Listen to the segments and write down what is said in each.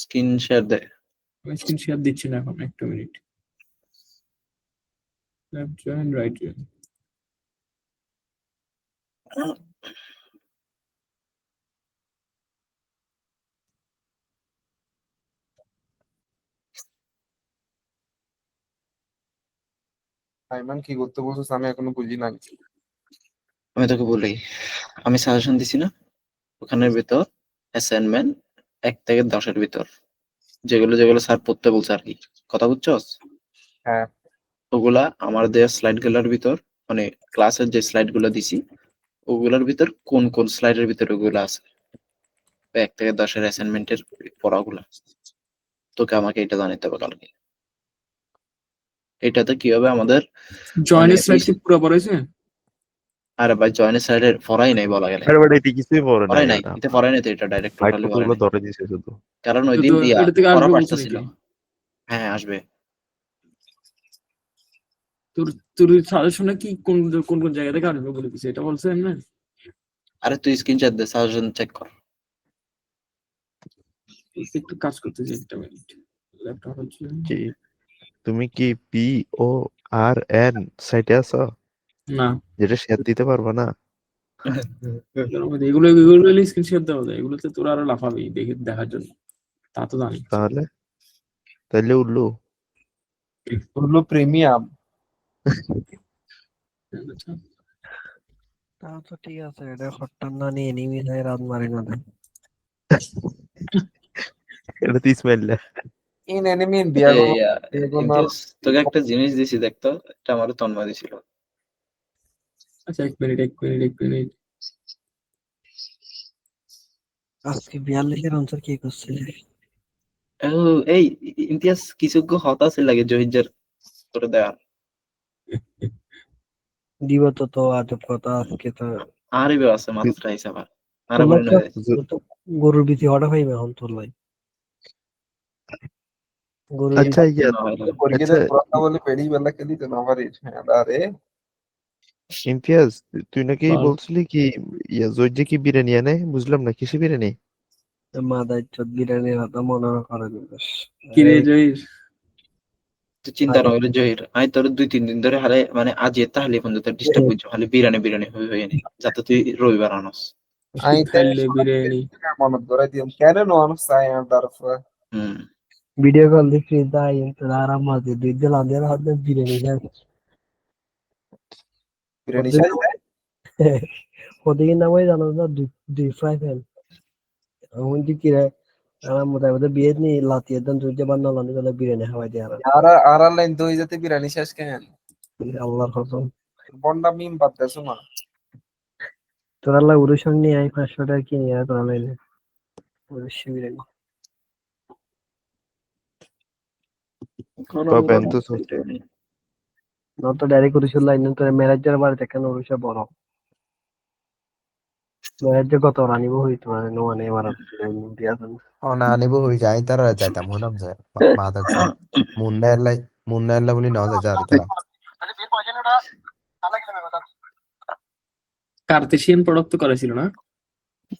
Screen share দে। আমি screen share দিচ্ছি না এখন, একটা minute. Left join, right join. Aiman কি করতে বলছিস আমি এখনো বুঝি না। আমি তোকে বলি, আমি সাজেশন দিছি না, ওখানের ভিতর অ্যাসাইনমেন্ট 1 থেকে 10 ভিতর যেগুলো যেগুলো স্যার পড়তে বলছে আর কি, কথা বুঝছস? হ্যাঁ ওগুলা আমার দেওয়া স্লাইড গুলার ভিতর, মানে ক্লাসের যে স্লাইড গুলো দিছি ওগুলোর ভিতর কোন কোন স্লাইডের ভিতর ওগুলো আছে, 1 থেকে 10 অ্যাসাইনমেন্টের পড়াগুলা তোকে আমাকে এটা জানাতে হবে কালকে। এটাতে কি হবে আমাদের, জয়েনের স্লাইড কি পুরো পড়াইছে? আরে ভাই জয়েনের স্লাইডের পড়াই নাই বলা গেলে, আরে বাট এটি কিছুই পড়ে নাই পড়াই নাই, ওটা, এটা পড়াই নাই তো, এটা ডাইরেক্ট লাইট টোটালি পড়াই কতগুলো নাই, ধরে দিছে শুধু। কারণ ওই তো দিন ইয়া এটা থেকে পড়া আসবে বলছে পারতেছিল। নাকি? হ্যাঁ আসবে। তোর তোর সাজেশনে কি কোন কোন কোন জায়গা থেকে আসবে বলে দিছে, এটা বলছে না? আরে তুই স্ক্রিনশট দে, সাজেশন চেক কর। একটু কাজ করতেছি, একটা মিনিট। ল্যাপটপ হচ্ছে কি তুমি কি পি ও আর এন সাইটে আছো না, যেটা শেয়ার দিতে পারবা না? এগুলো এগুলো স্ক্রিনশট দেওয়া যায়, এগুলোতে তোরা আরো লাফাবি দেখে দেখার জন্য, তা তো জানি। তাহলে তাইলে উল্লু হলো প্রিমিয়াম। তাও তো ঠিক আছে, এটা হট্টার না নিয়ে এনিমি হয়ে রাত মারে না দেয়। এটা তো ইসমাইল না। ইন এনিমি ইন ডিয়াগো এই ডিয়াগোনাল। ইমতিয়াজ, তোকে একটা জিনিস দিছি দেখতো, এটা আমারও তন্ময় দিছিল। আচ্ছা এক মিনিট এক মিনিট এক মিনিট। আজকে 42-এর আনসার কি করছে? ও এই ইমতিয়াজ কিছুজ্ঞ হতাশই লাগে জহির করে দেওয়া। দিব তো তো আজব কথা আজকে তো। আরবে আছে মাত্রা হিসাব, আরে তোর বলে না তো গরুর বিচি হটা পাইবে এখন তোর লাই। গরুর আচ্ছা বিচি ইয়া, পরীক্ষাতে আচ্ছা পুরাটা বলে পেড়ি বেলা খেলি তো না পারিস। হ্যাঁ আরে ইমতিয়াজ, তুই নাকি বল। বলছিলি কি ইয়া জর্জি কি বিরিয়ানি আনে? বুঝলাম না কিসে বিরিয়ানি। মাদার চোদ বিরিয়ানির কথা মনে করে দিস। কি রে জহির? তুই চিন্তা না হইলে জহির, আমি তোর 2-3 দিন ধরে হারে মানে আজ তাহলে এখন তোর ডিস্টার্ব করছো, খালি বিরিয়ানি বিরিয়ানি হয়ে নি যাতে তুই রবিবার আনস। আমি খাইলে বিরিয়ানি। মনে ধরে দিম কেন নন সাই আর তারপর হুম ভিডিও কল দেখি তাই আরাম মাঝে দুই দিন আগে হাত বিরিয়ানি খাই। বিরিয়ানি শেষ দেয়। ওদিকে নামাই জানো না, দুই ফ্রাই প্যান এখন কি রে আমার মোটামুটি বিয়ে নিয়ে লাতি একদম দুই যে বান্না লানি গেলে বিরিয়ানি খাওয়াই দিয়ে আর লাইন দই যাতে বিরিয়ানি শেষ কেন আল্লাহর কসম। বন্ডা মিম বাদ দেছো না। তোরা লা উরুর সঙ্গে নিয়ে আই 500 টাকা কিনে আর তোরা লাইলে উরুষ বিরিয়ানি পাবেন তো না তো ডাইরেক্ট উরুষের লাইন তো ম্যানেজার বাড়িতে কেন উরুষে বড় ম্যানেজার কত রানিব হইতো না মানে এবার দিয়াছেন না আনিব হয়ে যায় তারা যাইতাম হলাম যায় মাদার চোদ মুন্না এল্লা বলি নেওয়া যায় আর তারা কার্তেশিয়ান প্রোডাক্ট তো করেছিল না?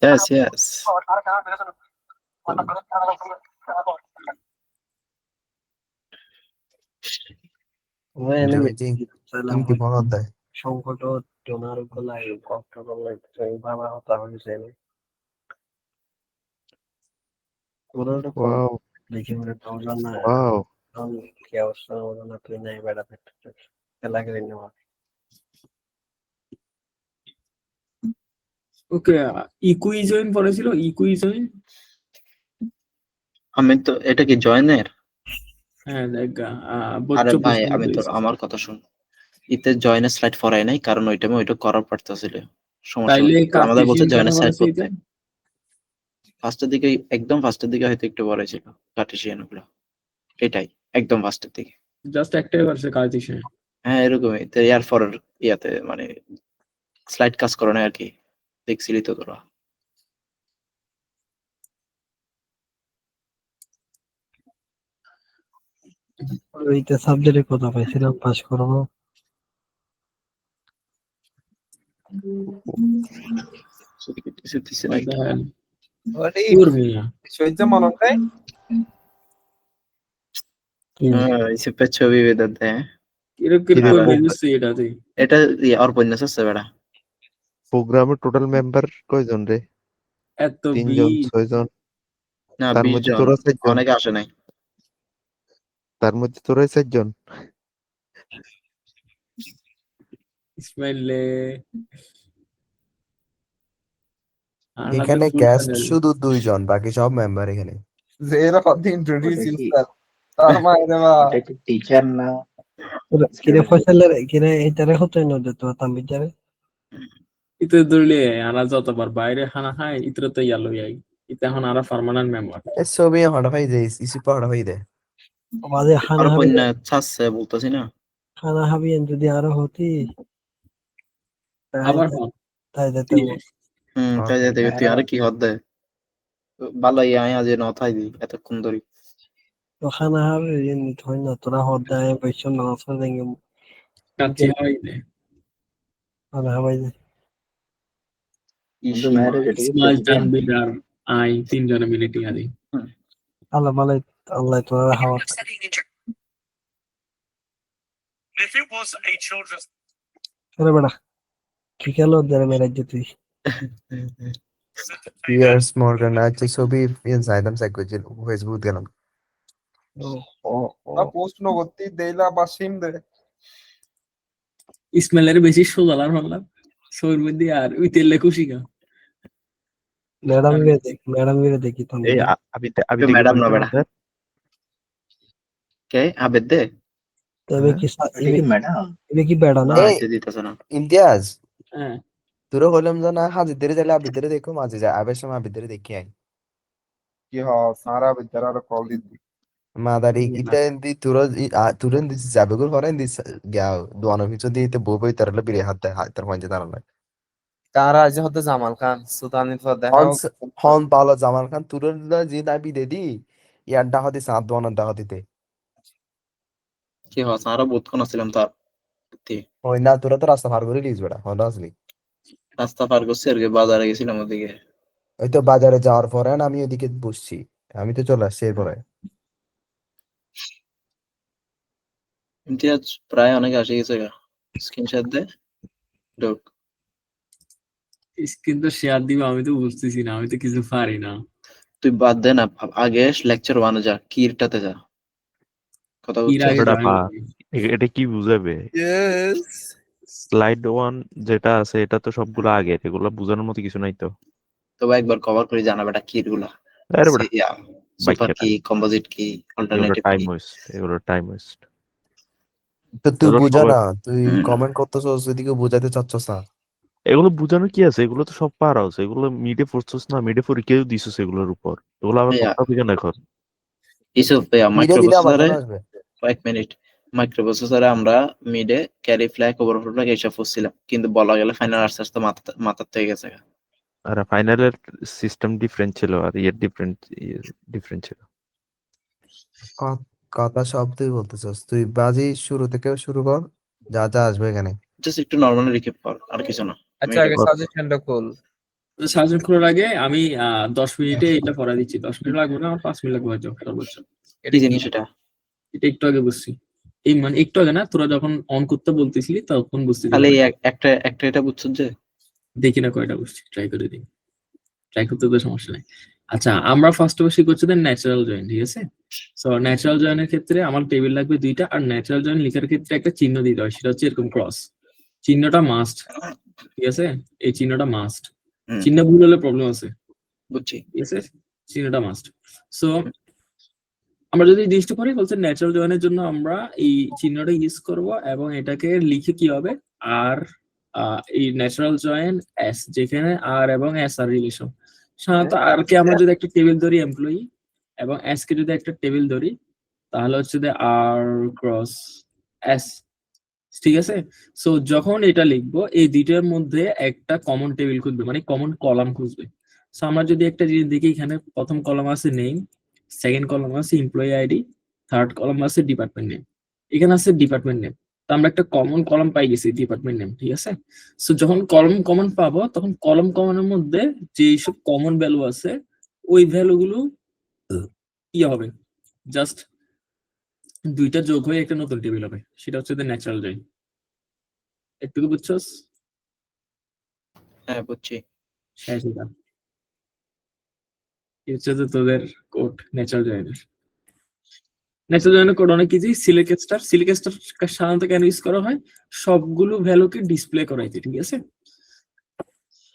Yes yes. জয়জি কি মনত দেয় সংকট টোনার গলায় কষ্ট করলে বাবা হতা হয়েছে ওয়াও দেখি মনে পাওয়া না ওয়াও কি অবস্থা হলো না তুই নাই বেড়াতে খেলা করে নেওয়া ওকে, ইকুইজয়েন পড়েছিল, ইকুইজয়েন। আমি তো এটা কি জয়েনের? হ্যাঁ দেখ, আরে বচ্চ ভাই প্রশ্ন আমি তোর দিয়েছে। আমার কথা শুন, ইতে জয়েনের স্লাইড ফরাই নাই কারণ ওই টাইমে ওইটা করার পারতেছিল, সমস্যা তাইলে নেই। আমাদের বলছে কার্তেশিয়ান কেন জয়েনের স্লাইড করেছে করতে এটা? ফার্স্টের দিকে, একদম ফার্স্টের দিকে হয়তো একটু বড় ছিল কার্টেশিয়ান গুলো, এটাই একদম ফার্স্টের দিকে। জাস্ট একটাই করছে কার্তেশিয়ান। হ্যাঁ এরকমই তো, ইয়ার পরের ইয়াতে মানে স্লাইড কাজ করে না আর কি, দেখছিলি তো তোরা। ওইটা সাবজেক্টে কথা পাইছিলাম পাস করবো কিছু দিছে নাকি? দেখেন ওরে পুর মিয়া। সহ্য মনত দেয় কি ইসিপের ছবি বেদাত দেয় এরকম কি রে, করে ও- বুঝছি এটাতে এটা আর উপন্যাস আছে বেটা প্রোগ্রামের টোটাল মেম্বার কয়জন রে? এত 3 বি জন 6 জন? না তার 20 মধ্যে জন তোরা 4 জন? অনেকে আসে নাই তার মধ্যে তোরাই 4 জন? ইসমাইলে আল্লাহ তো এখানে full গেস্ট panel। শুধু 2 জন, বাকি সব মেম্বার এখানে। Zero of the introduce ওটা কি himself. তার মায়ের বা ওটা কি টিচার না কিরে student? ফয়সালের কিরে এইটারে হতো না তো তাম্বিজারে ইতে ধরলে আনা যতবার বাইরে খানা খায় ইতরে তো ইয়ালো ইয়াই ইতে এখন আরা পার্মানেন্ট মেম্বার এ ছবি হড়া ভাই দে, ইসিপা হড়া ভাই দে। আমাদের আর খানা হাবি উপন্যাস ছাড়ছে বলতেছি না খানা হাবিয়েন যদি আরো হতি তাই আবার হন তাই দিতে তাই যাই দেখি তুই আরে কি হদ দে ভালো আয় আজ নথাই দি এতক্ষণ ধরে তো খানা হাবি হয় না তোরা হদ দেয় বৈশ্য না আসলে দেখে কাচ্চি হয় দে খানা হাবাই যায় কিন্তু ম্যারেজ এটা কি ইসমাইল প্রেসিডেন্ট? তানবির আর আই তিনজনে মিলে টিয়া দিই আল্লাহ মালাই আল্লাহ তোরা হাওয়া আরে বেড়া কি খেলো যারা মেরাজ তুই পিয়ার্স মর্গান আচ্ছা ছবি ইন সাইদাম সাইকোজিল ফেসবুক গেলাম। না পোস্ট নগতি দেইলা বা সিম দে ইসমাইলের বেশি সোজালার হলাম সৌর মধ্যে আর ওই তেলে খুশি গা ম্যাডাম গিয়ে দেখি তো এই আমি আমি তো দেখি ম্যাডাম না বলছি বেটা আমাদের কে আবেদ দে তবে কি এটা কি ম্যাডাম? এটা কি বেড়া না না এই- এটা দিতেছে না ইমতিয়াজ হ্যাঁ তোরা হলাম যে না হাজিদের যাইলে আবিদের দেখো মাঝে যায় আবের সময় আবিদের দেখি আই কি হ সারা বিচার আর কল দিদি মাদারি ইটা দি তোরা তুরেন দিস যাবে গুল হরেন দিস গাও দোয়ানো কিছু দিতে বই বই তারলে বিরে হাত দেয় হাতের পঞ্চে দাঁড়ানো তারা আজ হতে জামাল খান সুলতানি তো দেখা হন পালো জামান খান তুরেন জি দাবি দে দি ইয়ার ডাহ দিস হাত দোয়ানোর ডাহ দিতে কি হস আরো বহুতক্ষণ আসছিলাম তার ওই না তোরা তো রাস্তা পার করে লিস বেড়া হন আসলি রাস্তা পার করছি আর কি বাজারে গেছিলাম ওদিকে ওই তো বাজারে যাওয়ার পরে না আমি ওদিকে বসছি আমি তো চলে আসছি এরপরে ইমতিয়াজ প্রায় অনেকে আসে গেছে গা স্ক্রিনশট দে ঢোক কিন্তু শেয়ার দিব আমি তো বুঝতেছি না আমি তো কিছু পারি না তুই বাদ দে না আগে লেকচার 1 যা কিরটাতে যা কথা এর বুঝছিস আগে ওটা join পা। করি। এটা কি বুঝাবে? ইয়েস স্লাইড 1 যেটা আছে এটা তো সবগুলো আগে, এগুলো বোঝানোর মতো কিছু নাই তো। তবে একবার কভার করে জানা বেটা কির গুলা আরে বেটা সুপার বাইকটা কি কম্পোজিট কি এগুলো অল্টারনেটিভ টাইম কি ওয়েস্ট, এগুলো টাইম ওয়েস্ট। তো তুই তোরা বুঝা সবাই- না তুই কমেন্ট করতেছস ওইদিকে বুঝাতে চাচ্ছস না এগুলো বোঝানো কি আছে? এগুলো তো সব পারা আছে, এগুলো মিডে পড়ছস না, মিডে পরীক্ষাও দিছস এগুলোর উপর, এগুলো আবার ভাইয়া, কথা বুঝে না এখন। ইসুফ মিডিয়া দিলে আবার মাইক্রোপ্রসেসরে কেন আসবে কয়েক মিনিট মাইক্রোপ্রসেসরে আমরা মিডে ক্যারি ফ্ল্যাগ ওভারফ্লো ফ্ল্যাগ এইসব পড়ছিলাম কিন্তু বলা গেলে ফাইনাল আস্তে আস্তে মাথার থেকে গেছে আর ফাইনালের সিস্টেম ডিফারেন্ট ছিল আর ইয়ের ডিফারেন্ট ছিল। কথা সব তুই বলতেছস তুই বাজি শুরু থেকে শুরু কর যা যা আসবে এখানে জাস্ট একটু নরমালি রিকেপ কর আর কিছু না আচ্ছা আগে সাজেশনটা খোল সার্জন খোলার আগে আমি 10 মিনিটে এটা পড়া দিচ্ছি 10 মিনিট লাগবে না আমার 5 মিনিট লাগবে হয়তো সর্বোচ্চ কি জিনিস এটা এটা একটু আগে বুঝছি এই মানে একটু আগে না তোরা যখন অন করতে বলতেছিলি তখন বুঝতে খালি একটা এটা বুঝছো যে দেখি না কয়টা বুঝছি ট্রাই করে দিই ট্রাই করতে তো সমস্যা নেই আচ্ছা আমরা ফার্স্ট অফ শিখছি দেন ন্যাচারাল জয়েন ঠিক আছে সো ন্যাচারাল জয়েনের ক্ষেত্রে আমার টেবিল লাগবে 2টা আর ন্যাচারাল জয়েন লেখার ক্ষেত্রে একটা চিহ্ন দিতে হয় সেটা হচ্ছে এরকম ক্রস চিহ্নটা মাস্ট ঠিক আছে এই চিহ্নটা মাস্ট চিহ্ন ভুল হলে প্রবলেম আছে বুঝছি ঠিক আছে চিহ্নটা মাস্ট সো আমরা যদি জিনিসটা করি বলছে ন্যাচারাল জয়েনের জন্য আমরা এই চিহ্নটা ইউজ করব এবং এটাকে লিখে কি হবে আর এই ন্যাচারাল জয়েন এস যেখানে আর এবং এস আর রিলেশন সাধারণত আর কে আমরা যদি একটা টেবিল ধরি এমপ্লয়ি এবং এস কে যদি একটা টেবিল ধরি তাহলে হচ্ছে যে আর ক্রস এস ঠিক আছে সো যখন এটা লিখবো এই দুইটার মধ্যে একটা কমন টেবিল খুঁজবে মানে কমন কলাম খুঁজবে সো আমরা যদি একটা জিনিস দেখি এখানে প্রথম কলাম আছে নেম সেকেন্ড কলাম আছে এমপ্লয়ি আইডি থার্ড কলাম আছে ডিপার্টমেন্ট নেম এখানে আছে ডিপার্টমেন্ট নেম তো আমরা একটা কমন কলাম পাই গেছি ডিপার্টমেন্ট নেম ঠিক আছে সো যখন কলাম কমন পাবো তখন কলাম কমনের মধ্যে যে সব কমন ভ্যালু আছে ওই ভ্যালু গুলো কি হবে জাস্ট দুইটা যোগ হয়ে একটা নতুন টেবিল হবে, সেটা হচ্ছে ন্যাচারাল জয়েন। একটু বুঝছস? হ্যাঁ বুঝছি। হ্যাঁ সেটা এই হচ্ছে যে তোদের কোড ন্যাচারাল জয়েনের। ন্যাচারাল জয়েনের কোড অনেক ইজি। সিলেক্ট স্টার সাধারণত কেন ইউজ করা হয়? সবগুলো ভ্যালুকে ডিসপ্লে করাইতে, ঠিক আছে?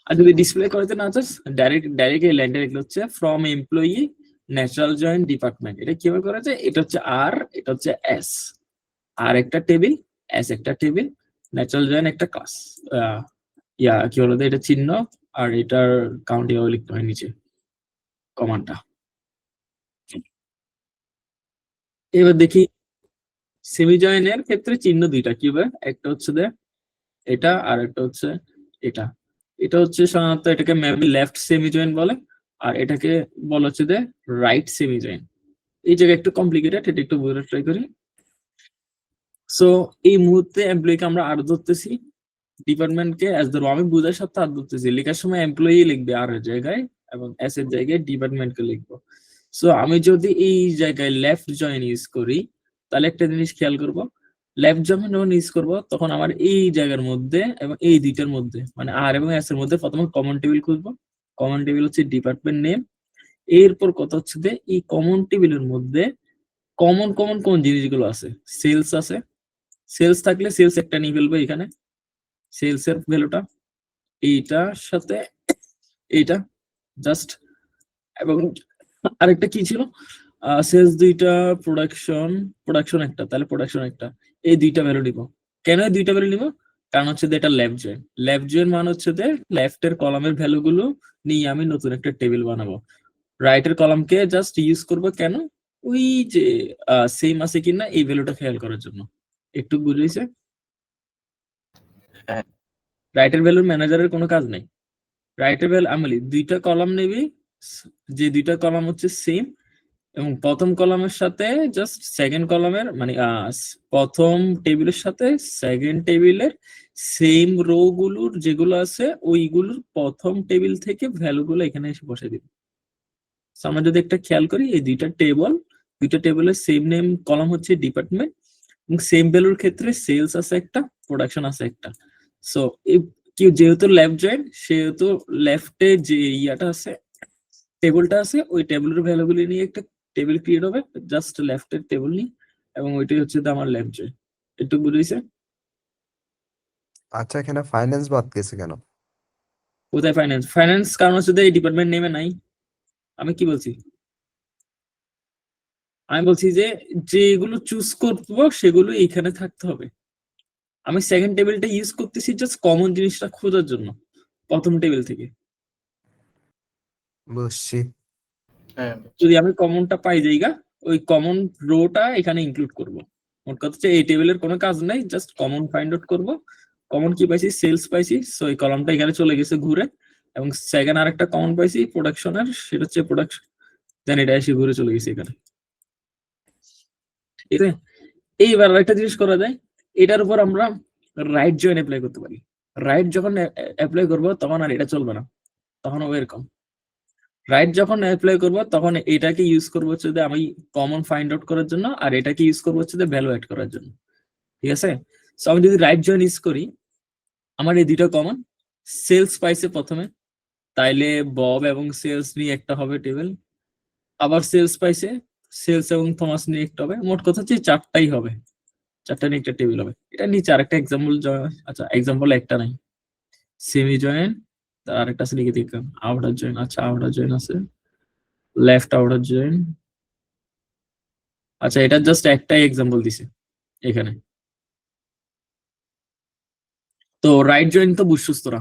আর যদি ডিসপ্লে করাতে না চাস, ডাইরেক্ট এই লাইনটা লিখলে হচ্ছে from employee natural join department. এটা কিভাবে করা যায়? এটা হচ্ছে আর, এটা হচ্ছে এস, আর একটা টেবিল, এস একটা টেবিল, ন্যাচারাল জয়েন একটা ক্লাস। কি বলতো, এটা চিহ্ন আর এটার কাউন্ট এভাবে লিখতে হয় নিচে কমান্ডটা। এবার দেখি সেমি জয়েনের ক্ষেত্রে চিহ্ন দুইটা, কি হবে? একটা হচ্ছে এটা আর একটা হচ্ছে এটা। এটা হচ্ছে সাধারণত এটাকে মেবি লেফট সেমি জয়েন বলে, আর এটাকে বলা হচ্ছে রাইট সেমি জয়েন। এই জায়গায় একটু কমপ্লিকেটেড, এটা একটু বোঝার ট্রাই করি। সো এই মুহূর্তে এমপ্লয়িকে আমরা আর ধরতেছি, ডিপার্টমেন্টকে এস ধরবো। আমি বুঝার সাথে আর ধরতেছি, লেখার সময় এমপ্লয়ি লিখবে আর এর জায়গায়, এবং এস এর জায়গায় ডিপার্টমেন্টকে লিখবো। সো আমি যদি এই জায়গায় লেফট জয়েন ইউজ করি, তাহলে একটা জিনিস খেয়াল করব, লেফট জয়েন যখন ইউজ করবো তখন আমার এই জায়গার মধ্যে এবং এই দুইটার মধ্যে, মানে আর এবং এস এর মধ্যে প্রথমে কমন টেবিল খুঁজবো। কমন টেবিল হচ্ছে ডিপার্টমেন্ট নেম। এরপর কথা হচ্ছে এই কমন টেবিলের মধ্যে কমন কমন কোন জিনিসগুলো আছে। সেলস আছে, সেলস থাকলে সেলস একটা নিয়ে ফেলবো এখানে, সেলস এর ভ্যালুটা এইটার সাথে এইটা জাস্ট। এবং আরেকটা কি ছিল, সেলস দুইটা, প্রোডাকশন একটা, তাহলে প্রোডাকশন একটা। এই দুইটা ভ্যালু নিব। কেন এই দুইটা ভ্যালু নিব? কারণ হচ্ছে এটা লেফট জয়েন। লেফট জয়েন মানে হচ্ছে লেফটের কলামের ভ্যালু গুলো নিয়ে আমি নতুন একটা টেবিল বানাবো। রাইটের কলামকে জাস্ট ইউজ করব কেন? ওই যে সেম আছে কিনা এই ভ্যালুটা খেয়াল করার জন্য। একটু বুঝেছে? হ্যাঁ। রাইটের ভ্যালুর ম্যানেজারের কোনো কাজ নেই। রাইটের ভ্যালু আমি দুইটা কলাম নেবি, যে দুইটা কলাম হচ্ছে সেম, এবং প্রথম কলামের সাথে জাস্ট সেকেন্ড কলামের, মানে প্রথম টেবিলের সাথে সেকেন্ড টেবিলের সেম রো গুলোর যেগুলো আছে ওইগুলোর প্রথম টেবিল থেকে ভ্যালুগুলো এখানে এসে বসে দিবি। আমরা যদি একটা খেয়াল করি, এই দুইটা টেবিলের সেম নেম কলাম হচ্ছে ডিপার্টমেন্ট, এবং সেম ভ্যালুর ক্ষেত্রে সেলস আছে একটা, প্রোডাকশন আছে একটা। সো যেহেতু লেফট জয়েন, সেহেতু লেফটে যে ইয়াটা আছে, টেবিলটা আছে, ওই টেবিলের ভ্যালুগুলি নিয়ে একটা টেবিল ক্রিয়েট হবে, জাস্ট লেফটের টেবিল নিয়ে, এবং ওইটাই হচ্ছে আমার লেফট জয়েন। একটু বুঝেছে? আচ্ছা, এখানে ফাইন্যান্স বাদ গেছে কেন? কোথায় ফাইন্যান্স? কারণ হচ্ছে এই ডিপার্টমেন্ট নেমে নাই। আমি কি বলছি? আমি বলছি যেগুলো চুজ করবো সেগুলো এইখানে থাকতে হবে। আমি সেকেন্ড টেবিলটা ইউজ করতেছি জাস্ট কমন জিনিসটা খোঁজার জন্য প্রথম টেবিল থেকে। বুঝছি। হ্যাঁ যদি আমি কমনটা পাই যাইগা, ওই কমন রোটা এখানে ইনক্লুড করব। মোট কথা হচ্ছে এই টেবিলের কোনো কাজ নাই, জাস্ট কমন ফাইন্ড আউট করবো। কমন কি পাইছি? সেলস পাইছি, সো এই কলামটা এখানে চলে গেছে ঘুরে। এবং সেকেন্ড আরেকটা কমন পাইছি প্রোডাকশনের, সেটা হচ্ছে প্রোডাকশন, দেন এটা এসে ঘুরে চলে গেছে এখানে। ঠিক আছে? এইবার আরেকটা জিনিস করা যায়, এটার উপর আমরা রাইট জয়েন অ্যাপ্লাই করতে পারি। রাইট যখন অ্যাপ্লাই করবো তখন আর এটা চলবে না, তখন এরকম। রাইট যখন অ্যাপ্লাই করবো তখন এটাকে ইউজ করবো হচ্ছে আমি কমন ফাইন্ড আউট করার জন্য, আর এটাকে ইউজ করবো হচ্ছে ভ্যালু অ্যাড করার জন্য। ঠিক আছে? সো আমি যদি রাইট জয়েন ইউজ করি, আমার এই দুইটা কমন, সেলস পাইছে প্রথমে, তাইলে বব এবং সেলস নিয়ে একটা হবে টেবিল। আবার সেলস পাইছে, সেলস এবং থমাস নিয়ে একটা হবে। মোট কথা হচ্ছে চারটাই হবে, চারটা নিয়ে একটা টেবিল হবে। এটা নিচে আরেকটা এক্সাম্পল, আচ্ছা এক্সাম্পল একটা নাই, সেমি জয়েন, তার আরেকটা আছে লিখে দিলাম আউটার জয়েন। আচ্ছা আউটার জয়েন আছে, লেফট আউটার জয়েন। আচ্ছা এটা জাস্ট একটাই এক্সাম্পল দিছে এখানে। তো রাইট জয়েন তো বুঝছস তোরা,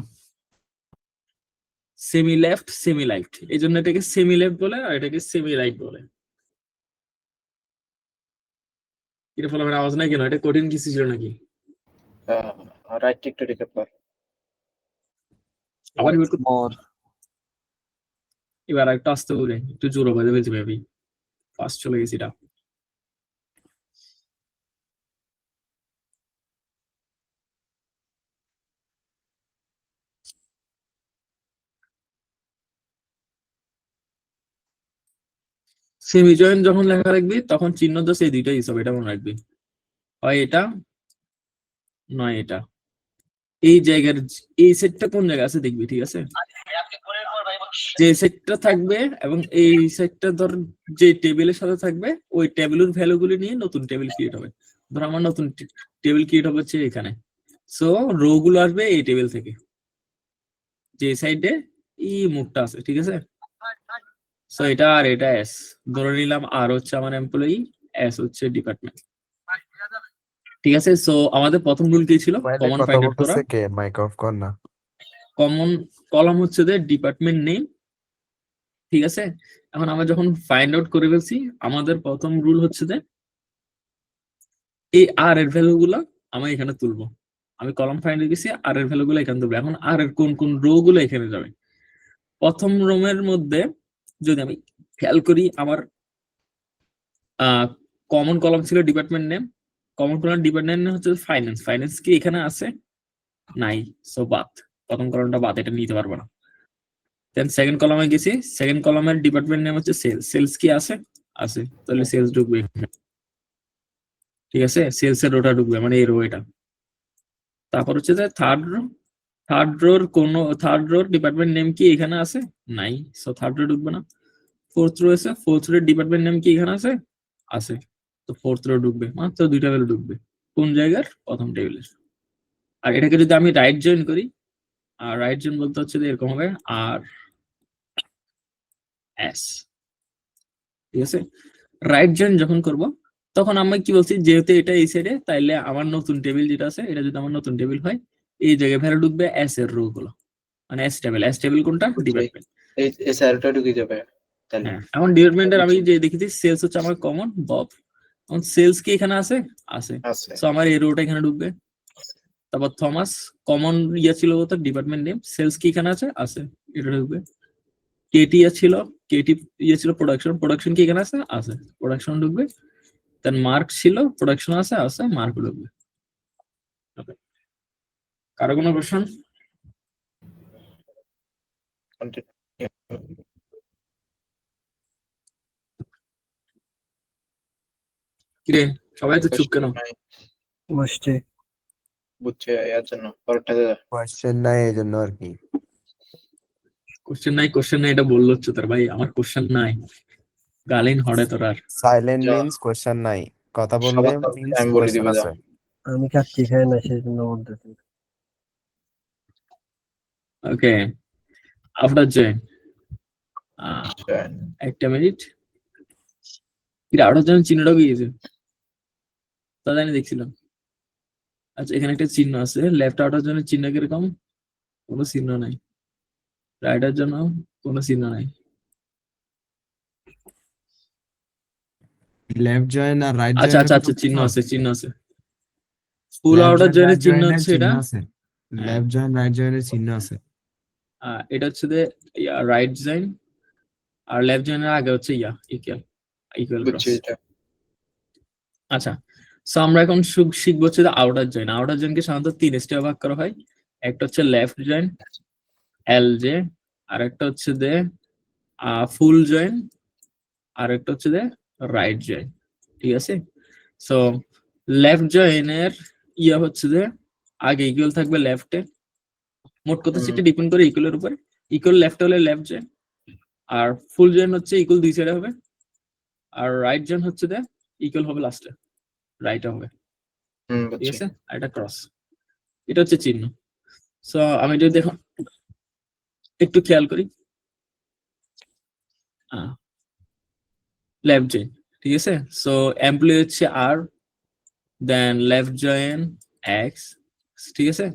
সেমি লেফট সেমি রাইট, এই জন্য এটাকে সেমি লেফট বলে আর এটাকে সেমি রাইট বলে। এটা ফলে আমার আওয়াজ নাই কেন? এটা কঠিন কিছু ছিল নাকি? রাইট একটু রিপিট কর। আবার repeat করতে- মোর এবার একটা আস্তে করে একটু জোরে বাজে বেঁচে ভাবি, ফার্স্ট চলে গেছি এটা। সেমি জয়েন যখন লেখা রাখবি তখন চিহ্ন জাস্ট এই দুইটা ইউজ হবে, এটা মনে রাখবি, হয় এটা নয় এটা। এই জায়গার এই সেটটা কোন জায়গায় আছে দেখবি, ঠিক আছে? যে সেটটা থাকবে এবং এই সেটটা ধর যে টেবিলের সাথে থাকবে ওই টেবিলের ভ্যালুগুলি নিয়ে নতুন টেবিল ক্রিয়েট হবে। ধর আমার নতুন টেবিল ক্রিয়েট হবে হচ্ছে এখানে, সো রো গুলো আসবে এই টেবিল থেকে, যে সাইডে এই মুখটা আছে, ঠিক আছে? সো এটা আর এটা এস ধরে নিলাম, আর হচ্ছে আমার এমপ্লয়ি, এস হচ্ছে ডিপার্টমেন্ট, ঠিক আছে? সো আমাদের প্রথম রুল কি ছিল? মোবাইলে কমন কথা ফাইন্ড আউট করা। বলতেছে কে? মাইক অফ কর না। কমন কলাম হচ্ছে যে ডিপার্টমেন্ট নেম, ঠিক আছে? এখন আমরা যখন ফাইন্ড আউট করে ফেলছি, আমাদের প্রথম রুল হচ্ছে যে এই আর এর ভ্যালু গুলো আমি এখানে তুলবো। আমি কলাম ফাইন্ড গেছি, আর এর ভ্যালু গুলো এখানে তুলবো। এখন আর এর কোন কোন রো গুলো এখানে যাবে? প্রথম রোমের মধ্যে যদি আমি খেয়াল করি, আমার কমন কলাম ছিল department name, common column department name হচ্ছে ফাইন্যান্স, ফাইন্যান্স কি এখানে আছে? নাই, সো বাদ, প্রথম কলামটা বাদ, এটা নিতে পারবো না। দেন সেকেন্ড কলামে গেছি, সেকেন্ড কলামের ডিপার্টমেন্ট নেম হচ্ছে সেলস, সেলস কি আছে? আছে, তাহলে সেলস ঢুকবে এখানে, ঠিক আছে? সেলস এর রোটা ঢুকবে, মানে এই রো এটা। তারপর হচ্ছে যে থার্ড রো, থার্ড রোর ডিপার্টমেন্ট নেম কি এখানে আছে? নাই, সো থার্ড রো ঢুকবে না। ফোর্থ রো আছে, ফোর্থ রোর ডিপার্টমেন্ট নেম কি এখানে আছে? আছে, তো ফোর্থ রো ঢুকবে, মাত্র দুইটা ভ্যালু ঢুকবে। কোন জায়গার? প্রথম টেবিলের। আর এটাকে যদি আমি রাইট জয়েন করি, আর রাইট জয়েন বলতে হচ্ছে যে এরকম হবে আর এস, ঠিক আছে? রাইট জয়েন যখন করব তখন আমি কি বলছি, যেহেতু এটা এই সাইডে, তাইলে আমার নতুন টেবিল যেটা আছে, এটা যদি আমার নতুন টেবিল হয়, এই জায়গায় ভ্যালু ঢুকবে এস এর রো গুলো, মানে এস টেবিল। এস টেবিল কোনটা? ডিপার্টমেন্ট। এই স্যারটা ঢুকে যাবে তাহলে। হ্যাঁ, এখন ডিপার্টমেন্টের আমি যে দেখেছি সেলস হচ্ছে আমার কমন, বব, এখন সেলস কি এখানে আছে? আছে, আছে সো আমার এই রোটা এখানে ঢুকবে। তারপর থমাস, কমন ছিল তো ডিপার্টমেন্ট নেম, সেলস কি এখানে আছে? আছে, এটা ঢুকবে। কেটি ছিল, কেটি ছিল প্রোডাকশন, প্রোডাকশন কি এখানে আছে? আছে, প্রোডাকশন ঢুকবে। দেন মার্ক ছিল, প্রোডাকশন আছে, আছে, মার্ক ঢুকবে। Okay. কারো কোনো কোশ্চেন? কিরে সবাই তো চুপ কেন? বসছে। বুঝছে এর জন্য পরেরটা কোয়েশ্চেন নাই এই জন্য আর কি। কোশ্চেন নাই, কোশ্চেন নাই এটা বললো হচ্ছে তোর ভাই, আমার কোশ্চেন নাই, গালিন হড়ে তোর আর। সাইলেন্ট যা। মিন্স কোয়েশ্চেন নাই, কথা বললে সবার তো মিন্স আমি বলে কোয়েশ্চেন দিব, আছে। আমি কাচ্চি খাই না, সেই জন্য বলতেছি। ওকে, আফটার জয়েন আচ্ছা। একটা মিনিট, কিরে আফটার জয়েন চিহ্নটা গিয়েছে, তা জানি দেখছিলাম। আচ্ছা, এখানে একটা চিহ্ন আছে, লেফট আউটার জন্য চিহ্ন কিরকম? কোনো চিহ্ন নাই। রাইটার জন্য কোনো চিহ্ন নাই। লেফট জয়েন আর রাইট আচ্ছা আচ্ছা আচ্ছা, চিহ্ন আছে, চিহ্ন আছে। ফুল আউটার জয়েনের চিহ্ন হচ্ছে এটা। লেফট জয়েন রাইট জয়েনের চিহ্ন আছে। এটা হচ্ছে যে রাইট জয়েন, আর লেফট জয়েনের আগে হচ্ছে ইকুয়াল, ইকুয়াল ক্রস। বুঝছি এটা। আচ্ছা, সো আমরা এখন শিখবো হচ্ছে আউটার জয়েন। আউটার জয়েনকে সাধারণত 3 স্টেপে ভাগ করা হয়। একটা হচ্ছে লেফট জয়েন, এল জে, আর একটা হচ্ছে যে ফুল জয়েন, আর একটা হচ্ছে যে রাইট জয়েন, ঠিক আছে? সো লেফট জয়েনের হচ্ছে যে আগে ইকুয়াল থাকবে লেফটে, মোট কথা সেটা ডিপেন্ড করে ইকুয়ালের উপরে। ইকুয়াল লেফট হলে লেফট জয়েন, আর ফুল জয়েন হচ্ছে ইকুয়াল দুই সাইডে হবে, আর রাইট জয়েন হচ্ছে যে ইকুয়াল হবে লাস্টে, রাইট হবে, ঠিক বুঝছি। আছে? আর এটা ক্রস, এটা হচ্ছে চিহ্ন। সো আমি যদি দেখো একটু খেয়াল করি, লেফট জয়েন, ঠিক আছে? সো এমপ্লয়ি হচ্ছে আর, দেন লেফট জয়েন এক্স, ঠিক আছে?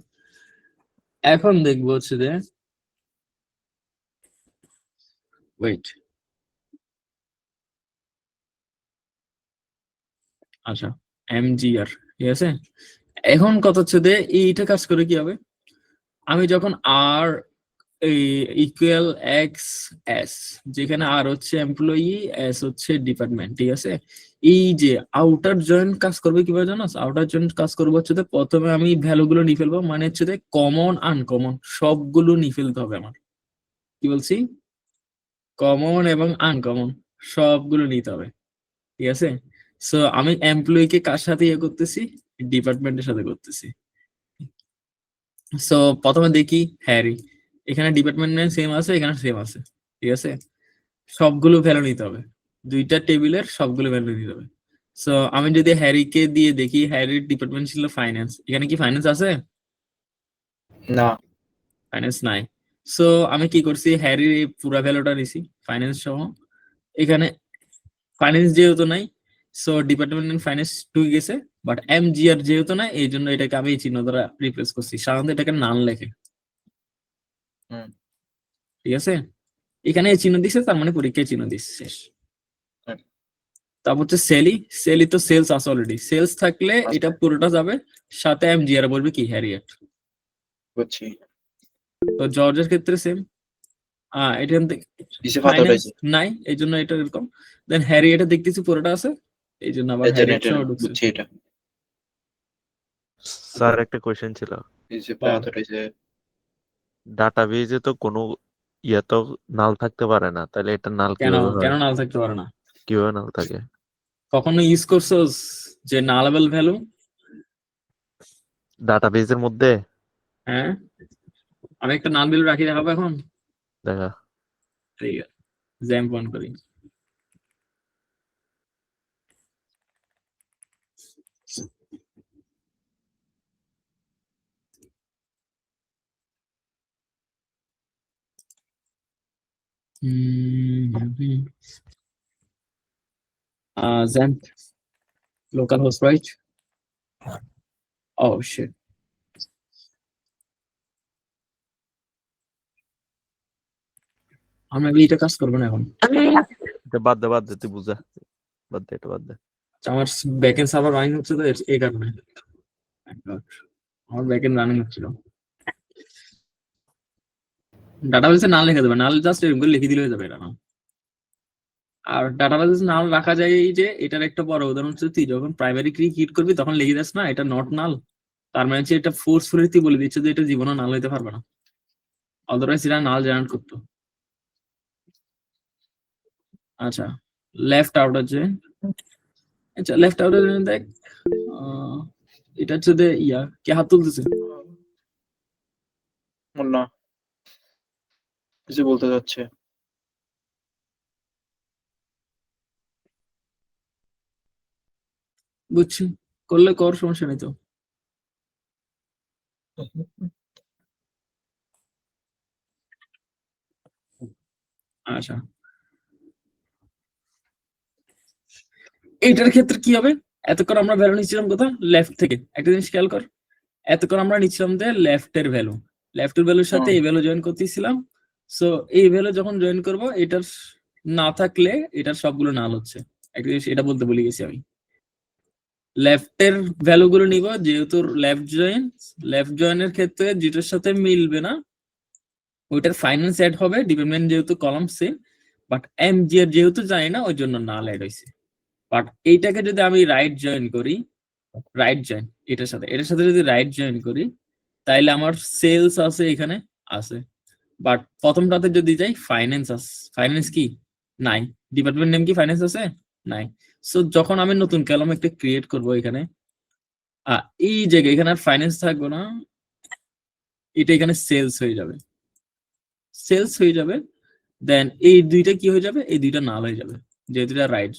এখন দেখবো হচ্ছে যে ওয়েট, আচ্ছা এমজিআর, ঠিক আছে? এখন কথা হচ্ছে যে এইটা কাজ করে কি হবে, আমি যখন আর ইকুয়াল এক্স এস, যেখানে আর হচ্ছে এমপ্লয়ি, এস হচ্ছে ডিপার্টমেন্ট, ঠিক আছে? এই যে আউটার জয়েন্ট কাজ করবে কিভাবে জানো? আউটার জয়েন্ট কাজ করবো হচ্ছে যে প্রথমে আমি ভ্যালু গুলো নিয়ে ফেলবো, মানে হচ্ছে যে কমন আনকমন সবগুলো নিয়ে ফেলতে হবে আমার। কি বলছি? কমন এবং আনকমন সবগুলো নিতে হবে, ঠিক আছে? সো আমি এমপ্লয়িকে কার সাথে ইয়ে করতেছি, ডিপার্টমেন্টের সাথে করতেছি। সো প্রথমে দেখি হ্যারি, এখানে ডিপার্টমেন্ট নেম সেম আছে, এখানে সেম আছে, ঠিক আছে? সবগুলো ভ্যালু নিতে হবে, দুইটা টেবিলের সবগুলো ভ্যালু নিতে হবে। সো আমি যদি হ্যারিকে দিয়ে দেখি, হ্যারির ডিপার্টমেন্ট ছিল ফাইন্যান্স, এখানে কি ফাইন্যান্স আছে? না, ফাইন্যান্স নাই। সো আমি কি করছি, হ্যারির এই পুরো ভ্যালুটা নিছি ফাইন্যান্স সহ। এখানে ফাইন্যান্স যেহেতু নাই, সো ডিপার্টমেন্ট ইন ফাইন্যান্স ঢুকে গেছে, বাট এমজিআর যেহেতু নাই, এই জন্য এটাকে আমি এই চিহ্ন দ্বারা রিপ্লেস করছি। সাধারণত এটাকে নাল লেখে, হুম। ঠিক আছে? এখানে এই চিহ্ন দিছে, তার মানে পরীক্ষায় চিহ্ন দিচ্ছে, শেষ। হুম। তারপর হচ্ছে সেলি, সেলি তো সেলস আছে অলরেডি, সেলস থাকলে এটা পুরোটা যাবে, সাথে এমজিআর বলবে কি হ্যারিয়েট। বুঝছি। তো জর্জের ক্ষেত্রে সেম, এখান থেকে কিসে ফালতু ফাইন্যান্স উঠাইছে? নাই, এই জন্য এটা এরকম। দেন হ্যারিয়েটে দেখতেছি পুরোটা আছে, এই জন্য আবার এই যে হ্যারিয়েট এটা সহ ঢুকছে। বুঝছি এটা। স্যার একটা কোয়েশ্চেন ছিল, কিসে বল। ফালতু উঠাইছে? ডাটাবেজে তো কোনো ইয়ে তো নাল থাকতে পারে না, তাহলে এটা নাল কেন কিভাবে হয়? কেন নাল থাকতে পারে না? কিভাবে নাল থাকে? কখনো ইউজ করছোস যে নালেবল ভ্যালু? ডাটাবেজের মধ্যে হ্যাঁ, আমি একটা নাল ভ্যালু রাখি, দেখাবো এখন। দেখা। ঠিক আছে, জ্যাম্প অন করি। Zen localhost, right? Oh shit. আমি এটা কাজ করবো না এখন। এটা বাদ দে তুই বুঝা, বাদ দে, এটা বাদ দে। আমার ব্যাকএন্ড সার্ভার রানিং হচ্ছে তো এই কারণে। আমার ব্যাকএন্ড রানিং হচ্ছিল। ডাটাবেসে নাল লিখে দেবে, নাল জাস্ট এরকম করে লিখে দিলে হয়ে যাবে এটা না। আর ডাটাবেসে নাল রাখা যায় এই যে, এটার একটা বড় উদাহরণ হচ্ছে তুই যখন প্রাইমারি কি হিট করবি তখন লিখে দিস না এটা নট নাল, তার মানে হচ্ছে এটা ফোর্সফুলি তুই বলে দিচ্ছে যে এটা জীবনে নাল হইতে পারবে না, আদারওয়াইজ এটা নাল জেনারেট করতো। আচ্ছা, লেফট আউট আছে, আচ্ছা লেফট আউট দেখ, এটা হচ্ছে যে কে হাত তুলতেছে? না, কিছু বলতে যাচ্ছে। বুঝছি, করলে কর, সমস্যা নেই তো। আচ্ছা, এইটার ক্ষেত্রে কি হবে, এতক্ষণ আমরা ভ্যালু নিচ্ছিলাম কোথা, লেফট থেকে। একটা জিনিস খেয়াল কর, এতক্ষণ আমরা নিচ্ছিলাম যে লেফটের ভ্যালু, লেফটের ভ্যালুর সাথে এই ভ্যালু জয়েন করতেছিলাম। সো এই ভ্যালু যখন জয়েন করব, এটার না থাকলে এটার সবগুলো নাল হচ্ছে। একটা জিনিস এটা বলতে ভুলে গেছি আমি, লেফটের ভ্যালু গুলো নিব, যেহেতু লেফট জয়েনের ক্ষেত্রে যেটার সাথে মিলবে না ওইটার ফাইন্যান্স অ্যাড হবে, ডিপার্টমেন্ট যেহেতু কলাম সেম, বাট এমজিআর যেহেতু জানি না ওই জন্য নাল অ্যাড হয়েছে। বাট এইটাকে যদি আমি রাইট জয়েন করি, রাইট জয়েন এটার সাথে যদি রাইট জয়েন করি, তাইলে আমার সেলস আছে এখানে আছে, বাট প্রথমটাতে যদি যাই ফাইন্যান্স আছে, ফাইন্যান্স কি নাই, ডিপার্টমেন্ট নেম কি ফাইন্যান্স আছে নাই। সো যখন আমি নতুন কলাম একটা ক্রিয়েট করব এখানে, এই জায়গায় এখানে আর ফাইন্যান্স থাকবে না, এটা এখানে সেলস হয়ে যাবে। দেন এই দুইটা কি হয়ে যাবে, এই দুইটা নাল হয়ে যাবে, যেহেতু এটা রাইট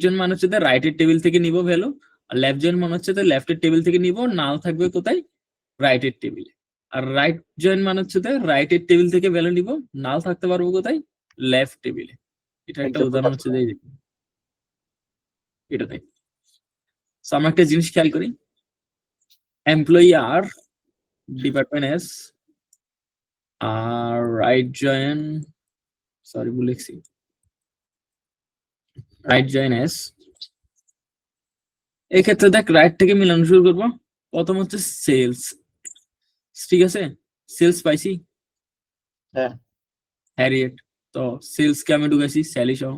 জয়েন মানে হচ্ছে রাইটের টেবিল থেকে নিব ভ্যালু, আর লেফট জয়েন মানে হচ্ছে লেফটের টেবিল থেকে নিব, নাল থাকবে কোথায়, রাইটের টেবিলে। আর রাইট জয়েন মানে হচ্ছে রাইটের টেবিল থেকে ভ্যালু নিব, নাল থাকতে পারবো কোথায়, লেফট টেবিলে। এটা একটা উদাহরণ হচ্ছে এটাতে। সো আমরা একটা জিনিস খেয়াল করি, এমপ্লয়ি আর ডিপার্টমেন্ট এস আর রাইট জয়েন, সরি ভুল লিখছি, রাইট জয়েন এস। এই ক্ষেত্রে দেখ রাইট থেকে মিলানো শুরু করবো, প্রথম হচ্ছে সেলস, ঠিক আছে, সেলস পাইছি, হ্যাঁ, হ্যারিয়েট, তো সেলস কে আমি ঢুকাইছি স্যালি সহ,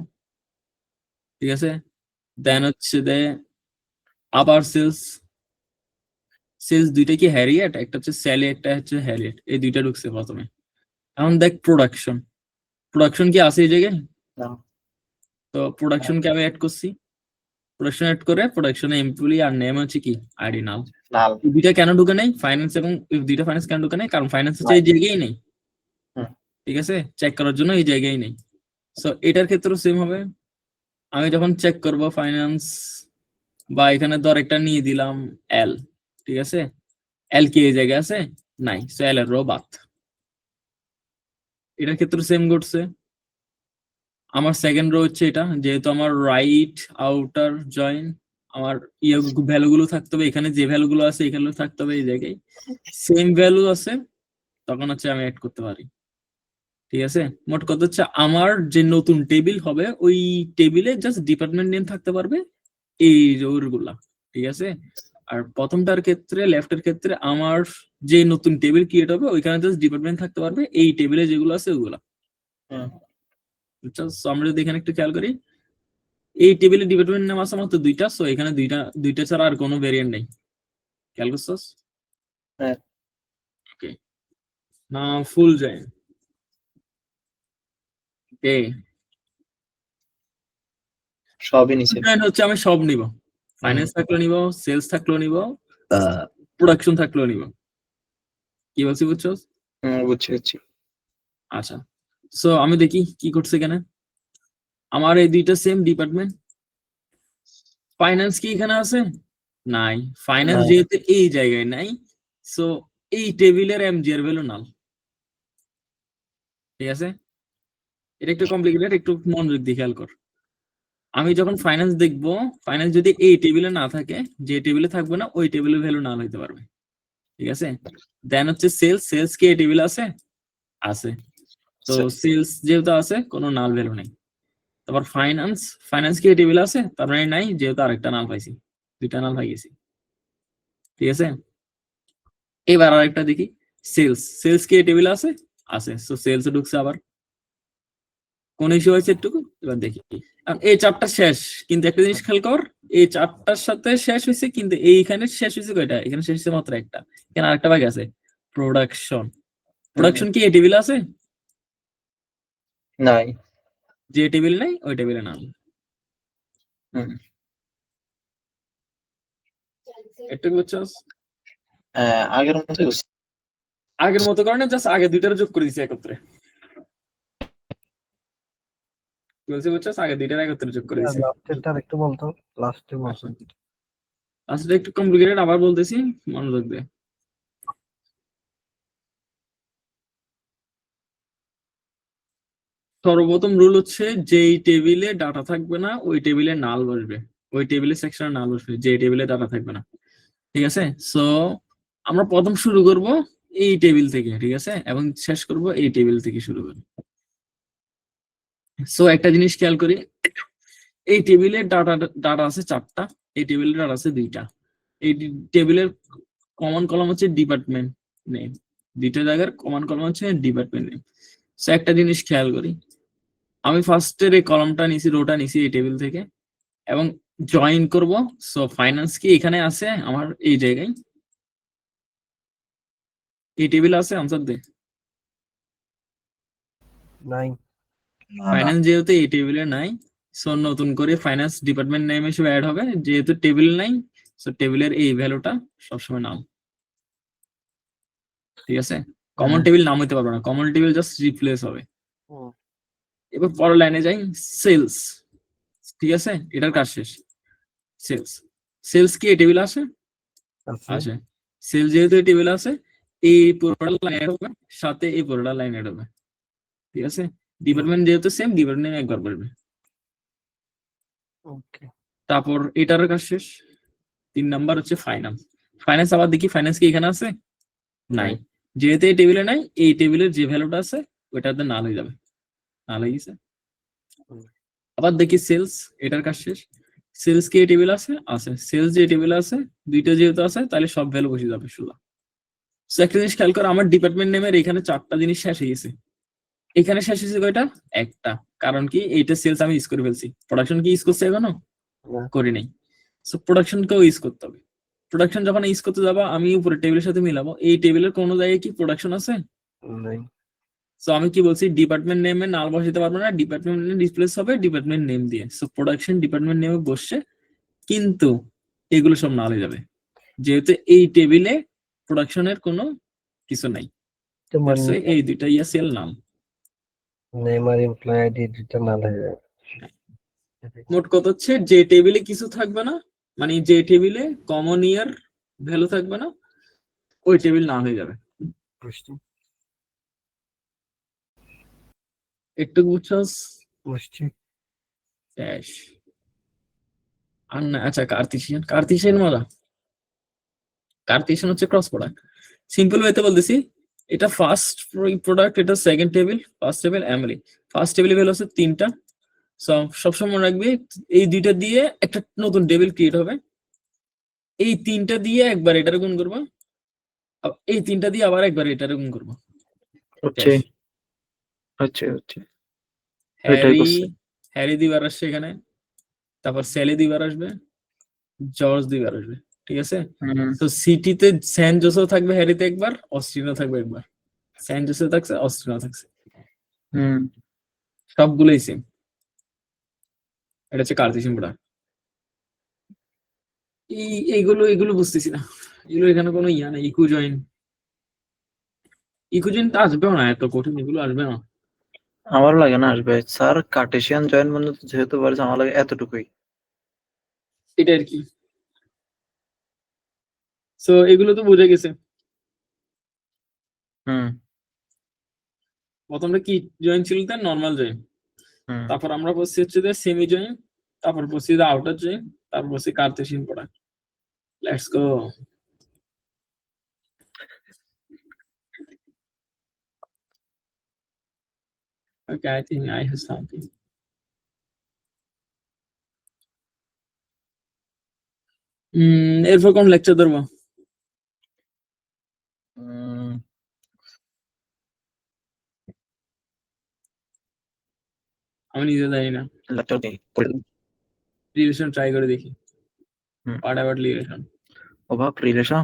ঠিক আছে। দেন হচ্ছে আবার সেলস দুইটা কি হ্যারিয়েট, একটা হচ্ছে স্যালি, একটা হচ্ছে হ্যারিয়েট, এই দুইটা ঢুকছে প্রথমে। এখন দেখ প্রোডাকশন কি আছে এই জায়গায়, না, তো প্রোডাকশনকে আমি অ্যাড করছি, প্রোডাকশন অ্যাড করে প্রোডাকশনে এমপ্লয়ি আর নেম হচ্ছে কি আইডি নাল। নাল। এই দুইটা কেন ঢুকে নেই ফাইন্যান্স এবং দুইটা ফাইন্যান্স কেন ঢুকে নেই, কারণ ফাইন্যান্স হচ্ছে এই জায়গায় নেই, হুম। ঠিক আছে, চেক করার জন্য এই জায়গায় নেই। সো এটার ক্ষেত্রেও সেম হবে, আমি যখন চেক করব ফাইন্যান্স বা এখানে ধর একটা নিয়ে দিলাম এল, ঠিক আছে, এল কি এই জায়গায় আছে নাই, সো এল এর রো বাদ। এটার ক্ষেত্রে সেম ঘটছে, আমার সেকেন্ড রো হচ্ছে এটা, যেহেতু আমার রাইট আউটার জয়েন আমার ইয়ে ভ্যালু গুলো থাকতে হবে এখানে, যে ভ্যালু গুলো আছে এখানে থাকতে হবে এই জায়গায়, সেম ভ্যালু আছে তখন হচ্ছে আমি অ্যাড করতে পারি, ঠিক আছে। মোট কথা হচ্ছে আমার যে নতুন টেবিল হবে ওই টেবিলে জাস্ট ডিপার্টমেন্ট নেম থাকতে পারবে এই রোর গুলা, ঠিক আছে। আর প্রথমটার ক্ষেত্রে লেফটের ক্ষেত্রে আমার যে নতুন টেবিল ক্রিয়েট হবে ওইখানে জাস্ট ডিপার্টমেন্ট থাকতে পারবে এই টেবিলে যেগুলো আছে ওগুলা। হুম। So, আমরা যদি এখানে একটু খেয়াল করি, এই টেবিলে ডিপার্টমেন্ট নাম আছে মাত্র দুইটা, সো এখানে দুইটা ছাড়া আর কোনো ভেরিয়েন্ট নেই, খেয়াল করছস? হ্যাঁ। ওকে, না ফুল জয়েন, ওকে, সবই নিচে। জয়েন হচ্ছে আমি সব নিব, ফাইন্যান্স থাকলেও নিব, সেলস থাকলেও নিব, প্রোডাকশন থাকলেও নিব, কি বলছি বুঝছস? বুঝছি। আচ্ছা, সো আমি দেখি কি করছে এখানে, আমার এই দুইটা সেম ডিপার্টমেন্ট, ফাইন্যান্স কি এখানে আছে নাই, ফাইন্যান্স নাই। যেহেতু এই জায়গায় নাই, সো এই টেবিলের এমজি এর ভ্যালু নাল, ঠিক আছে। এটা একটু কমপ্লিকেটেড, একটু মনোযোগ দিয়ে খেয়াল কর। আমি যখন ফাইন্যান্স দেখবো, ফাইন্যান্স যদি এই টেবিলে না থাকে, যে টেবিলে থাকবে না ওই টেবিলের ভ্যালু নাল হইতে পারবে, ঠিক আছে। দেন হচ্ছে সেলস কি এই টেবিলে আছে, তো সেলস যেহেতু আছে কোনো নাল ভ্যালু নেই। তারপর ফাইন্যান্স কি এই টেবিলে আছে, তার মানে নাই, যেহেতু আরেকটা নাল পাইছি, দুইটা নাল পাই গেছি, ঠিক আছে। এবার আরেকটা দেখি, সেলস কি এই টেবিলে আছে, সো সেলস ঢুকছে আবার, কোন ইস্যু হয়েছে একটু, এবার দেখি। এই চারটা শেষ, কিন্তু একটা জিনিস খেয়াল কর, এই চারটার সাথে শেষ হয়েছে, কিন্তু এইখানে শেষ হয়েছে কয়টা, এখানে শেষ হয়েছে মাত্র একটা, এখানে আরেকটা বাকি আছে, প্রোডাকশন কি এই টেবিলে আছে, নাই। যে টেবিল নাই ওই টেবিলে নাম। একটু বুঝছস? আগের মতো আগের মতো কারণে জাস্ট আগে দুইটার যোগ করে দিছি একত্রে, বলছি বুঝছস, আগে দুইটার একত্রে যোগ করে দিছি। লাস্টেরটা একটু বলতো, লাস্টে বলছো। আসলে একটু কমপ্লিকেটেড, আবার বলতেছি, মনোযোগ দে। সর্বপ্রথম রুল হচ্ছে, যেই টেবিলে ডাটা থাকবে না ওই টেবিলে নাল বসবে, ওই টেবিলে সেকশনে নাল বসবে, যে টেবিলে ডাটা থাকবে না, ঠিক আছে। সো আমরা প্রথম শুরু করব এই টেবিল থেকে, ঠিক আছে, এবং শেষ করব এই টেবিল থেকে শুরু করব। সো একটা জিনিস খেয়াল করি, এই টেবিলে ডাটা আছে চারটা, এই টেবিলে ডাটা আছে দুইটা, এই টেবিলের কমন কলাম হচ্ছে ডিপার্টমেন্ট নেম, দুইটা জায়গার কমন কলাম হচ্ছে ডিপার্টমেন্ট নেম। সো একটা জিনিস খেয়াল করি, আমি ফার্স্টের এই কলামটা নিছি, রোটা নিছি এই টেবিল থেকে এবং জয়েন করব। সো ফাইন্যান্স কি এখানে আছে আমার এই জায়গায়, এই টেবিল আছে, আনসার দে। নাই। ফাইন্যান্স যেহেতু এই টেবিলে নাই, সো নতুন করে ফাইন্যান্স ডিপার্টমেন্ট নেম হিসেবে অ্যাড হবে, যেহেতু টেবিল নাই, সো টেবিলের এই ভ্যালুটা সবসময় নাম, ঠিক আছে। কমন টেবিল নাম হইতে পারবে না, কমন টেবিল জাস্ট রিপ্লেস হবে। এবার পরের লাইনে যাই, সেলস, ঠিক আছে, এটার কাজ শেষ। সেলস কি এই টেবিল আছে, আচ্ছা, সেলস যেহেতু এই টেবিল আছে, এই পুরোটা লাইন অ্যাড হবে, সাথে এই পুরোটা লাইন অ্যাড হবে, ঠিক আছে। ডিপার্টমেন্ট যেহেতু সেম, ডিপার্টমেন্ট একবার বলবে, ওকে। তারপর এটার কাজ শেষ। 3 নাম্বার হচ্ছে ফাইন্যান্স আবার দেখি, ফাইন্যান্স কি এখানে আছে, নাই, যেহেতু এই টেবিলে নাই, এই টেবিলের যে ভ্যালুটা আছে ওইটাতে নাল হয়ে যাবে, নাল হয়ে গেছে। আবার দেখি সেলস, এটার কাজ শেষ। সেলস কি এই টেবিল আছে, সেলস যে টেবিল আছে, দুইটা যেহেতু আছে তাহলে সব ভ্যালু বসে যাবে শুধু। সো একটা জিনিস খেয়াল করো, আমার ডিপার্টমেন্ট নেমের এখানে চারটা জিনিস শেষ হয়ে গেছে, এখানে শেষ হয়েছে কয়টা, একটা, কারণ কি এইটা সেলস আমি ইউজ করে ফেলছি। প্রোডাকশন কি ইউজ করছে এখনো, করি নাই, সো প্রোডাকশনকেও ইউজ করতে হবে। প্রোডাকশন যখন ইউজ করতে যাবো, আমি উপরে টেবিলের সাথে মিলাবো, এই টেবিলের কোনো জায়গায় কি প্রোডাকশন আছে, নাই। সো আমি কি বলছি, ডিপার্টমেন্ট নেমে নাল বসাতে পারবো না, ডিপার্টমেন্ট রিপ্লেস হবে ডিপার্টমেন্ট নেম দিয়ে। সো প্রোডাকশন ডিপার্টমেন্ট নেমে বসছে, কিন্তু এগুলো সব নাল হয়ে যাবে যেহেতু এই টেবিলে প্রোডাকশনের কোনো কিছু নাই। তোমার So, এই দুইটা সেল নাল। নেম আর এমপ্লয় আইডি দুটো নাল হয়ে যাবে। মোট কথা হচ্ছে যে টেবিলে কিছু থাকবে না, মানে যে টেবিলে কমন ইয়ার ভ্যালু থাকবে না, ওই টেবিল না হয়ে যাবে। বুঝছি একটু বুঝছস? বুঝছি। শেষ। আর না, আচ্ছা কার্তিসিয়ান মজা। কার্তিসিয়ান হচ্ছে ক্রস প্রোডাক্ট। সিম্পল ওয়েতে বলতেছি, এটা ফার্স্ট প্রোডাক্ট, এটা সেকেন্ড টেবিল, ফার্স্ট টেবিল এমএলই। ফার্স্ট টেবিল ভ্যালু হচ্ছে 3টা। সবসময় মনে রাখবে এই দুইটা দিয়ে একটা নতুন টেবিল ক্রিয়েট হবে, এই 3টা দিয়ে একবার এটার গুণ করবো, এই 3টা দিয়ে আবার একবার এটার গুণ করবো। হচ্ছে এটাই করছে। হ্যারি দিবার আসছে এখানে, তারপর স্যালি দিবার আসবে, জর্জ দিবার আসবে, ঠিক আছে? তো সিটিতে স্যান জোসেফ থাকবে, হ্যারিতে একবার, অস্ট্রিনা থাকবে একবার। স্যান জোসেফ থাকছে, অস্ট্রিনা থাকছে, সবগুলোই সেম। এটা হচ্ছে কার্তিসিয়ান প্রোডাক্ট। এইগুলো বুঝতেছি না, এগুলো এখানে কোনো ইয়া নেই। ইকুজয়েন তো আসবেও না, এত কঠিন এগুলো আসবে না। আমার লাগে না আসবে স্যার। কার্টেসিয়ান জয়েন মানে তো যেহেতু বলেছে, আমার লাগে এতটুকুই। এটা আর কি। সো এগুলো তো বুঝে গেছে। প্রথমটা কি জয়েন ছিল, তার নর্মাল জয়েন, তারপর আমরা বলছি হচ্ছে যে সেমি জয়েন, তারপর বলছি যে আউটার জয়েন, তারপর বলছি Cartesian product. Let's go. Okay, I think I have something. এরপর কোন লেকচার ধরবো? আমি নিজে জানি না, রিলেশন ট্রাই করে দেখি। What about relation? রিলেশন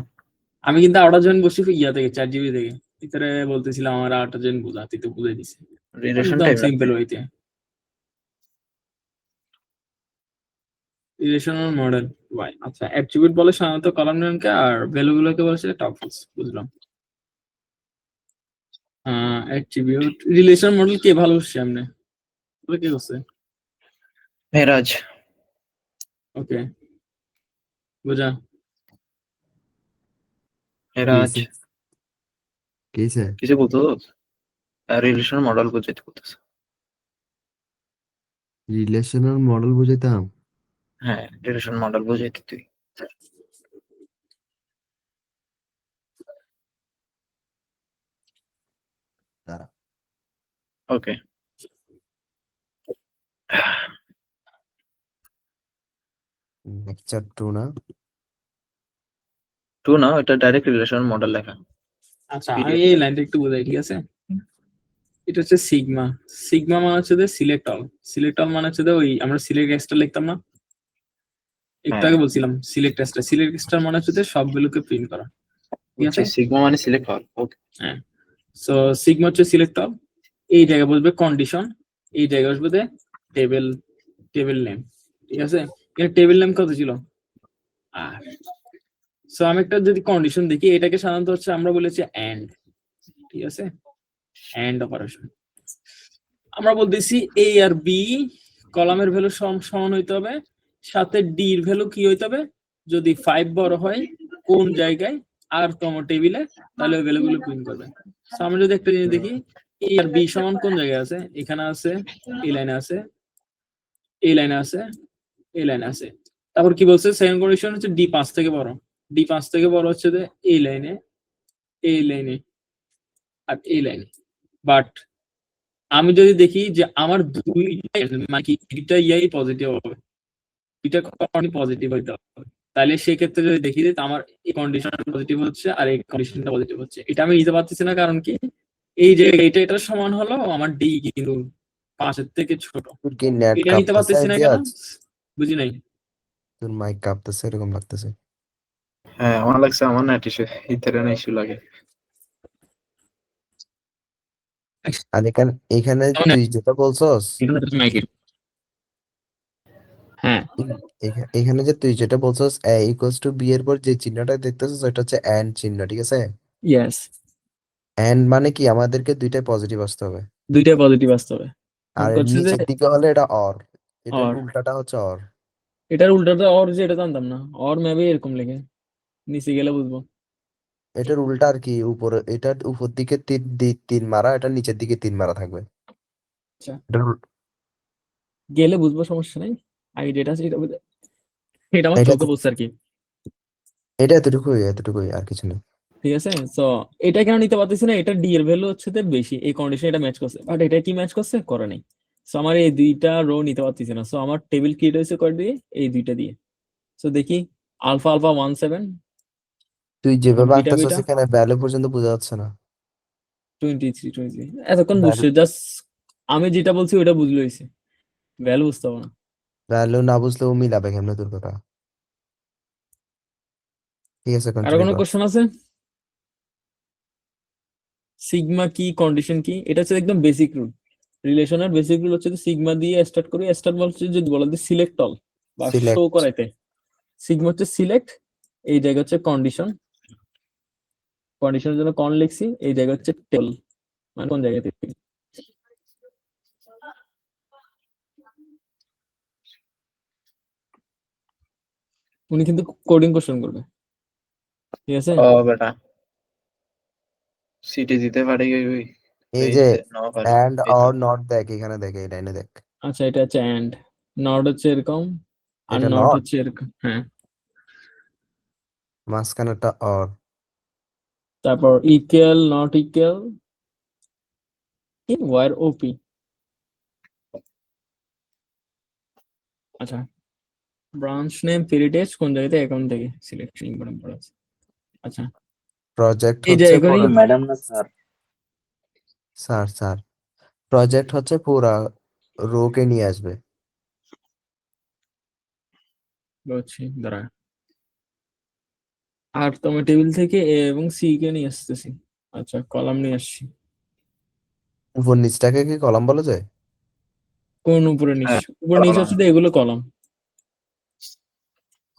আমি কিন্তু আউটার জয়েন বসছি ইয়া থেকে, চ্যাট জিবি থেকে। ভিতরে বলতেছিলাম আমার আউটার জয়েন বোঝা, তুই তো বুঝাই দিছি রিলেশন একদম সিম্পল ওইতে। রিলেশনাল মডেল ওয়াই, আচ্ছা অ্যাট্রিবিউট বলে সাধারণত কলাম নেমকে, আর ভ্যালু গুলোকে বলে টপলস। বুঝলাম। অ্যাট্রিবিউট রিলেশন মডেল কে ভালোবাসছে এমনি বলে কে করছে? মেরাজ। ওকে, বুঝা। মেরাজ কেছে কিছু বলতো? রিলেশন মডেল বুঝাইতে বলতেছে। রিলেশনাল মডেল বুঝাইতাম। হ্যাঁ, রিলেশন মডেল বুঝাইতে তুই। দাঁড়া। ওকে, লেকচার 2 না? 2 না, এটা ডাইরেক্ট রিলেশন মডেল লেখা। আচ্ছা আমি এই লাইনটা একটু বোঝাই, ঠিক আছে? এটা হচ্ছে সিগমা। সিগমা মানে হচ্ছে যে সিলেক্ট অল। সিলেক্ট অল মানে হচ্ছে যে ওই আমরা সিলেক্ট এক্সট্রা লিখতাম না, একটু আগে বলছিলাম সিলেক্ট এক্সট্রা। সিলেক্ট এক্সট্রা মানে হচ্ছে যে সবগুলোকে প্রিন্ট করা, ঠিক আছে? সিগমা মানে সিলেক্ট অল। ওকে, হ্যাঁ। সো সিগমা হচ্ছে সিলেক্ট অল। এই জায়গায় বসবে কন্ডিশন, এই জায়গায় বসবে যে টেবিল নেম, ঠিক আছে? এখানে টেবিল নেম কত ছিল? আর সো আমি একটা যদি কন্ডিশন দেখি, এটাকে সাধারণত হচ্ছে আমরা বলেছি এন্ড, ঠিক আছে? And operation. আমরা বলতেছি এ আর বি কলামের ভ্যালু সমান হইতে হবে, সাথে ডি এর ভ্যালু কি হইতে হবে, যদি 5 বড় হয় কোন জায়গায় আর তম টেবিলে, তাহলে ওই ভ্যালুগুলো প্রিন্ট করবে। সো আমরা যদি একটা জিনিস দেখি, এ আর বি সমান কোন জায়গায় আছে, এখানে আছে, এই লাইনে আছে, এই লাইনে আছে, এই লাইনে আছে। তারপর কি বলছে, সেকেন্ড কন্ডিশন হচ্ছে ডি 5 থেকে বড়। ডি 5 থেকে বড় হচ্ছে যে এই লাইনে, এই লাইনে আর এই লাইনে। বাট আমি যদি দেখি যে আমার দুইটা ইয়াই পজিটিভ হবে, দুইটা পজিটিভ হইতে হবে, তাহলে সেক্ষেত্রে যদি দেখি যে আমার এই কন্ডিশনটা পজিটিভ হচ্ছে আর এই কন্ডিশনটা পজিটিভ হচ্ছে, এটা আমি নিতে পারতেছি না। কারণ কি, এই যে এটা সমান হলো আমার ডি কিন্তু 5 থেকে ছোট, তোর কি নেট এটা নিতে কাঁপতেছে পারতেছি না কেন আজ? বুঝি নাই। তোর মাইক কাঁপতেছে এরকম লাগতেছে। হ্যাঁ আমার লাগছে আমার নেট ইস্যু, ইন্টারনেট ইস্যু লাগে। আর এখানে মানে- তুই যেটা বলছস, হ্যাঁ এখানে যে তুই যেটা বলছস a ইকুয়ালস টু b এর পর যে চিহ্নটা দেখতেছস ওটা হচ্ছে and চিহ্ন, ঠিক আছে? ইয়েস, and মানে কি আমাদেরকে দুইটাই পজিটিভ আসতে হবে, দুইটাই পজিটিভ আসতে হবে। আর করছে যে নিচের দিকে হলে এটা or, এটার or, উল্টাটা হচ্ছে or। এটার উল্টাটা অর, যে এটা জানতাম না, অর ম্যাপে এরকম লেখে, নিচে গেলে বুঝবো। এটার উল্টা আর কি, উপরে এটার উপর দিকে তিন মারা, এটা নিচের দিকে তিন মারা থাকবে। আচ্ছা, এটার গেলে বুঝবো, সমস্যা নাই। আইডিয়াটা আছে, এটা আমার এটা চোখে বলছে আর কি। এটা এতটুকুই আর কিছু নেই। ঠিক আছে, তো এটা কেন নিতে পারতেছি না, এটা ডি এর ভ্যালু হচ্ছে তো বেশি, এই কন্ডিশন এটা ম্যাচ করছে, বাট এটা কি ম্যাচ করছে, করে নাই। সো আমার এই দুইটা রো নিতে পারতেছি না, সো আমার টেবিল ক্রিয়েট হয়েছে কয় দিয়ে, এই দুইটা দিয়ে। সো দেখি আলফা আলফা 17, তুই যেভাবে বিটা আঁকতেছস বিটা এখানে ভ্যালু পর্যন্ত বোঝা যাচ্ছে না। 23 এতক্ষণ ভ্যালু বুঝছে, জাস্ট আমি যেটা বলছি ওটা বুঝলে হয়েছে, ভ্যালু বুঝতে হবে না। ভ্যালু না বুঝলেও মিলাবে কেমনে তোর কথা। ঠিক আছে, আর কন্টিনিউ কোনো কর। কোশ্চেন আছে? সিগমা কি, কন্ডিশন কি, এটা হচ্ছে একদম বেসিক রুল। রিলেশনের বেসিক রুল হচ্ছে সিগমা দিয়ে স্টার্ট করি, স্টার্ট বলছে যদি বলা দিয়ে সিলেক্ট অল বা শো সিলেক্ট করাইতে, সিগমা হচ্ছে সিলেক্ট, এই জায়গা হচ্ছে কন্ডিশন, কন্ডিশনের জন্য কন লিখছি, এই জায়গা হচ্ছে টেল, মানে কোন জায়গা থেকে। উনি কিন্তু কোডিং কোশ্চেন করবে, ঠিক আছে? ও বেটা, সিটি দিতে পারে ওই এই এই যে যে না পারে, and এই তো or not দেখ, এখানে দেখ, এই লাইনে দেখ, আচ্ছা, এটা হচ্ছে এন্ড, নট হচ্ছে এরকম, আর এটা নট নট, হচ্ছে এরকম, হ্যাঁ। মাঝখানেরটা or। তারপর ইকুয়াল, নট ইকুয়াল, ওয়ার ওপি। আচ্ছা, ব্রাঞ্চ নেম পেরিটেজ কোন জায়গাতে, অ্যাকাউন্ট থেকে সিলেকশন ইম্পর্টেন্ট পড়া আছে। আচ্ছা, প্রজেক্ট এই হচ্ছে জায়গা করি, ম্যাডাম না স্যার? স্যার প্রজেক্ট হচ্ছে পুরা রো কে নিয়ে আসবে। বলছি দাঁড়া, আর তোমার টেবিল থেকে এ এবং সি কে নিয়ে আসতেছি। আচ্ছা, কলাম নিয়ে আসছি। উপর নিচটাকে কি কলাম বলা যায়? কোন উপরে নিচ, হ্যাঁ, উপর নিচ কলাম। হচ্ছে তো এগুলো কলাম,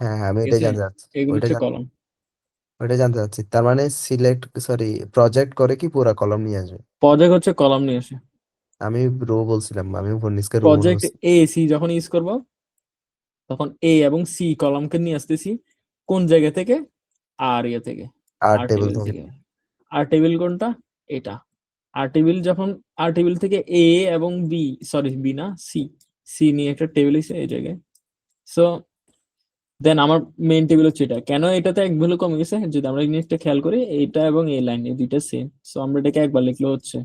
হ্যাঁ হ্যাঁ, আমি ঠিক এটাই আছে, জানতে চাচ্ছি, এগুলো হচ্ছে কলাম। ওইটাই জানতে চাচ্ছি। তার মানে সিলেক্ট, সরি, প্রজেক্ট করে কি পুরা কলম নিয়ে আসবে? প্রজেক্ট হচ্ছে কলাম নিয়ে আসে। আমি রো বলছিলাম, আমি উপর নিচকে রো মনে প্রজেক্ট করছি। এ সি যখন ইউজ করব, তখন এ এবং সি কলামকে নিয়ে আসতেছি কোন জায়গা থেকে, আর ইয়ে থেকে, আর আর টেবিল টেবিল থেকে। থেকে। আর টেবিল কোনটা, এটা। আর টেবিল যখন, আর টেবিল থেকে এ এবং বি, সরি বি না, সি, সি নিয়ে একটা টেবিল আছে এই জায়গায়। সো দেন আমার মেইন টেবিল হচ্ছে এটা। কেন এটাতে এক ভ্যালু কমে গেছে, যদি আমরা এই জিনিসটা খেয়াল করি, এটা এবং এই লাইন এই দুইটা সেম, সো আমরা এটাকে একবার লিখলে হচ্ছে।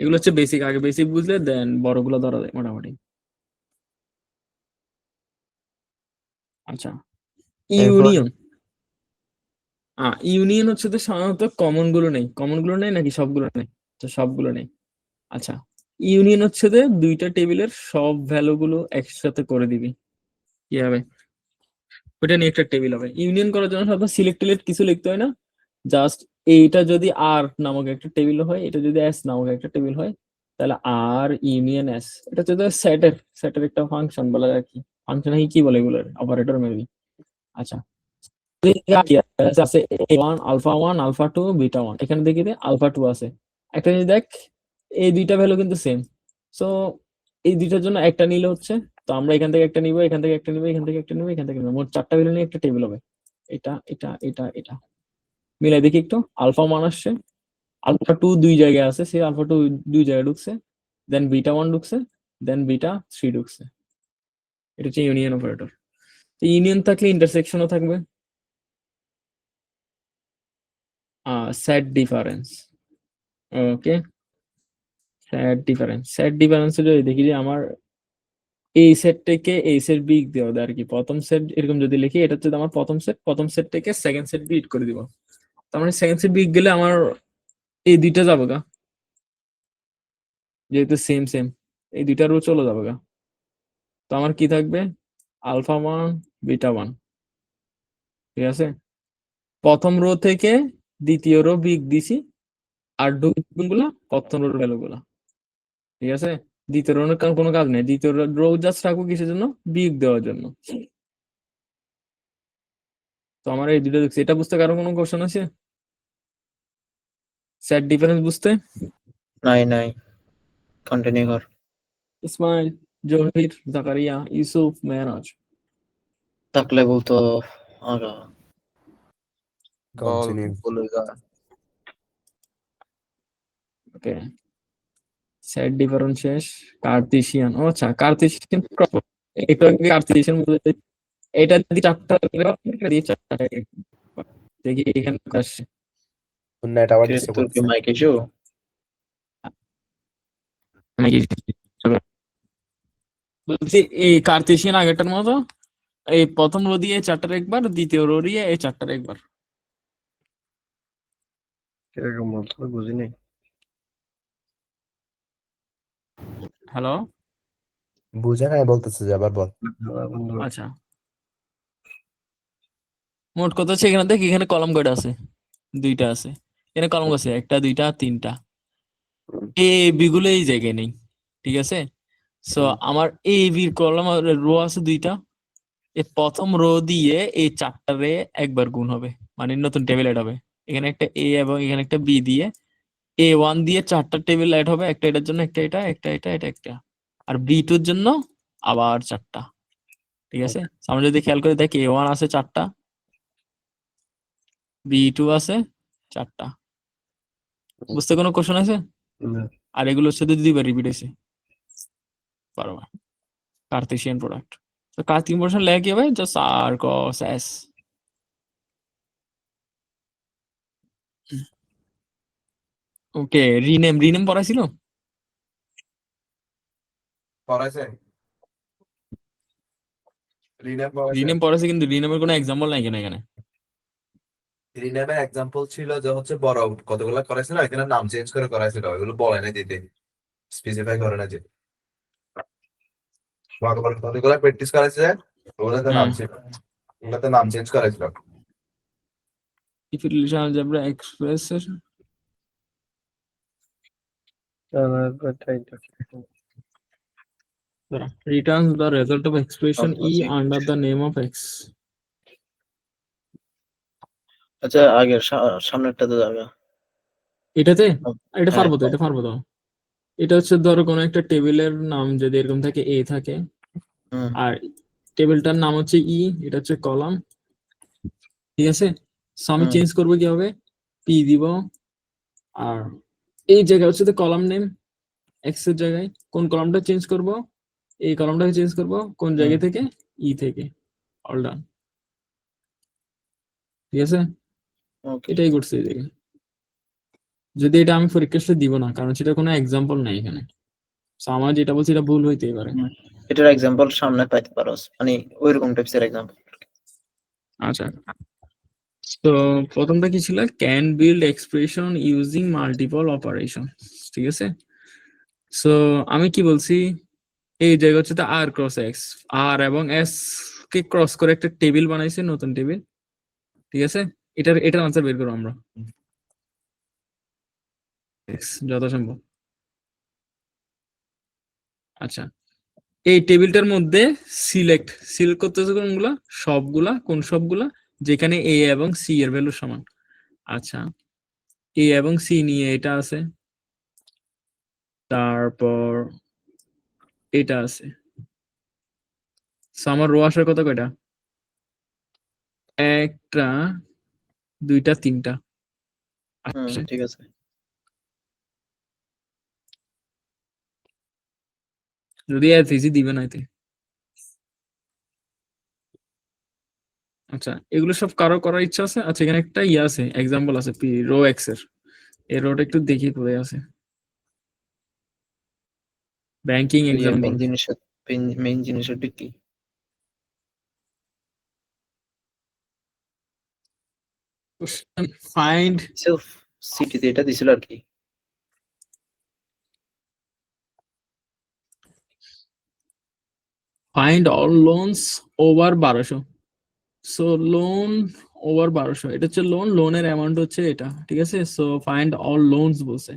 এগুলো হচ্ছে বেসিক, আগে বেসিক বুঝলে দেন বড়গুলো ধরা যায় মোটামুটি। আচ্ছা, এরপর ইউনিয়ন, ইউনিয়ন হচ্ছে তো সাধারণত কমন গুলো নেই, কমন গুলো নেই নাকি সবগুলো নেই, তো সবগুলো নেই। আচ্ছা, ইউনিয়ন হচ্ছে যে দুইটা টেবিলের সব ভ্যালু গুলো একসাথে করে দিবি, কি হবে, ওইটা নিয়ে একটা টেবিল হবে। ইউনিয়ন করার জন্য সাধারণত সিলেক্ট টিলেক্ট কিছু লিখতে হয় না, জাস্ট এইটা যদি আর নামক একটা টেবিল হয়, এটা যদি এস নামক একটা টেবিল হয়, তাহলে আর ইউনিয়ন এস, এটা হচ্ছে সেটের, সেটের একটা ফাংশন বলে আর কি, ফাংশন কি বলে এগুলো, অপারেটর মেবি। আচ্ছা, আছে A1 আলফা 1 আলফা 2 বিটা 1, এখানে দেখি আলফা 2 আছে। একটা জিনিস দেখ, এই দুইটা ভ্যালু কিন্তু সেম, সো এই দুইটার জন্য একটা নিলে হচ্ছে, তো আমরা এখান থেকে একটা নিব, এখান থেকে একটা নিব, এখান থেকে একটা নিব, এখান থেকে নিব, মোট চারটা ভ্যালু নিয়ে একটা টেবিল হবে। এটা এটা এটা এটা মিলাই দেখি একটু, আলফা 1 আসছে, আলফা 2 দুই জায়গায় আছে, সেই আলফা 2 দুই জায়গায় ঢুকছে, দেন বিটা 1 ঢুকছে, দেন বিটা 3 ঢুকছে। এটা হচ্ছে ইউনিয়ন অপারেটর। ইউনিয়ন থাকলে ইন্টারসেকশনও থাকবে, সেট ডিফারেন্স, ওকে, সেট ডিফারেন্স যদি দেখি যে আমার এই সেট থেকে এই সেট বিগ দেওয়া আর কি, প্রথম সেট এরকম যদি লিখি, এটা হচ্ছে আমার প্রথম সেট থেকে সেকেন্ড সেট বিট করে দিব। তার মানে সেকেন্ড সেট বিগ গেলে আমার এই দুইটা যাবে গা, যেহেতু সেম সেম, এই দুইটা রো চলে যাবে গা। তো আমার কি থাকবে, আলফা 1 বিটা 1, ঠিক আছে। প্রথম রো থেকে দ্বিতীয় রো বিগ দিছি, আর গুলো প্রথম রোর ভ্যালু গুলা, ঠিক আছে? দ্বিতীয় রোর কোনো কাজ নেই, দ্বিতীয় রো জাস্ট রাখবো কিসের জন্য? বিগ দেওয়ার জন্য। তো আমার এই দুটো দেখছি, এটা বুঝতে কারো কোনো কোশ্চেন আছে? সেট ডিফারেন্স বুঝতে? নাই কন্টিনিউ কর। ইসমাইল, জহির, জাকারিয়া, ইউসুফ, মেহরাজ। থাকলে বলতো আগা। কন্টিনিউ। ওকে, সেট ডিফারেন্স শেষ। কার্তেশিয়ান, ও আচ্ছা কার্তেশিয়ান, এটা কার্তেশিয়ান বলতে এটা যদি চারটা দিয়ে চারটা দেখি এখানে আসছে। নেট আবার তোর ডিস্টার্ব কি করতেছে। Mic issue? বলছি এই কার্তেশিয়ান আগেরটার মতো, এই প্রথম রো দিয়ে চারটার একবার, দ্বিতীয় রো দিয়ে এই চারটার একবার। কিরকম বলতো বুঝি নাই। হ্যালো, বুঝে নাই বলতেছে যে, আবার বল। আচ্ছা মোট কথা হচ্ছে এখানে দেখ, এখানে কলাম কয়টা আছে? দুইটা আছে। এখানে কলাম আছে একটা, দুইটা, তিনটা। এ বি গুলো এই জায়গায় নেই, ঠিক আছে? সো আমার এ বির কলাম রো আছে দুইটা, এই প্রথম রো দিয়ে এই চারটারে একবার গুণ হবে, মানে নতুন টেবিল অ্যাড হবে। এখানে একটা এ এবং এখানে একটা বি দিয়ে A1 দিয়ে চারটা টেবিল অ্যাড হবে, একটা এটার জন্য, একটা এটা, একটা এটা, এটা একটা। আর B2 এর জন্য আবার চারটা, ঠিক আছে? আমরা যদি খেয়াল করে দেখি, A1 আছে চারটা, B2 আছে চারটা। বুঝতে কোনো কোশ্চেন আছে? আর এগুলোর সাথে দুইবার রিপিট হয়েছে, বারবার। Cartesian product. তো কার্তেশিয়ান প্রোডাক্ট লেখা কি হবে? জাস্ট আর কস এস। ওকে, রিনেম পড়াইছিল? পড়াইছে? রিনেম পড়াইছে, কিন্তু রিনেমের কোনো এক্সাম্পল নাই কেন এখানে? রিনেমের এক্সাম্পল ছিল যে হচ্ছে বড় কতগুলো করাইছিল, এখানে নাম চেঞ্জ করে করাইছিল, ওইগুলো বলে নাই দিতে, স্পেসিফাই করে না যে কতগুলো প্র্যাকটিস করাইছে, ওগুলোতে নাম ছিল, ওগুলোতে নাম চেঞ্জ করাইছিল। If relation algebra express returns the result of expression E under the name of X. আচ্ছা আগের সামনেরটাতে যাবে। এটাতে এটা হ্যাঁ, পারবো তো, এটা পারবো তো। এটা হচ্ছে ধরো কোনো একটা টেবিলের নাম যদি এরকম থাকে, এ থাকে, হুম, আর টেবিলটার নাম হচ্ছে ই, এটা হচ্ছে কলাম, ঠিক আছে? সো আমি হুম, চেঞ্জ করবো কি হবে? পি দিব, আর এই জায়গায় হচ্ছে কলাম নেম এক্স এর জায়গায় কোন কলামটা চেঞ্জ করব? এই কলামটাকে চেঞ্জ করব কোন জায়গা থেকে? ই থেকে। অল ডান, ঠিক আছে? ওকে। এটাই করছে এই জায়গায়। যদি এটা আমি পরীক্ষা দিব না, কারণ সেটা কোনো এক্সাম্পল নাই এখানে। So, আমার যেটা বলছি এটা ভুল হইতেই পারে। এটার এক্সাম্পল সামনে পাইতে পারোস, মানে ওইরকম টাইপসের এক্সাম্পল। আচ্ছা, তো প্রথমটা কি ছিল? Can build expression using multiple operation, ঠিক আছে? সো আমি কি বলছি, এই জায়গা হচ্ছে আর ক্রস এক্স, আর এবং এস কে ক্রস করে একটা টেবিল বানাইছে, নতুন টেবিল, ঠিক আছে? এটার আনসার বের করবো আমরা যথাসম্ভব। আচ্ছা, এই টেবিলটার মধ্যে সিলেক্ট করতেছে কোনগুলা? সবগুলা। কোন সবগুলা? যেখানে এ এবং সি এর ভ্যালু সমান। আচ্ছা, এ এবং সি নিয়ে এটা আছে, তারপর এটা আছে। So, আমার রো আসার কত কয়টা? একটা, দুইটা, তিনটা। আচ্ছা, ঠিক আছে। যদি এসিসি দিবে না এতে। আচ্ছা, এগুলো সব কারো করার ইচ্ছা আছে? আচ্ছা, এখানে একটা ইয়ে আছে, এক্সাম্পল আছে রো এক্স এর। এই রোটা একটু দেখি কোথায় আছে। Banking example. মেইন জিনিসের কি? ফাইন্ড সেলফ সিটিতে এটা দিছিল আর কি। Find all loans over 1200। So loan over 1200, এটা হচ্ছে লোনের অ্যামাউন্ট হচ্ছে এটা, ঠিক আছে। সো ফাইন্ড অল লোনস বলছে,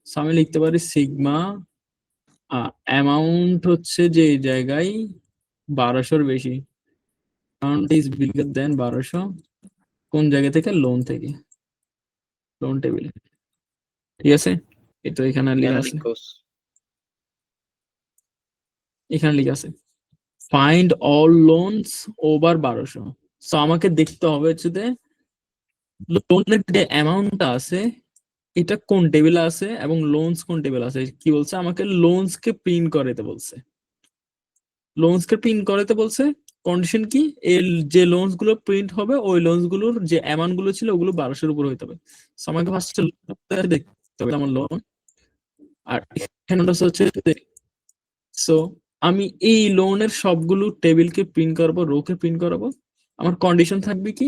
সো আমি লিখতে পারি সিগমা অ্যামাউন্ট হচ্ছে যে এই জায়গায় 1200-র বেশি, অ্যামাউন্ট ইজ বিগার দেন 1200, কোন জায়গা থেকে? লোন থেকে, লোন টেবিলে, ঠিক আছে। এই তো এখানে কেন লেখা আছে, লিখোস? এখানে লেখা আছে find all loans over 1200। So আমাকে দেখতে হবে হচ্ছে যে লোনের যে অ্যামাউন্টটা আছে এটা কোন টেবিলে আছে এবং লোনস কোন টেবিলে আছে। কি বলছে? আমাকে লোনস কে প্রিন্ট করতে বলছে, লোনস কে প্রিন্ট করতে বলছে। কন্ডিশন কি? এর যে লোনস গুলো প্রিন্ট হবে ওই লোনস গুলোর যে অ্যামাউন্ট গুলো ছিল ওগুলো 1200-র উপর হইতে হবে। সো আমাকে ফার্স্ট দেখতে হবে আমার লোন, আর এখানে হচ্ছে সো আমি এই লোনের সবগুলো টেবিলকে প্রিন্ট করবো, রো কে প্রিন্ট করাবো। আমার কন্ডিশন থাকবে কি?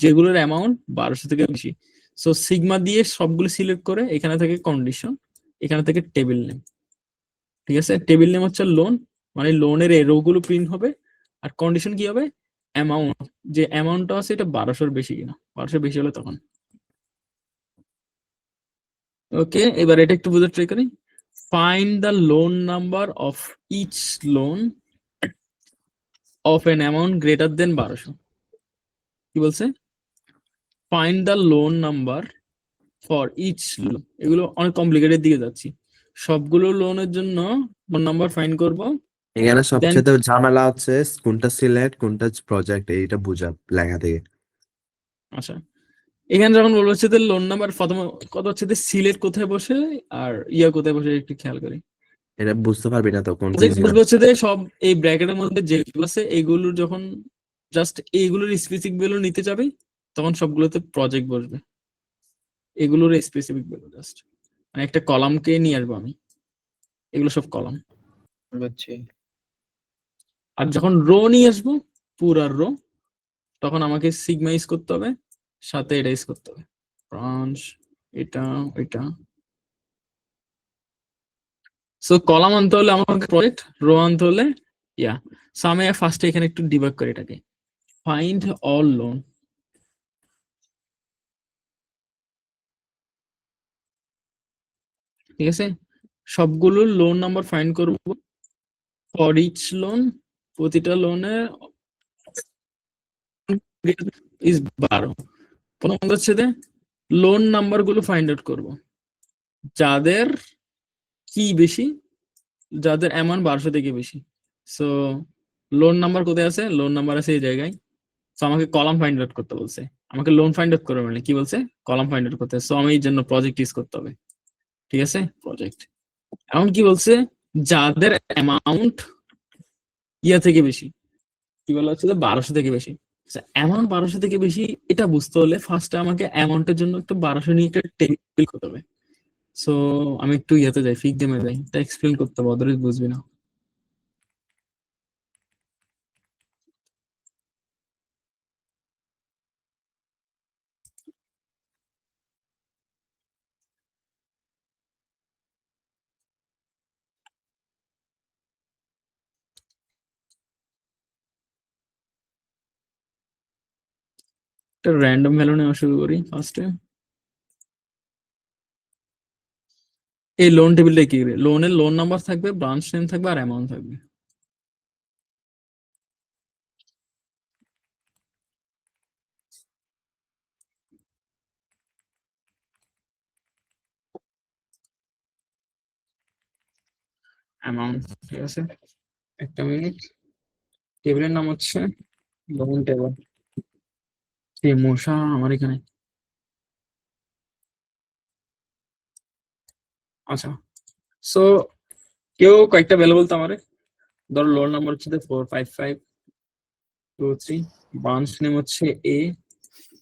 যেগুলোর অ্যামাউন্ট 1200 থেকে বেশি। সো সিগমা দিয়ে সবগুলো সিলেক্ট করে এখানে থেকে কন্ডিশন, এখানে থেকে টেবিল নেম, ঠিক আছে। টেবিল নেম হচ্ছে লোন, মানে লোনের এই রো গুলো প্রিন্ট হবে। আর কন্ডিশন কি হবে? অ্যামাউন্ট, যে অ্যামাউন্টটা আছে এটা 1200-র বেশি কিনা, 1200 বেশি হলে তখন। ওকে, এবার এটা একটু বুঝে ট্রাই করি। Find the loan number of each loan of an amount greater than 1200। কি বলছে? Find the loan number for each loan. এগুলো অনেক কমপ্লিকেটেড দিকে যাচ্ছি। সবগুলো লোনের জন্য লোন নাম্বার ফাইন্ড করব। এখানে সবচেয়ে ঝামেলা হচ্ছে কোনটা সিলেক্ট কোনটা প্রজেক্ট, এইটা বোঝা লেখা থেকে। আচ্ছা, এখানে যখন বলবো হচ্ছে লোন নাম্বার, প্রথম কথা হচ্ছে সিলেক্ট কোথায় বসে আর ইয়া কোথায় বসে একটু খেয়াল করি। এটা বুঝতে পারবি না তো কোন বুঝবো হচ্ছে সব এই ব্র্যাকেটের মধ্যে যেগুলো আছে এইগুলোর যখন জাস্ট এইগুলোর স্পেসিফিক ভ্যালু নিতে যাবে তখন সবগুলোতে প্রজেক্ট বসবে, এগুলোর স্পেসিফিক ভ্যালু জাস্ট মানে একটা কলামকে নিয়ে আসবো আমি, এগুলো সব কলাম। বুঝছি। আর যখন রো নিয়ে আসবো পুরা রো, তখন আমাকে সিগমা ইউজ করতে হবে, সাথে এটা ইউজ করতে হবে, ব্রাঞ্চ এটা এটা। সো কলাম আনতে হলে আমাকে প্রজেক্ট, রো আনতে হলে ইয়া। সো আমি ফার্স্টে এখানে একটু ডিবাগ করি এটাকে। ফাইন্ড অল লোন, ঠিক আছে। সবগুলো লোন নাম্বার ফাইন্ড করব ফর ইচ লোন, প্রতিটা লোনে ইজ 12। প্রথম হচ্ছে লোন নাম্বার গুলো ফাইন্ড আউট করব যাদের কি বেশি, যাদের অ্যামাউন্ট 1200 থেকে বেশি। সো লোন নাম্বার কোথায় আছে? লোন নাম্বার আছে এই জায়গায়। সো আমাকে কলাম ফাইন্ড আউট করতে বলছে, আমাকে লোন ফাইন্ড আউট করবে মানে কি বলছে? কলাম ফাইন্ড আউট করতে। সো আমি এই জন্য প্রজেক্ট ইউজ করতে হবে, ঠিক আছে। প্রজেক্ট এখন কি বলছে? যাদের অ্যামাউন্ট ইয়া থেকে বেশি, কি বলা হচ্ছে? 1200 থেকে বেশি। অ্যামাউন্ট 1200 থেকে বেশি এটা বুঝতে হলে ফার্স্টে আমাকে অ্যামাউন্টের জন্য একটু 1200 নিয়ে একটা টেবিল করতে হবে। সো আমি একটু ইয়েতে যাই, ফিক গেমে যাই, এটা এক্সপ্লেন করতে হবে, অদারওয়াইজ বুঝবি না। একটা র্যান্ডম ভ্যালু নেওয়া শুরু করি ফার্স্টে। এই লোন টেবিলটা কি? লোনের লোন নাম্বার থাকবে, ব্রাঞ্চ নেম থাকবে আর অ্যামাউন্ট থাকবে। অ্যামাউন্ট, ঠিক আছে। একটা মিনিট, টেবিলের নাম হচ্ছে লোন টেবিল। এই মশা আমার এখানে। আচ্ছা, সো কেউ কয়েকটা ভ্যালু বলতো আমারে। ধরো লোন নাম্বার হচ্ছে 455223, ব্রাঞ্চ নেম হচ্ছে এ,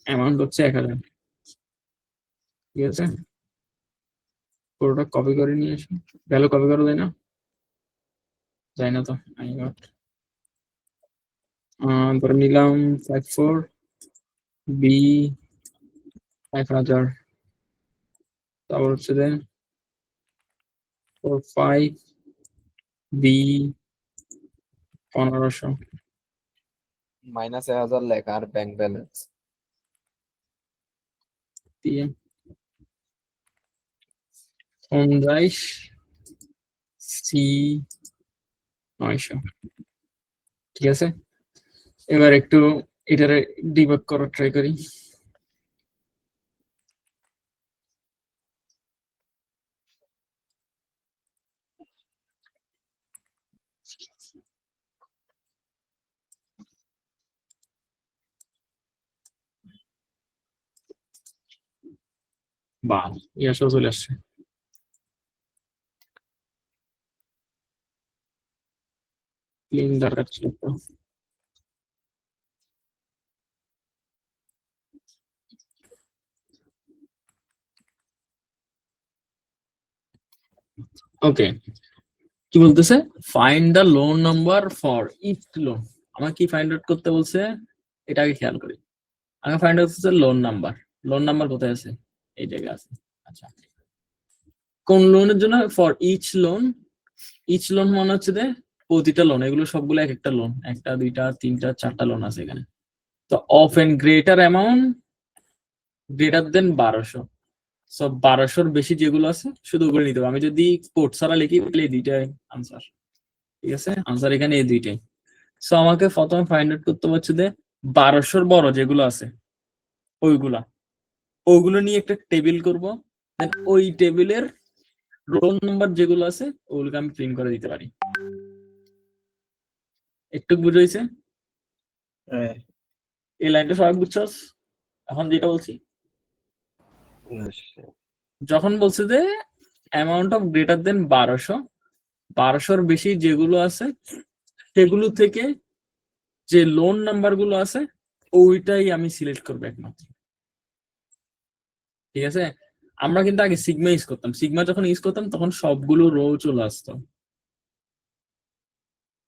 অ্যামাউন্ট হচ্ছে 1000, ঠিক আছে। পুরোটা কপি করে নিয়ে আসি, ভ্যালু কপি করে দেয় না, যায় না তো। আই গট, ধরে নিলাম 54 বি 1000, তারপর হচ্ছে 45 বি 1500, -1000 লেখা আর ব্যাংক ব্যালেন্স। দিয়ে সন্ধ্যায় সি 900। ঠিক আছে, এবার একটু এটারে ডিবাগ করার ট্রাই করি। বাহ, ইয়াসও চলে আসছে। লিঙ্ক দরকার ছিল তো। ওকে, কি বলতেছে? Find the loan number for each loan. আমার কি ফাইন্ড আউট করতে বলছে এটা আগে খেয়াল করি। আমি ফাইন্ড আউট করতে লোন নাম্বার। লোন নাম্বার কোথায় আছে? এই জায়গায় আছে। আচ্ছা, কোন লোনের জন্য? For each loan. Each loan মানে হচ্ছে যে প্রতিটা লোন, এগুলো সবগুলো এক একটা লোন, একটা দুইটা তিনটা চারটা লোন আছে এখানে। তো অফ এন্ড greater amount greater than 1200। So 1200-র বেশি যেগুলো আছে শুধু ওগুলো নিতে হবে। আমি যদি কোড ছাড়া লিখি তাহলে এই দুইটাই আনসার। ঠিক আছে, আনসার এখানে এই দুইটাই। সো আমাকে প্রথমে ফাইন্ড আউট করতে হচ্ছে যে 1200-র বড় যেগুলো আছে ওইগুলো নিয়ে একটা টেবিল করব। দেন ওই টেবিলের রোল নাম্বার যেগুলো আছে ওগুলোকে আমি প্রিন্ট করে দিতে পারি। একটু বুঝাইছে? হ্যাঁ, এই লাইনটা সবাই বুঝছস? এখন যেটা বলছি, যখন বলছে যে অ্যামাউন্ট অফ গ্রেটার দেন 1200-র বেশি যেগুলো আছে সেগুলো থেকে যে লোন নাম্বার গুলো আছে ওইটাই আমি সিলেক্ট করবো একমাত্র। ঠিক আছে, আমরা কিন্তু আগে সিগমা ইউজ করতাম। সিগমা যখন ইউজ করতাম তখন সবগুলো রো চলে আসতো।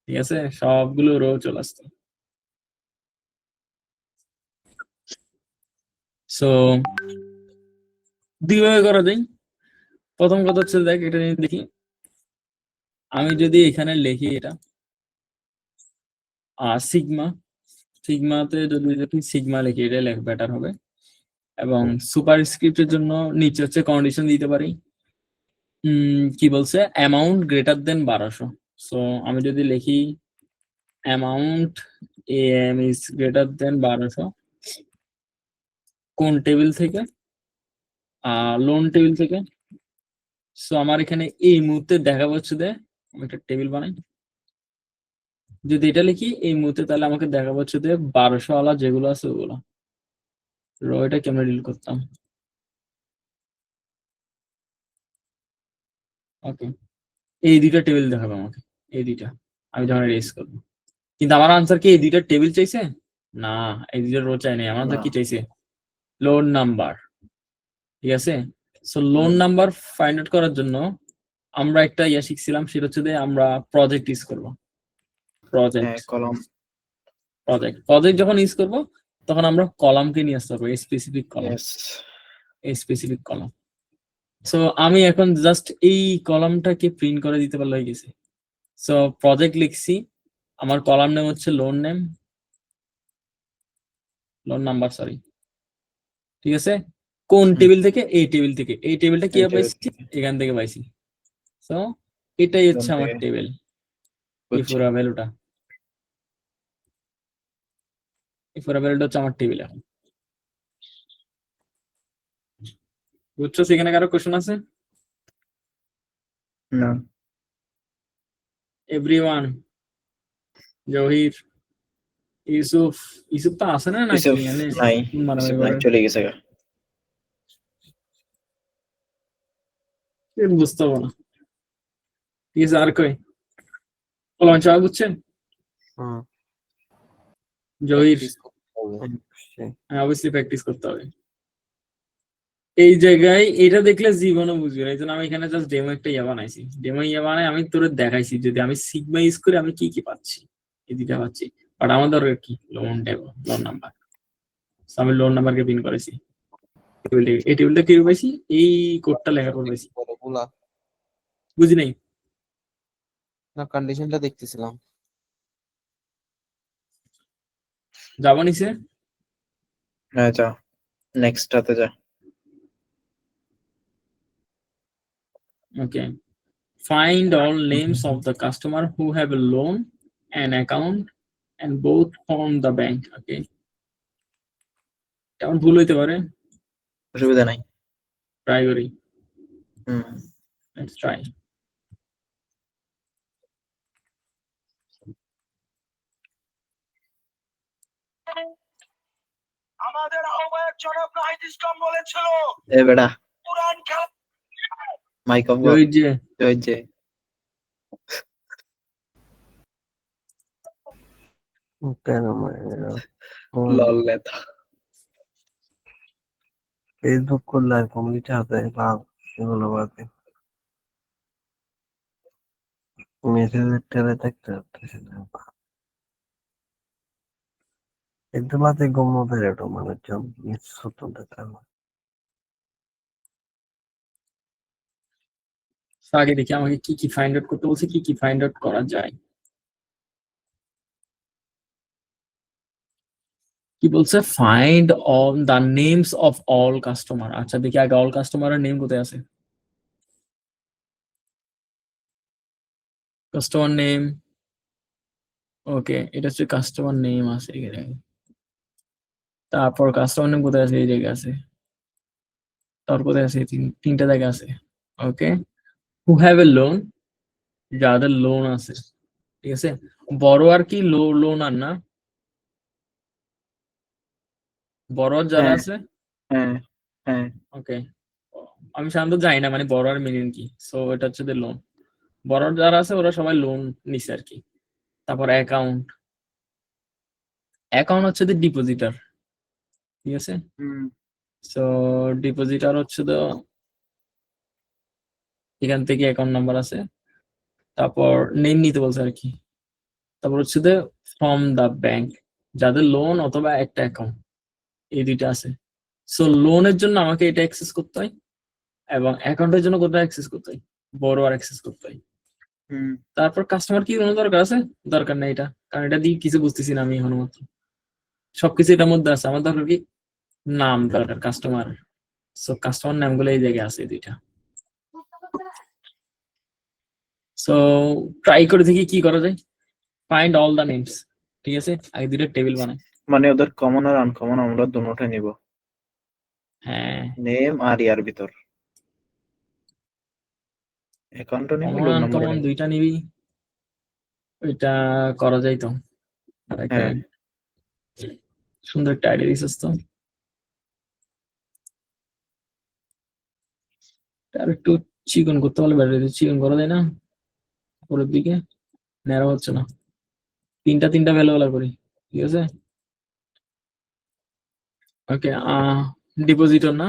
ঠিক আছে, সবগুলো রো চলে আসতো। সো দুইভাবে করা যায়। প্রথম কথা হচ্ছে, দেখ এটা নিয়ে দেখি, আমি যদি এখানে লিখি এটা সিগমাতে যদি দেখি সিগমা লিখি, এটা লেখ বেটার হবে। এবং সুপার স্ক্রিপ্টের জন্য নিচে হচ্ছে কন্ডিশন দিতে পারি। কি বলছে? Amount greater than 1200। সো আমি যদি লিখি amount M is greater than 1200 কোন টেবিল থেকে? লোন টেবিল থেকে। সো আমার এখানে এই মুহূর্তে দেখা যাচ্ছে যে আমি একটা টেবিল বানাই। যদি এটা লিখি এই মুহূর্তে, তাহলে আমাকে দেখা যাচ্ছে যে 1200 ওয়ালা যেগুলো আছে ওগুলো রো। এটা কেমন ডিল করতাম? ওকে, এই দুইটা টেবিল দেখাবো আমাকে, এই দুইটা আমি যখন রেস করবো। কিন্তু আমার আনসার কি এই দুইটা টেবিল চাইছে? না, এই দুইটা রো চাই নাই। আমার আনসার কি চাইছে? Loan number. ঠিক আছে, so loan number find out করার জন্য আমরা একটা ইয়া শিখছিলাম, সেটা হচ্ছে যে আমরা প্রজেক্ট ইউজ করবো। হ্যাঁ, কলম। প্রজেক্ট যখন ইউজ করবো তখন আমরা কলামকে নিয়ে আসতে পারবো, specific column. Yes. Specific column. So আমি এখন জাস্ট এই কলামটাকে প্রিন্ট করে দিতে পারলে হয়ে গেছে। সো প্রজেক্ট লিখছি, আমার কলাম নেম হচ্ছে লোন নাম্বার, সরি। ঠিক আছে, কোন টেবিল থেকে? এই টেবিল থেকে। এই টেবিলটা কি পাইছি? এখান থেকে পাইছি। সো এটাই হচ্ছে আমার টেবিল, এই পুরো ভ্যালুটা। এই পুরো ভ্যালুটা হচ্ছে আমার টেবিল। এখন বুঝছো? সেখানে কারো কোশ্চেন আছে? না। এভরিওয়ান, জহির, ইউসুফ তো আছে না নাকি? ইউসুফ মানে নাই, মারামারি ইউসুফ করে। নাই, চলে গেছে গা। বুঝতে পারবো না। ঠিক আছে, আর কই কলম চাওয়া বুঝছেন? জহির, অবশ্যই প্র্যাকটিস করতে হবে। এই জায়গায় এটা দেখলে জীবনে বুঝবি না। এই জন্য আমি এখানে জাস্ট ডেমো একটা ইয়া বানাইছি। ডেমো ইয়া বানাই আমি তোরে দেখাইছি যদি আমি সিগমা ইউজ করে আমি কি কি পাচ্ছি। এই দুইটা পাচ্ছি, বাট আমার দরকার কি? Loan number. আমি লোন নাম্বারকে পিন করেছি। এই টেবিলটা কি পাইছি? এই কোডটা লেখার পর পাইছি। বুঝি নাই? না, কন্ডিশনটা দেখতেছিলাম। যাবো নিচে। হ্যাঁ যা, নেক্সটটাতে যা। Okay. Find all names of the customer who have a loan, an account, and both from the bank. Okay. কেমন ভুল হইতে পারে? অসুবিধা নাই। Try করি। হুম Let's try. আমাদের আহ্বায়ক জনাব নাহিদ ইসলাম বলেছিল এ বেটা পুরান খেলা মাইক অফ ওই যে ওই যে কেন লল নেতা। ফেসবুক করলে আর কমিউনিটি হাতে ভাগ এগুলো বাদে মেসেজের টেলে দেখতে পারতেছি না। একদম হাতে গম্য বেরোটো মানুষজন স্বতন্ত্র থাকবে। আগে দেখি আমাকে কি কি ফাইন্ড আউট করতে বলছে, কি কি ফাইন্ড আউট করা যায়। কি বলছে? Find all the names of all customer. আচ্ছা দেখি আগে অল কাস্টমারের নেম কোথায় আছে। কাস্টমার নেম, ওকে এটা হচ্ছে কাস্টমার নেম আছে এখানে। তারপর কাস্টমার নেম কোথায় আছে? এই জায়গায় আছে। তারপর কোথায় আছে? তিনটা জায়গা আছে। ওকে, হু হ্যাভ এ লোন, যাদের লোন আছে, ঠিক আছে। বড় আর কি লোন আর না, বড় যারা হ্যাঁ আছে। হ্যাঁ হ্যাঁ ওকে, আমি সাধারণত জানি না মানে বড় আর মিনিং কি। সো এটা হচ্ছে লোন। বড় যারা আছে ওরা সবাই লোন নিছে আর কি। তারপর অ্যাকাউন্ট, অ্যাকাউন্ট হচ্ছে ডিপোজিটার, ঠিক আছে। হুম সো ডিপোজিটার হচ্ছে তো এখান থেকে অ্যাকাউন্ট নাম্বার আছে, তারপর নেম নিতে বলছে আর কি। তারপর হচ্ছে ফ্রম দা ব্যাংক, যাদের লোন অথবা একটা অ্যাকাউন্ট, এই দুইটা আছে। সো লোনের জন্য আমাকে এটা অ্যাক্সেস করতে হয়, এবং অ্যাকাউন্টের জন্য কোথায় অ্যাক্সেস করতে হয়? বড় আর অ্যাক্সেস করতে হয়। হুম তারপর কাস্টমার কি কোনো দরকার আছে? দরকার নেই এটা, কারণ এটা দিয়ে কিছু বুঝতেছি না আমি এখন মাত্র। সবকিছু এটার মধ্যে আছে। আমার দরকার কি? নাম দরকার কাস্টমার। সো কাস্টমার নাম গুলো এই জায়গায় আছে দুইটা। সো ট্রাই করে দেখি কি করা যায়। ফাইন্ড অল দা নেমস, ঠিক আছে। আগে দুইটা টেবিল বানাই। মানে ওদের কমন আর আনকমন আমরা দুটোটা নিব, হ্যাঁ, নেম আর ইয়ার ভিতর। অ্যাকাউন্টও নিব, কমন লোন নাম্বার আনকমন নিব। দুইটা নিবি, ওইটা করা যায় তো। হ্যাঁ সুন্দর একটা আইডিয়া দিছিস তো। আর একটু চিকন করতে পারলে ব্যাটারি চিকন করা যায় না? উপরের দিকে ন্যারো হচ্ছে না। তিনটা ভ্যালু করি, ঠিক আছে। ওকে, ডিপোজিটর না,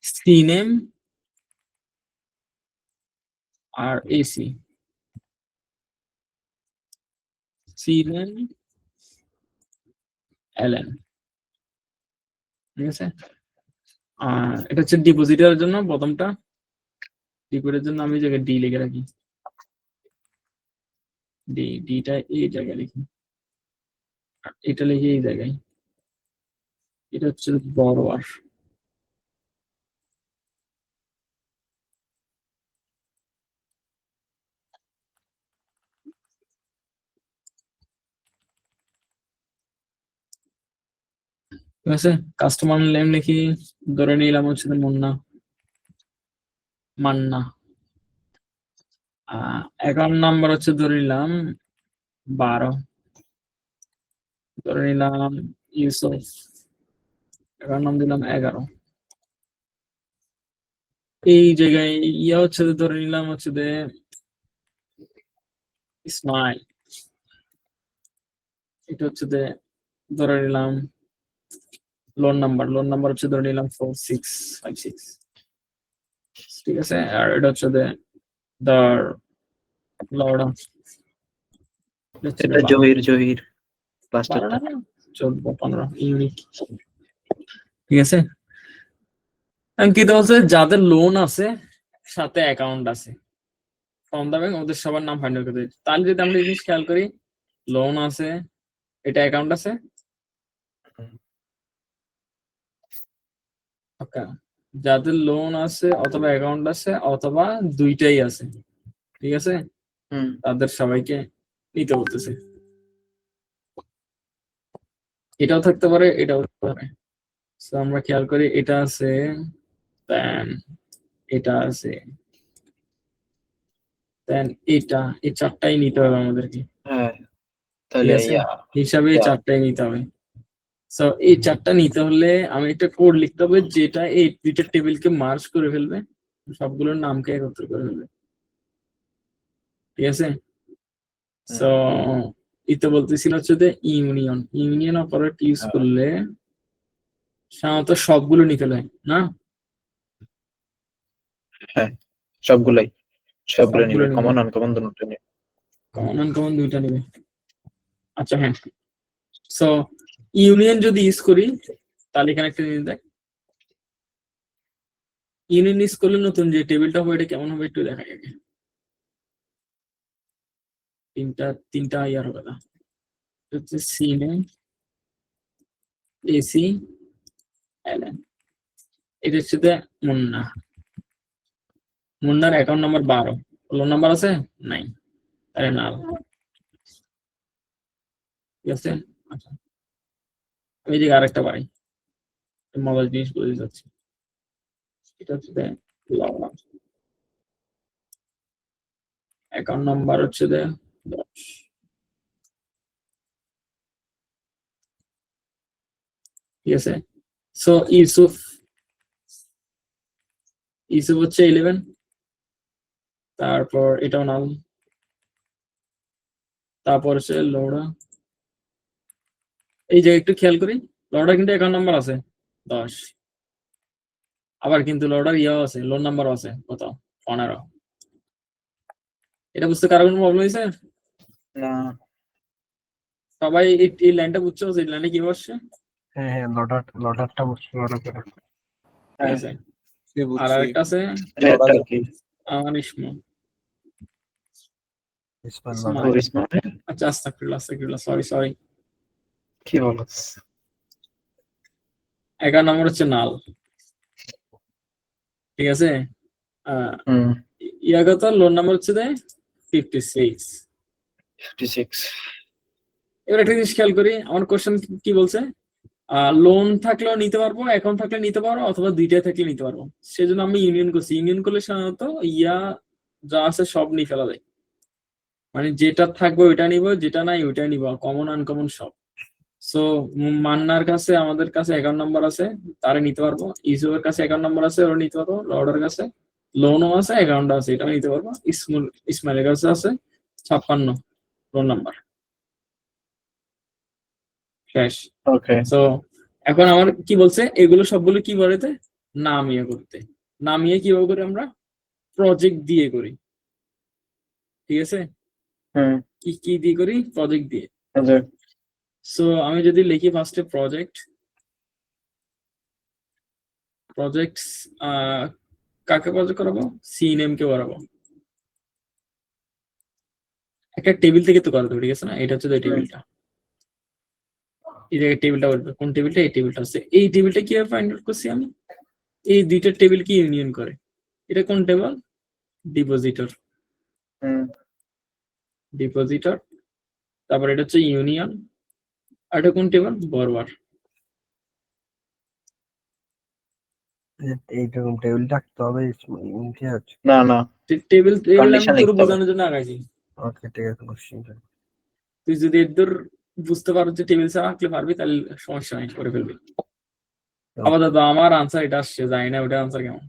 সি নেম আর এসি। সি নেম এলএন, ঠিক আছে। এটা হচ্ছে ডিপোজিটরের জন্য প্রথমটা। ডিপোজিটের জন্য আমি জায়গায় ডি লিখে রাখি। ডিটা এই জায়গায় লিখি, এটা লিখে এই জায়গায়। এটা হচ্ছে বড়োয়ার। ঠিক আছে, কাস্টমার নেম লিখি, ধরে নিলাম হচ্ছে মান্না। অ্যাকাউন্ট নাম্বার হচ্ছে ধরে নিলাম 12, ধরে নিলাম ইউসুফ, অ্যাকাউন্ট নাম দিলাম 11। এই জায়গায় ইয়া হচ্ছে ধরে নিলাম হচ্ছে ইসমাইল। এটা হচ্ছে ধরে নিলাম লোন নাম্বার হচ্ছে ধরে নিলাম 4656, ঠিক আছে। আর এটা হচ্ছে এটা জহির লাস্টেরটা। 14-15 ইউনিক, ঠিক আছে। কি বলছে? যাদের লোন আছে সাথে অ্যাকাউন্ট আছে ফ্রম দা ব্যাংক, ওদের সবার নাম ফাইন্ড করতে। তাহলে যদি আমরা জিনিস খেয়াল করি, লোন আছে, এটা অ্যাকাউন্ট আছে। হুম। ওকে, যাদের লোন আছে অথবা অ্যাকাউন্ট আছে অথবা দুইটাই আছে, ঠিক আছে, হুম তাদের সবাইকে নিতে বলতেছে। এটাও থাকতে পারে, এটাও থাকতে পারে। So আমরা খেয়াল করি, এটা আছে, দেন এটা আছে, দেন এটা, এই চারটাই নিতে হবে আমাদেরকে, হ্যাঁ ঠিক তাহলে আছে, হিসাবে এই চারটাই নিতে হবে। সো এই চারটা নিতে হলে আমি একটা কোড লিখতে হবে যেটা এই দুইটা টেবিলকে মার্জ করে ফেলবে, সবগুলোর নামকে একত্র করে ফেলবে, ঠিক আছে। সো এটা বলতেছিল হচ্ছে যে ইউনিয়ন অপারেটর ইউজ করলে সাধারণত সবগুলো নিতে হয় না, হ্যাঁ সবগুলাই সবগুলো নিবে, সবগুলো নিবে। কমন আনকমন দুটো নিবে। কমন আনকমন দুইটা নিবে। আচ্ছা হ্যাঁ, সো ইউনিয়ন যদি ইউজ করি তাহলে এখানে একটা জিনিস দেখ, ইউনিয়ন ইউজ করলে নতুন যে টেবিলটা হবে এটা কেমন হবে একটু দেখা যাবে। তিনটা ইয়ার হবে না, হচ্ছে সি নেম এসি এলএন। এটা হচ্ছে মুন্নার অ্যাকাউন্ট নাম্বার 12, লোন নাম্বার আছে নাই, আরে না, ঠিক আছে। আচ্ছা আমি যে আরেকটা পাই মজার জিনিস বলে যাচ্ছি, এটা হচ্ছে অ্যাকাউন্ট নাম্বার হচ্ছে 10, ঠিক আছে। সো ইউসুফ হচ্ছে 11, তারপর এটাও নাম, তারপর হচ্ছে লোডা। এই যে একটু খেয়াল করি, লোডার কিন্তু অ্যাকাউন্ট নাম্বার আছে 10, আবার কিন্তু লোডার ইয়াও আছে, লোন নাম্বারও আছে কত 15। এটা বুঝতে কারো কোনো প্রবলেম হয়েছে? না সবাই এই লাইনটা বুঝছো, এই লাইনে কি বসছে? হ্যাঁ লটারটা বসছে, লটার করে। ঠিক আছে। আর আরেকটা আছে এটা কি আমার ইসমু। আচ্ছা আস্তাগফিরুল্লাহ, সরি। কি বলো? 11 নম্বর হচ্ছে নাল, ঠিক আছে। হুম ইয়াগত লোন নাম্বার হচ্ছে 56। 56 এবার একটা জিনিস খেয়াল করি, আমার কোশ্চেন কি বলছে, লোন থাকলেও নিতে পারবো, অ্যাকাউন্ট থাকলে নিতে পারবো, অথবা দুইটাই থাকলে নিতে পারবো। সেজন্য আমি ইউনিয়ন করছি। ইউনিয়ন করলে সাধারণত ইয়া যা আছে সব নিয়ে ফেলা যায়, মানে যেটা থাকবে ওইটা নিব, যেটা নাই ওইটা নিব, কমন আনকমন সব। সো মান্নার কাছে আমাদের কাছে অ্যাকাউন্ট নাম্বার আছে, তারে নিতে পারবো। ইসুফের কাছে অ্যাকাউন্ট নাম্বার আছে, ওরা নিতে পারবো। লর্ডের কাছে লোনও আছে, অ্যাকাউন্ট আছে, এটা নিতে পারবো। ইসমাইলের কাছে আছে 56 লোন নাম্বার, শেষ। ওকে সো এখন আমার কি বলছে, এগুলো সবগুলো কি বলেতে নামিয়ে করতে। নামিয়ে কিভাবে করি আমরা, প্রজেক্ট দিয়ে করি, ঠিক আছে। হুম কি দিয়ে করি, প্রজেক্ট দিয়ে। আচ্ছা সো আমি যদি লিখি ফার্স্টে প্রজেক্ট কাকে প্রজেক্ট করাবো, সি নেম কে বাড়াবো। একটা টেবিল থেকে তো করাতে হবে, ঠিক আছে না। এটা হচ্ছে টেবিলটা, এই জায়গায় টেবিলটা বলবে, কোন টেবিলটা, এই টেবিলটা হচ্ছে। এই টেবিলটা কিভাবে ফাইন্ড আউট করছি আমি, এই দুইটা টেবিল কি ইউনিয়ন করে। এটা কোন টেবিল, ডিপোজিটর, হুম তারপর এটা হচ্ছে ইউনিয়ন, আর এটা কোন টেবিল, বরবার। এইরকম টেবিল রাখতে হবে ইমতিয়াজ। না টেবিল আমি Condition পুরো লিখতে হবে। বোঝানোর জন্য আগাইছি। ওকে ঠিক আছে, কোশ্চেনটা তুই যদি এর বুঝতে পারো যে টেবিল ছাড়া আঁকলে পারবি, তাহলে সমস্যা নাই, করে ফেলবি। আপাতত আমার আনসার এটা আসছে, জানি না ওটা আনসার কেমন।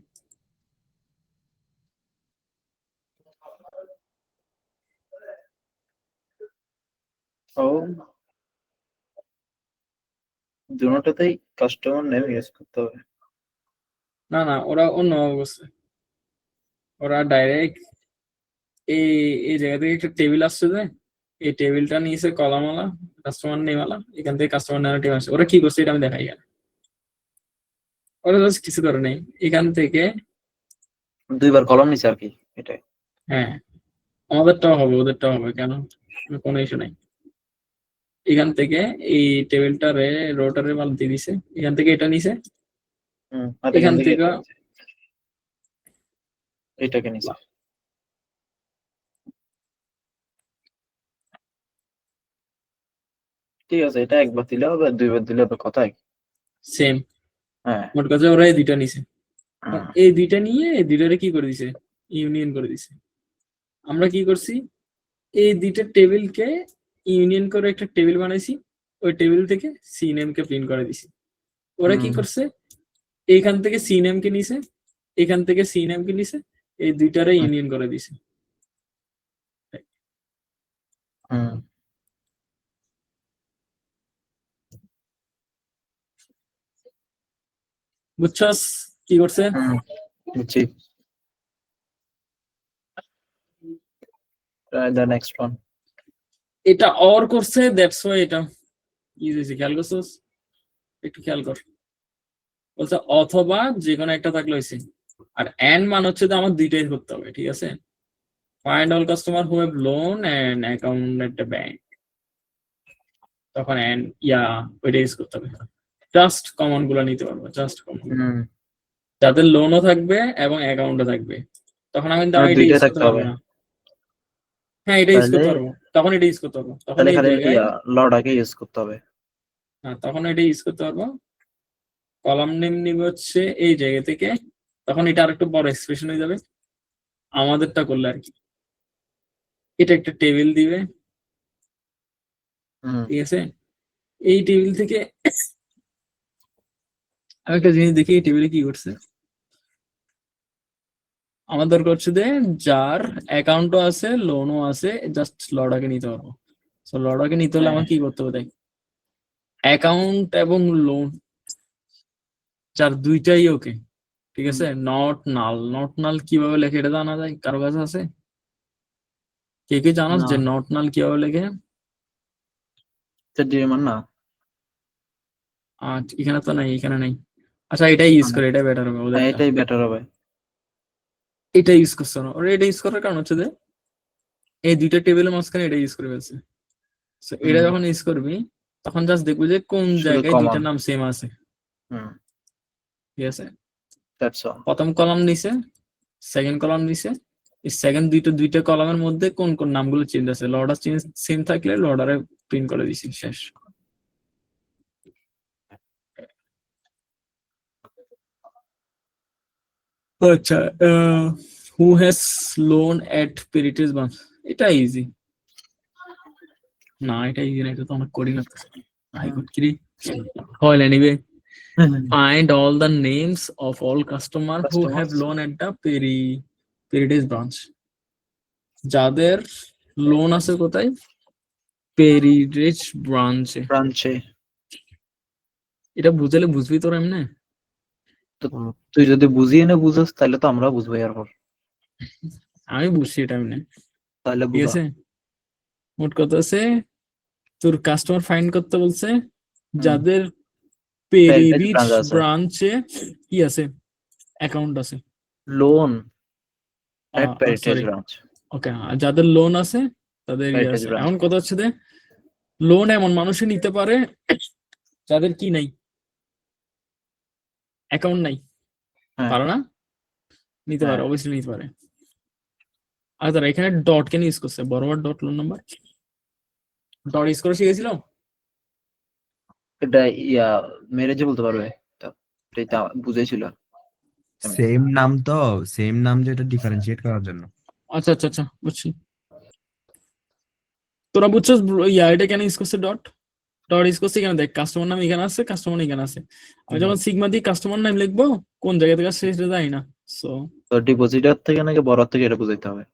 ও দুটোতেই কাস্টমার নেম ইউজ করতে হবে। না ওরা অন্য অবস্থা, ওরা ডাইরেক্ট এই জায়গা থেকে একটা টেবিল আসছে, যে এই টেবিলটা নিয়েছে কলামালা, কাস্টমার নেমালা, এখান থেকে কাস্টমার নারেটিভ আসছে। ওরা কি করছে এটা আমি দেখাই, ওরা জাস্ট কিছু করে নেই, এখান থেকে। দুইবার কলম নিছে আর কি, এটাই। হ্যাঁ আমাদেরটাও হবে, ওদেরটাও হবে, কেন কোনো ইস্যু নাই। এখান থেকে এই টেবিলটারে রোটারে মাল দিয়ে দিছে, এখান থেকে এটা নিছে, আর এখান থেকে এটাকে নিছে। ঠিক আছে, এটা একবার দিলে হবে, দুইবার দিলে হবে, কথাই। সেম। হ্যাঁ, মোট কথা ওরা এই দুইটা নিছে, হ্যাঁ, এই দুইটা নিয়ে এই দুইটারে কি করে দিছে, ইউনিয়ন করে দিছে। আমরা কি করছি, এই দুইটা টেবিলকে ইউনিয়ন করে একটা টেবিল বানাইছি, ওই টেবিল থেকে সি নেম কে প্রিন্ট করে দিছি। ওরা কি করছে, এইখান থেকে সি নেম কে নিছে, এখান থেকে সি নেম কে নিছে, এই দুইটারে ইউনিয়ন করে দিছে। বুঝছস কি করছে? বুঝছি। Try the next one. এটা অর করছে, দ্যাটস ওয়াই এটা ইজি। খেয়াল করছস? একটু খেয়াল কর। বলছে অথবা যে কোনো একটা থাকলে হইছে। আর এন্ড মান হচ্ছে যে আমার দুইটাই করতে হবে, ঠিক আছে? Find all customer who have loan and account at the bank, তখন এন্ড ওইটা ইউজ করতে হবে। জাস্ট কমন গুলো নিতে পারবো, জাস্ট কমন, যাদের লোনও থাকবে এবং অ্যাকাউন্টও থাকবে, তখন আমি আর এটা দুইটা ইউজ করতে থাকতে পারবো হবে। না। হ্যাঁ, এটা ইউজ করতে তাহলে পারবো, তখন এটা ইউজ করতে পারবো, তখন তাহলে এই খালি জায়গায় লর্ডাকে ইউজ করতে হবে। তখন এটা ইউজ করতে পারবো। কলাম নেম নিবে হচ্ছে এই জায়গা থেকে, তখন এটা আরেকটু বড় এক্সপ্রেশন হয়ে যাবে আমাদেরটা করলে আর কি। এটা একটা টেবিল দিবে, ঠিক আছে? এই টেবিল থেকে আমি একটা জিনিস দেখি, এই টেবিলে কি করছে। আমার দরকার হচ্ছে যে যার অ্যাকাউন্টও আছে লোনও আছে, জাস্ট লর্ডাকে নিতে পারবো। তো লর্ডাকে নিতে হলে আমার কি করতে হবে, দেখ অ্যাকাউন্ট এবং লোন যার দুইটাই ওকে, ঠিক আছে? নট নাল, নট নাল কিভাবে লেখে এটা জানা যায়? কারো কাছে আছে? কে কে জানাস না। যে নট নাল কিভাবে লেখে? না, এখানে তো নাই, এখানে নাই। আচ্ছা, এটাই ইউজ করে, এটা বেটার হবে ওদের। এটাই বেটার হবে। এটা ইউজ করছে না ওরা, এটা ইউজ করার কারণ হচ্ছে যে এই দুইটা টেবিলের মাঝখানে এটা ইউজ করে ফেলছে। এটা যখন ইউজ করবি তখন জাস্ট দেখবি যে কোন শুধু জায়গায় common। দুইটার নাম সেম আছে, ঠিক আছে? That's all. প্রথম কলাম নিছে, সেকেন্ড কলাম নিছে, এই সেকেন্ড দুইটা কলামের মধ্যে কোন কোন নামগুলো চেঞ্জ আছে, লর্ডার চেঞ্জ সেম থাকলে লর্ডারে প্রিন্ট করে দিছি, শেষ। আচ্ছা, who has loan at Perryridge bank, এটা ইজি না, এটা ইজি না, এটা তো অনেক কঠিন লাগতেছে। আই গুড কি হল anyway, find all the names of all customers who have loan at the Perides branch. যাদের লোন আছে কোথায়? পেরিডেজ ব্রাঞ্চে। এটা বুঝালে বুঝবি তোর এমনি? তুই যদি বুঝিয়ে না বুঝাস তাহলে তো আমরা বুঝবো এরপর। আমি বুঝছি এটা এমনি, তাহলে ঠিক আছে? মোট কথা আছে তোর কাস্টমার ফাইন্ড করতে বলছে যাদের পেরিরিচ ব্রাঞ্চে কি আছে, অ্যাকাউন্ট আছে, লোন এট পেরিটেজ ব্রাঞ্চ। ওকে, যাদের লোন আছে তাদের আছে। এখন কথা হচ্ছে যে লোন এমন মানুষই নিতে পারে যাদের কি নাই, অ্যাকাউন্ট নাই, পারে না? নিতে পারে, অবশ্যই নিতে পারে। আর তারা এখানে ডট কেন ইউজ করছে, বরাবর dot loan number dot use করে শিখেছিল। এটা মেরেজে বলতে পারবে, এটা বুঝেছিল। সেম নাম তো, সেম নাম যেটা ডিফারেন্সিয়েট করার জন্য। আচ্ছা আচ্ছা আচ্ছা, বুঝছি। তোরা বুঝছিস এটা কেন ইউজ করছে ডট ইউজ করছে? এখানে দেখ কাস্টমার নাম এখানে আছে, কাস্টমার এখানে আছে। আমি যখন সিগমা দিয়ে কাস্টমার নাম লিখবো কোন জায়গা থেকে আসছে সেটা জানি না, সো তো ডিপোজিটার থেকে নাকি বরাদ থেকে এটা বুঝাইতে হবে,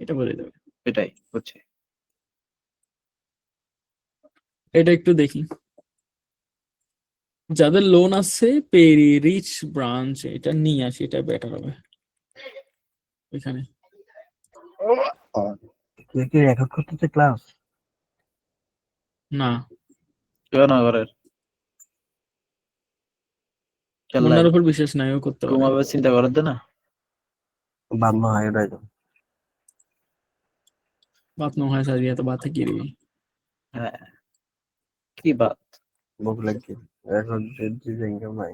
এটা বলে দেবে। এটাই হচ্ছে। এটা একটু দেখি, যাদের লোন আছে পেরিরিচ ব্রাঞ্চ, এটা নিয়ে আসি, এটা বেটার হবে এখানে। তুই কি রেকর্ড করতেছে ক্লাস? না, কেউ না করে মুন্নার উপর বিশেষ নাই, ও করতে পারে। ঘুমাবে চিন্তা করেন না, বাদ না হয় এটাই তো। বাত না হয় সারিয়া তো বাতে কি দিবি? হ্যাঁ কি বাত? ভোক লাগছে এখন ডিজাইন কেউ নাই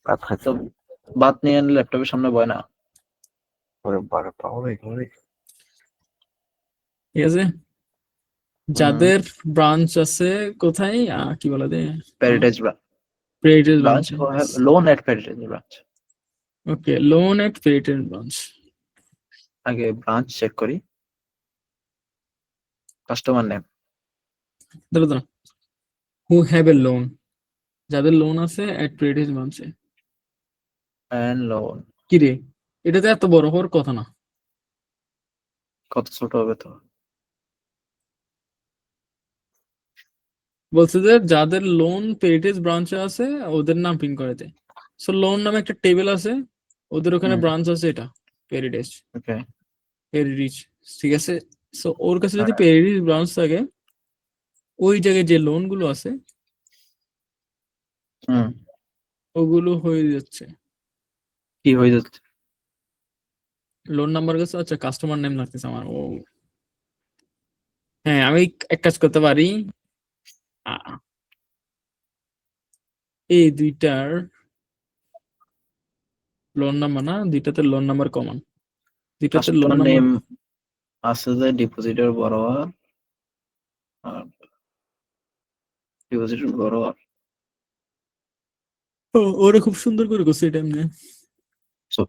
ভাত খাচ্ছি তো বাত নিয়ে ল্যাপটপের সামনে বয় না। ওরে বারে পাওয়া করে ঠিক আছে, যাদের ব্রাঞ্চ আছে কোথায় কি বলে দে Perryridge Perryridge branch branch. Loan at Perryridge branch. Okay, loan at Perryridge branch. আগে ব্রাঞ্চ চেক করি। কাস্টমার নেম দাঁড়া দাঁড়া, হু হ্যাভ এ লোন, যাদের লোন আছে এট প্রেরিটেড ব্রাঞ্চে। And loan. কি রে, এটা তো এত বড় হওয়ার কথা না। কত ছোট হবে তো? বলছে যে যাদের লোন পেরিটেজ ব্রাঞ্চে আছে ওদের নাম প্রিন্ট করে দেয়। সো লোন নামে একটা টেবিল আছে, ওদের ওখানে হুম। ব্রাঞ্চ আছে, এটা পেরিটেজ ওকে পেরিরিচ, ঠিক আছে। সো ওর কাছে যদি পেরিরিচ ব্রাঞ্চ থাকে, ওই জায়গায় যে লোন গুলো আছে হুম ওগুলো হয়ে যাচ্ছে কি হয়ে যাচ্ছে? লোন নাম্বার কাছে। আচ্ছা, কাস্টমার নেম লাগতেছে আমার। ও হ্যাঁ, আমি এক কাজ করতে পারি, এই দুইটার লোন নাম্বার না, দুইটাতে লোন নাম্বার কমন, দুইটাতে লোন কাস্টমার নাম্বার নেম আছে যে ডিপোজিটর বড়োয়ার আর ডিপোজিটর বড়োয়ার। ওরা খুব সুন্দর করে করছে এটা এমনি। So,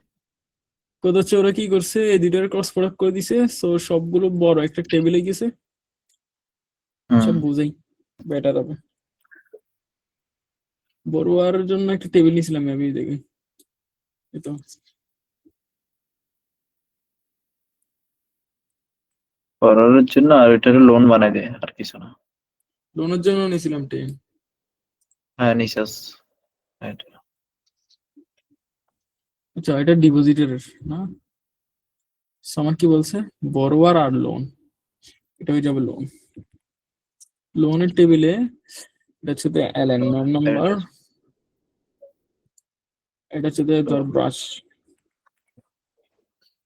কথা হচ্ছে ওরা কি করছে, এই দুইটার ক্রস প্রোডাক্ট করে দিছে, সো সবগুলো বড় একটা টেবিলে গেছে, সব বুঝাই বেটার হবে। বড়ুয়ার জন্য একটা টেবিল নিয়েছিলাম আমি, দেখি এই তো বড়োয়ারের জন্য আর এটার লোন বানাই দেয় আর কিছু না। লোনের জন্য নিয়েছিলাম টেন। হ্যাঁ নিশাস। আচ্ছা, এটা ডিপোজিটের না, আমার কি বলছে বড়ুয়ার আর লোন, এটা হয়ে যাবে লোন। লোনের টেবিলে এটা হচ্ছে এলএন নাম্বার, এটা হচ্ছে তোর ব্রাশ,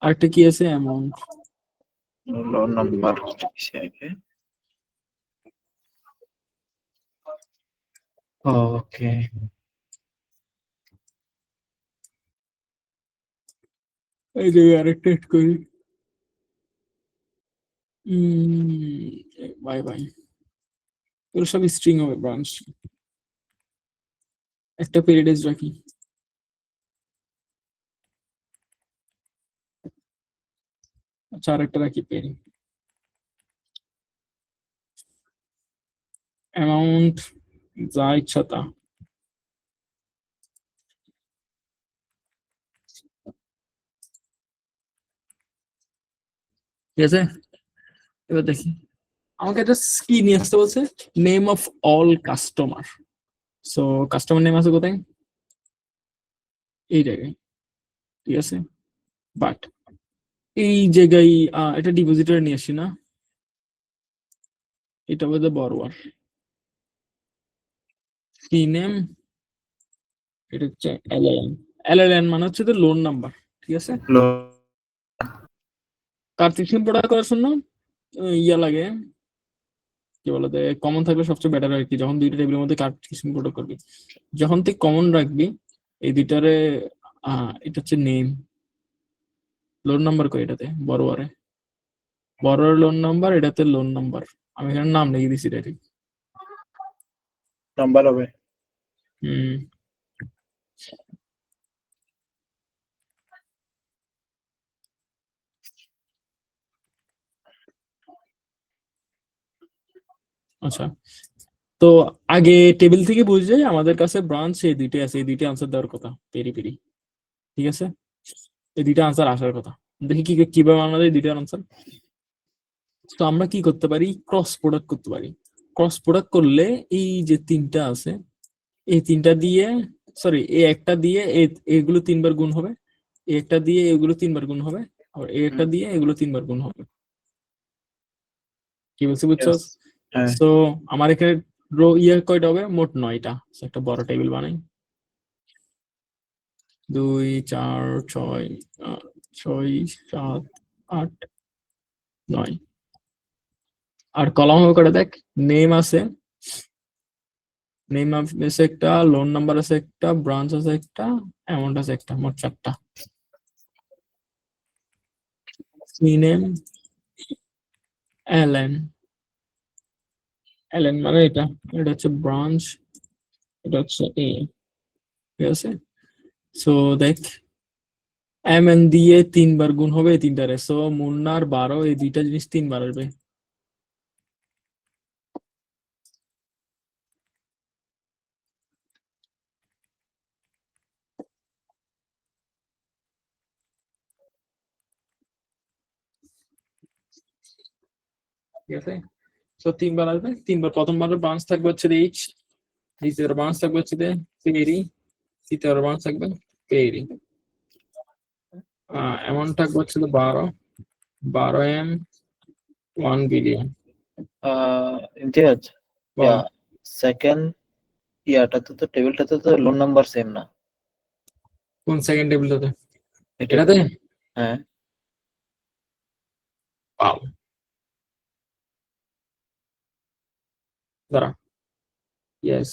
আরেকটা কি আছে অ্যামাউন্ট। Loan number okay. এই যে আরেকটা এড করি, বাই বাই, এগুলো সব স্ট্রিং হবে ব্রাঞ্চ। একটা পেরিডেজ রাখি, আচ্ছা আরেকটা রাখি পেরি, অ্যামাউন্ট যা ইচ্ছা তা। ঠিক আছে, এবার দেখি আমাকে একটা কি নিয়ে আসতে বলছে, name of all customer. So customer name আছে কোথায়, এই জায়গায়, ঠিক আছে। বাট এই জায়গায় এটা ডিপোজিটর নিয়ে আসি না, এটা বোধহয় বড়োয়ার কি নেম, এটা হচ্ছে এলএলএন। এলএলএন মানে হচ্ছে তো লোন নাম্বার, ঠিক আছে। কার্তিক সিম প্রোডাক্ট করার জন্য ইয়া লাগে, কি বলতে কমন থাকলে সবচেয়ে বেটার আর কি। যখন দুইটা টেবিলের মধ্যে কার্তিক সিম প্রোডাক্ট করবি, যখন তুই কমন রাখবি এই দুইটারে, এটা হচ্ছে নেম, লোন নাম্বার কই এটাতে বড়োয়ারে, বড়োয়ার লোন নাম্বার, এটাতে লোন নাম্বার, আমি এখানে নাম লিখে দিছি ডাইরেক্ট। নাম্বার হবে। হুম, আচ্ছা। তো আগে টেবিল থেকে বুঝে আমাদের কাছে ব্রাঞ্চ এই দুইটাই আছে, এই দুইটা আনসার দেওয়ার কথা, পেরি পেরি, ঠিক আছে। এই দুইটা আনসার আসার কথা, দেখি কি কিভাবে আমাদের এই দুইটার আনসার। তো আমরা কি করতে পারি, ক্রস প্রোডাক্ট করতে পারি। ক্রস প্রোডাক্ট করলে এই যে তিনটা আছে, এই তিনটা দিয়ে, সরি এই একটা দিয়ে এগুলো তিনবার গুণ হবে, এই একটা দিয়ে এগুলো তিনবার গুণ হবে, আর এই একটা দিয়ে এগুলো তিনবার গুণ হবে। কি বলছি বুঝছো? হ্যাঁ সো আমার এখানে রো ইয়ে কয়টা হবে, মোট 9টা। একটা বড় টেবিল বানাই, 2 4 6 6 7 8 9। আর কলাম হবে কয়টা দেখ, নেম আছে নেম আছে একটা, লোন নাম্বার আছে একটা, ব্রাঞ্চ আছে একটা, অ্যামাউন্ট আছে একটা, মোট 4টা। নেম এলএন, এলএন মানে এটা হচ্ছে ব্রাঞ্চ, এটা হচ্ছে এ, ঠিক আছে। সো দেখ এম এন দিয়ে 3 বার গুণ হবে এই তিনটারে, সো মুন্নার 12 এই দুইটা জিনিস 3 বার আসবে। ঠিক আছে, সো 3 বার আসবে, 3 বার। প্রথমবার ব্রাঞ্চ থাকবে হচ্ছে এইচ, দ্বিতীয় ব্রাঞ্চ থাকবে হচ্ছে পেরি, তৃতীয় ব্রাঞ্চ থাকবে পেরি। অ্যামাউন্ট থাকবে হচ্ছে 12 এম 1 বিলিয়ন। ইমতিয়াজ, সেকেন্ড ইয়াটাতে তো টেবিলটাতে তো লোন নাম্বার সেম না কোন সেকেন্ড টেবিলটাতে? এটাতে? এটাতে হ্যাঁ, পাও দাঁড়া, ইয়েস,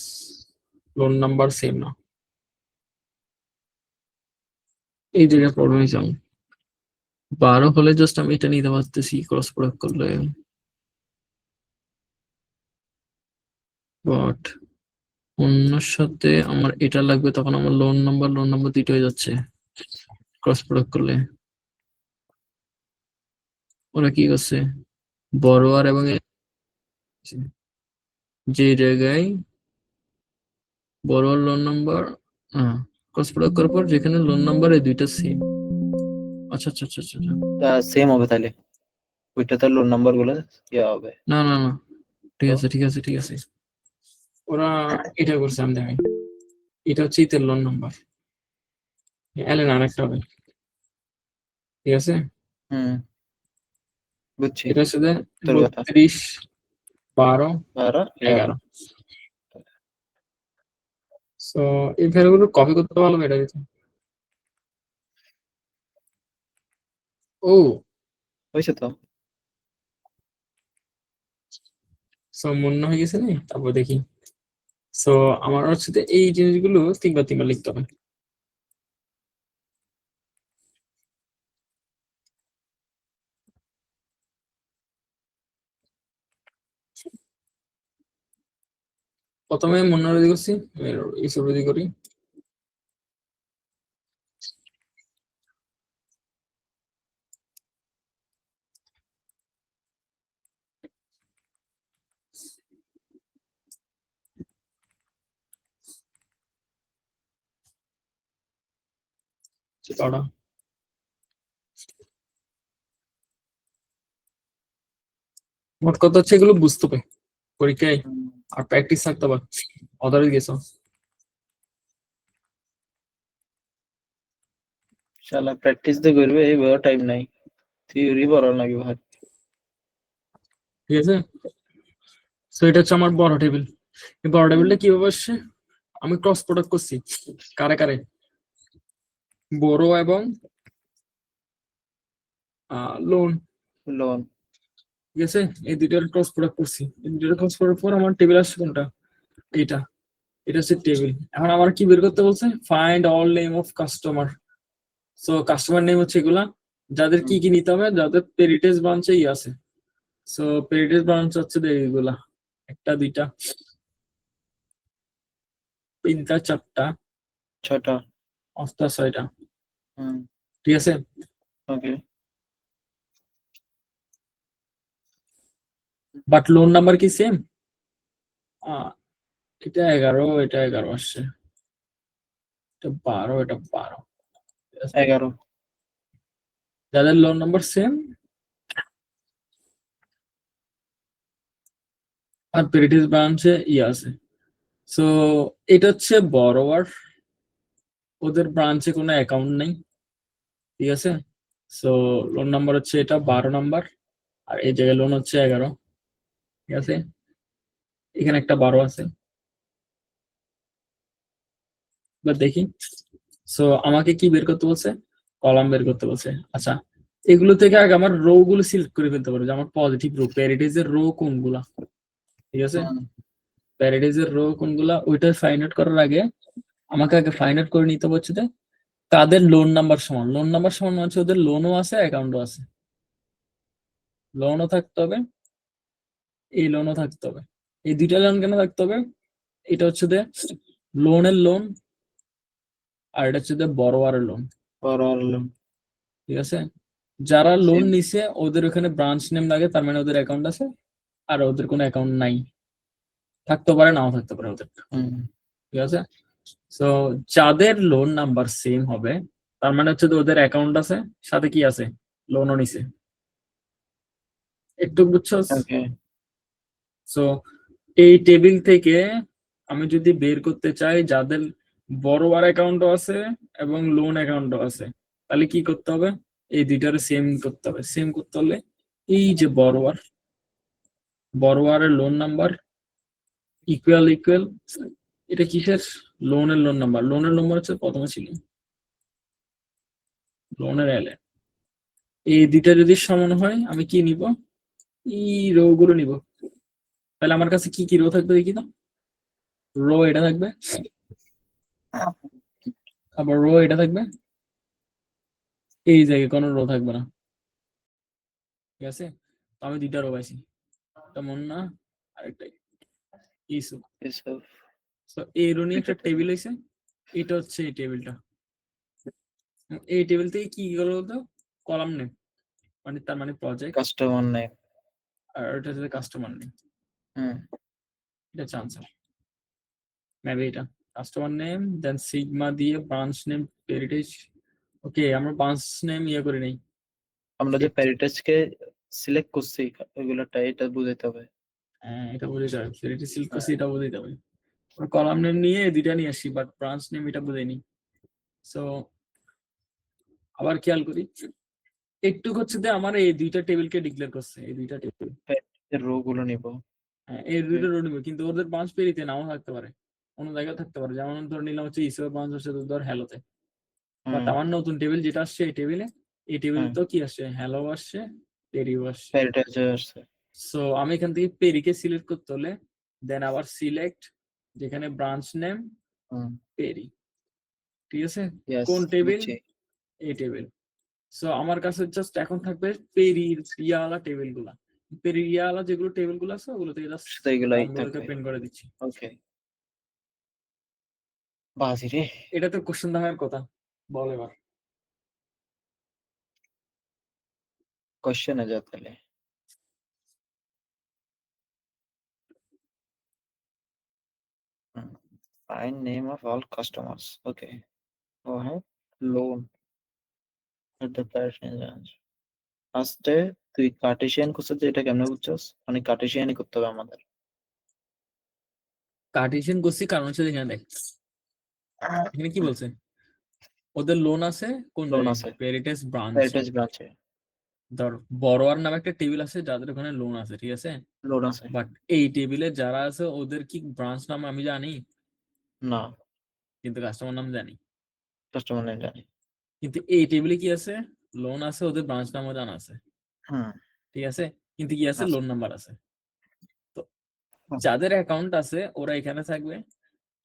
লোন নাম্বার সেম না, এই জায়গায় প্রবলেম হয়েছে। 12 হলে জাস্ট আমি এটা নিতে পারতেছি ক্রস প্রয়োগ করলে, বাট অন্যর সাথে আমার এটা লাগবে, তখন আমার লোন নাম্বার দুইটা হয়ে যাচ্ছে ক্রস প্রয়োগ করলে। ওরা কি করছে, বড়োয়ার এবং যে জায়গায় বড়োয়ার লোন নাম্বার ক্রস প্রয়োগ করার পর যেখানে লোন নাম্বার এই দুইটা সেম। আচ্ছা আচ্ছা আচ্ছা আচ্ছা, সেম হবে তাহলে ওইটাতে লোন নাম্বার গুলো ইয়া হবে। না না না, ঠিক আছে ঠিক আছে ঠিক আছে, ওরা এটা করছে, আমি দেখি এটা হচ্ছে ইতের লোন নাম্বার, এলেন আরেকটা হবে, ঠিক আছে। বুঝছি এটা হচ্ছে তোর কথা। 32 12 12 11। সো এই ভ্যালুগুলো কপি করতে পারলাম এটা দিতে। ও হয়েছে তো। সো মনে হয়ে গেছে না, তারপর দেখি। সো আমার হচ্ছে এই জিনিসগুলো 3 বার লিখতে হবে। প্রথমে মনে রেডি করছি, এইসব রেডি করি। তারা মোট কথা হচ্ছে এগুলো বুঝতে হবে পরীক্ষায়, আর প্র্যাকটিস থাকতে হবে। অদারে গেছো শালা প্র্যাকটিস তো করবে, এই বড় টাইম নাই, থিওরি পড়া লাগে ভাই। ঠিক আছে, সো এটা হচ্ছে আমার বড় টেবিল। এই বড় টেবিলটা কিভাবে আসছে, আমি ক্রস প্রোডাক্ট করছি কারে কারে, বড় এবং লোন। লোন, ঠিক আছে, এই দুইটার ক্রস প্রোডাক্ট করছি, এই দুইটার ক্রস করার পর আমার টেবিল আসছে কোনটা, এটা, এটা হচ্ছে টেবিল। এখন আমার কি বের করতে বলছে, find all name of customer. So customer name হচ্ছে এগুলা, যাদের কি কি নিতে হবে, যাদের পেরিটেজ ব্রাঞ্চেই আছে। সো পেরিটেজ ব্রাঞ্চ হচ্ছে এগুলা, 1 2 3 4 6টা 5 6টা, হুম, ঠিক আছে। ওকে। বাট লোন নাম্বার কি সেম, এটা 11 এটা 11 আসছে, এটা 12 এটা 12, 11 যাদের লোন নাম্বার সেম আর পেরিটেজ ব্রাঞ্চে আছে। সো এটা হচ্ছে বড়োয়ার, ওদের ব্রাঞ্চে কোনো অ্যাকাউন্ট নেই, ঠিক আছে। সো লোন নাম্বার হচ্ছে এটা 12 নাম্বার, আর এই জায়গায় লোন হচ্ছে 11, ঠিক আছে। এখানে একটা 12 আছে, এবার দেখি। সো আমাকে কি বের করতে বলছে, কলাম বের করতে বলছে। আচ্ছা, এগুলো থেকে আগে আমার রো গুলো সিলেক্ট করে ফেলতে পারবো, যে আমার পজিটিভ রো, প্যারিটিজ এর রো কোনগুলা, ঠিক আছে। প্যারাডাইজের রো কোনগুলা ওইটা ফাইন্ড আউট করার আগে আমাকে আগে ফাইন্ড আউট করে নিতে হবে হচ্ছে যে কাদের লোন নাম্বার সমান। লোন নাম্বার সমান মানে হচ্ছে ওদের লোনও আছে অ্যাকাউন্টও আছে। লোনও থাকতে হবে, এই লোনও থাকতে হবে। এই দুইটা লোন কেন থাকতে হবে? এটা হচ্ছে যে লোনের লোন, আর এটা হচ্ছে যে বড়োয়ারের লোন। ঠিক আছে, যারা লোন Same. নিছে ওদের ওখানে ব্রাঞ্চ নেম লাগে, তার মানে ওদের অ্যাকাউন্ট আছে, আর ওদের কোনো অ্যাকাউন্ট নাই, থাকতে পারে নাও থাকতে পারে ওদের। ঠিক আছে, সো যাদের লোন নাম্বার সেম হবে তার মানে হচ্ছে যে ওদের অ্যাকাউন্ট আছে, সাথে কি আছে, লোনও নিছে। একটু বুঝছো? Okay. সো এই টেবিল থেকে আমি যদি বের করতে চাই যাদের বড়োয়ার অ্যাকাউন্টও আছে এবং লোন অ্যাকাউন্টও আছে, তাহলে কি করতে হবে? এই দুইটারে সেম করতে হবে। সেম করতে হলে এই যে বড়োয়ারের লোন নাম্বার ইকুয়াল এটা কিসের? লোনের লোন নাম্বার। লোনের নাম্বার হচ্ছে প্রথমে ছিল লোনের এলে। এই দুইটা যদি সমান হয় আমি কি নিব? এই রো গুলো নিব। তাহলে আমার কাছে কি কি রো থাকবে দেখি তো। রো এটা থাকবে, আবার রো এটা থাকবে, এই জায়গায় কোনো রো থাকবে না। ঠিক আছে, তো আমি দুইটা রো পাইছি, তেমন না আরেকটাই ইসু। তো এই রো নিয়ে একটা টেবিল হয়েছে, এটা হচ্ছে এই টেবিলটা। এই টেবিল থেকে কি গেল বলতো? কলাম নেম, মানে তার মানে প্রজেক্ট, কাস্টমার নেম। আর এটা হচ্ছে কাস্টমার নেম। হুম। এটা চান্সার মেবি এটা কাস্টমার নেম, দেন সিগমা দিয়ে ব্রাঞ্চ নেম পেরিটেজ। ওকে, আমরা ব্রাঞ্চ নেম ইয়ে করে নেই। আমরা যে প্যারিটেজ কে সিলেক্ট করছি ওইগুলোটা এটা বুঝাইতে হবে। হ্যাঁ, এটা বুঝে যাবে, পেরিটেজ সিলেক্ট করছি, এটা বুঝে যাবে। কলাম নেম নিয়ে দুইটা নিয়ে আসি, বাট ব্রাঞ্চ নেম এটা বুঝাইনি। সো আবার খেয়াল করি, একটু হচ্ছে যে আমার এই দুইটা টেবিলকে ডিক্লেয়ার করছে, এই দুইটা টেবিল, রো গুলো নিব। হ্যাঁ এই দুইটা রো নিবে, কিন্তু ওদের ব্রাঞ্চ পেরিতে নাও থাকতে পারে, অন্য জায়গায় থাকতে পারে। যেমন ধরে নিলাম হচ্ছে ইসোর ব্রাঞ্চ হচ্ছে ধর হ্যালোতে, বাট আমার নতুন টেবিল যেটা আসছে এই টেবিলে, এই টেবিলে তো কি আসছে? হ্যালো আসছে, পেরিও আসছে। প্যারিটেজ আসছে। সো আমি এখান থেকে পেরিকে সিলেক্ট করতে হলে দেন আবার সিলেক্ট যেখানে ব্রাঞ্চ নেম পেরি। ঠিক আছে, কোন টেবিল? এই টেবিল। সো আমার কাছে জাস্ট এখন থাকবে পেরির ইয়ালা টেবিল গুলা, পেরির ইয়ালা যেগুলো টেবিল গুলো আছে ওগুলো থেকে জাস্ট সেইগুলাই ফর্মগুলোকে প্রিন্ট করে দিচ্ছি। ওকে। বাজি রে। এটা তো কোশ্চেন দেওয়ার কথা, বল এবার। কোশ্চেনে যা তাহলে। Find name of all customers. Okay. Go ahead. Loan. At the person range. ফার্স্টে তুই কার্টেশিয়ান করছিস, যে এটা কেমনে বুঝছস? মানে কার্টেশিয়ানই করতে হবে আমাদের। কার্টেসিয়ান করছি কারণ হচ্ছে এখানে দেখ, এখানে কি বলছে? ওদের লোন আছে কোন লোন জায়গায়? আছে পেরিটেজ ব্রাঞ্চ। প্যারিটেজ ব্রাঞ্চে ধর বড়োয়ার নামে একটা টেবিল আছে যাদের ওখানে লোন আছে, ঠিক আছে, লোন আছে। বাট এই টেবিলে যারা আছে ওদের কি ব্রাঞ্চ নাম আমি জানি, না, কিন্তু কাস্টমার নাম জানি। কাস্টমার নেম জানি। কিন্তু এই টেবিলে কি আছে? লোন আছে, ওদের ব্রাঞ্চ নামও জানা আছে। হুম। ঠিক আছে, কিন্তু কি আছে? আছে। লোন নাম্বার আছে। তো হুম। যাদের অ্যাকাউন্ট আছে ওরা এখানে থাকবে,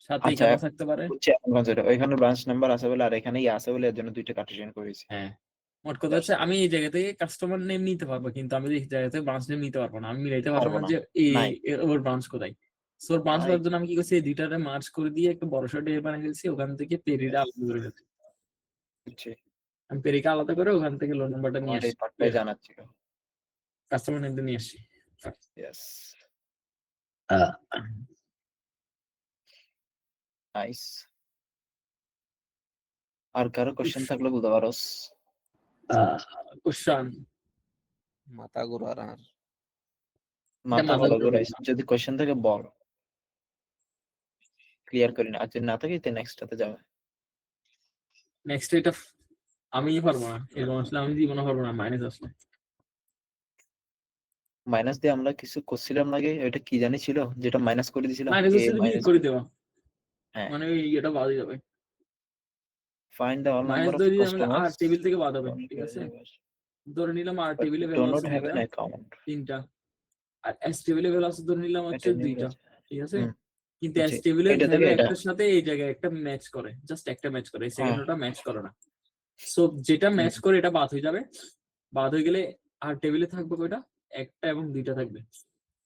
সাথে আচ্ছা, এখানেও থাকতে পারে। বুঝছি এখন কনসেপ্ট। ওইখানে ব্রাঞ্চ নাম্বার আছে বলে আর এখানে আছে বলে এর জন্য দুইটা কার্টেশিয়ান করেছি। হ্যাঁ, মোট কথা হচ্ছে আমি এই জায়গা থেকে কাস্টমার নেম নিতে পারবো, কিন্তু আমি এই জায়গা থেকে ব্রাঞ্চ নেম নিতে পারবো না। আমি মিলাইতে পারবো পারবো না না। যে এই নাই। ওর ব্রাঞ্চ কোথায়। সো ব্রাঞ্চ নাই। করার জন্য আমি কি করছি? এই দুইটারে মার্জ করে দিয়ে একটা বড় সড় টেবিল বানিয়ে ফেলছি, ওখান থেকে পেরিটা আলাদা করে ফেলছি। বুঝছি। আমি পেরিকে আলাদা করে ওখান থেকে লোন নাম্বারটা নিয়ে আমার এই আসি, পার্টটাই জানার ছিল। কাস্টমার নেমটা নিয়ে আসি। ইয়েস। নাইস। আর কারো কোশ্চেন থাকলে বলতে পারোস। কোশ্চেন মাথা ঘোরার আর মাথা মাথা ভালো ঘুরাবে করে না। যদি কোশ্চেন থাকে বল, ক্লিয়ার করি না। আর যদি না থাকে নেক্সটটাতে যাবে। নেক্সট এটা আমি পারবো না, এরকম আসলে আমি জীবনে পারবো না। মাইনাস আসলে মাইনাস দিয়ে আমরা কিছু করছিলাম নাকি, ওইটা কি জানি ছিল যেটা মাইনাস করে দিয়েছিলাম। মাইনাস আসলে তুমি করে দেবা, হ্যাঁ। মানে এটা বাদ হয়ে যাবে। Find the all minus number of ধরে আর কাস্টমার্স। টেবিল থেকে বাদ হবে, ঠিক আছে। ধরে নিলাম আর টেবিলে ডু ভ্যালু নট আছে হ্যাভ দুইটা, অ্যান অ্যাকাউন্ট। তিনটা, আর এস টেবিলে ভ্যালু আছে ধরে নিলাম হচ্ছে দুইটা, ঠিক আছে। কিন্তু বুঝছি। এস টেবিলের এটা থেকে ভ্যালু এটা একটার সাথে এই জায়গায় একটা ম্যাচ করে, জাস্ট একটা ম্যাচ করে, এই সেকেন্ড হ্যাঁ ওটা ম্যাচ করে না। সো যেটা ম্যাচ করে এটা বাদ হয়ে যাবে, বাদ হয়ে গেলে আর টেবিলে থাকবে কয়টা, একটা এবং দুইটা থাকবে।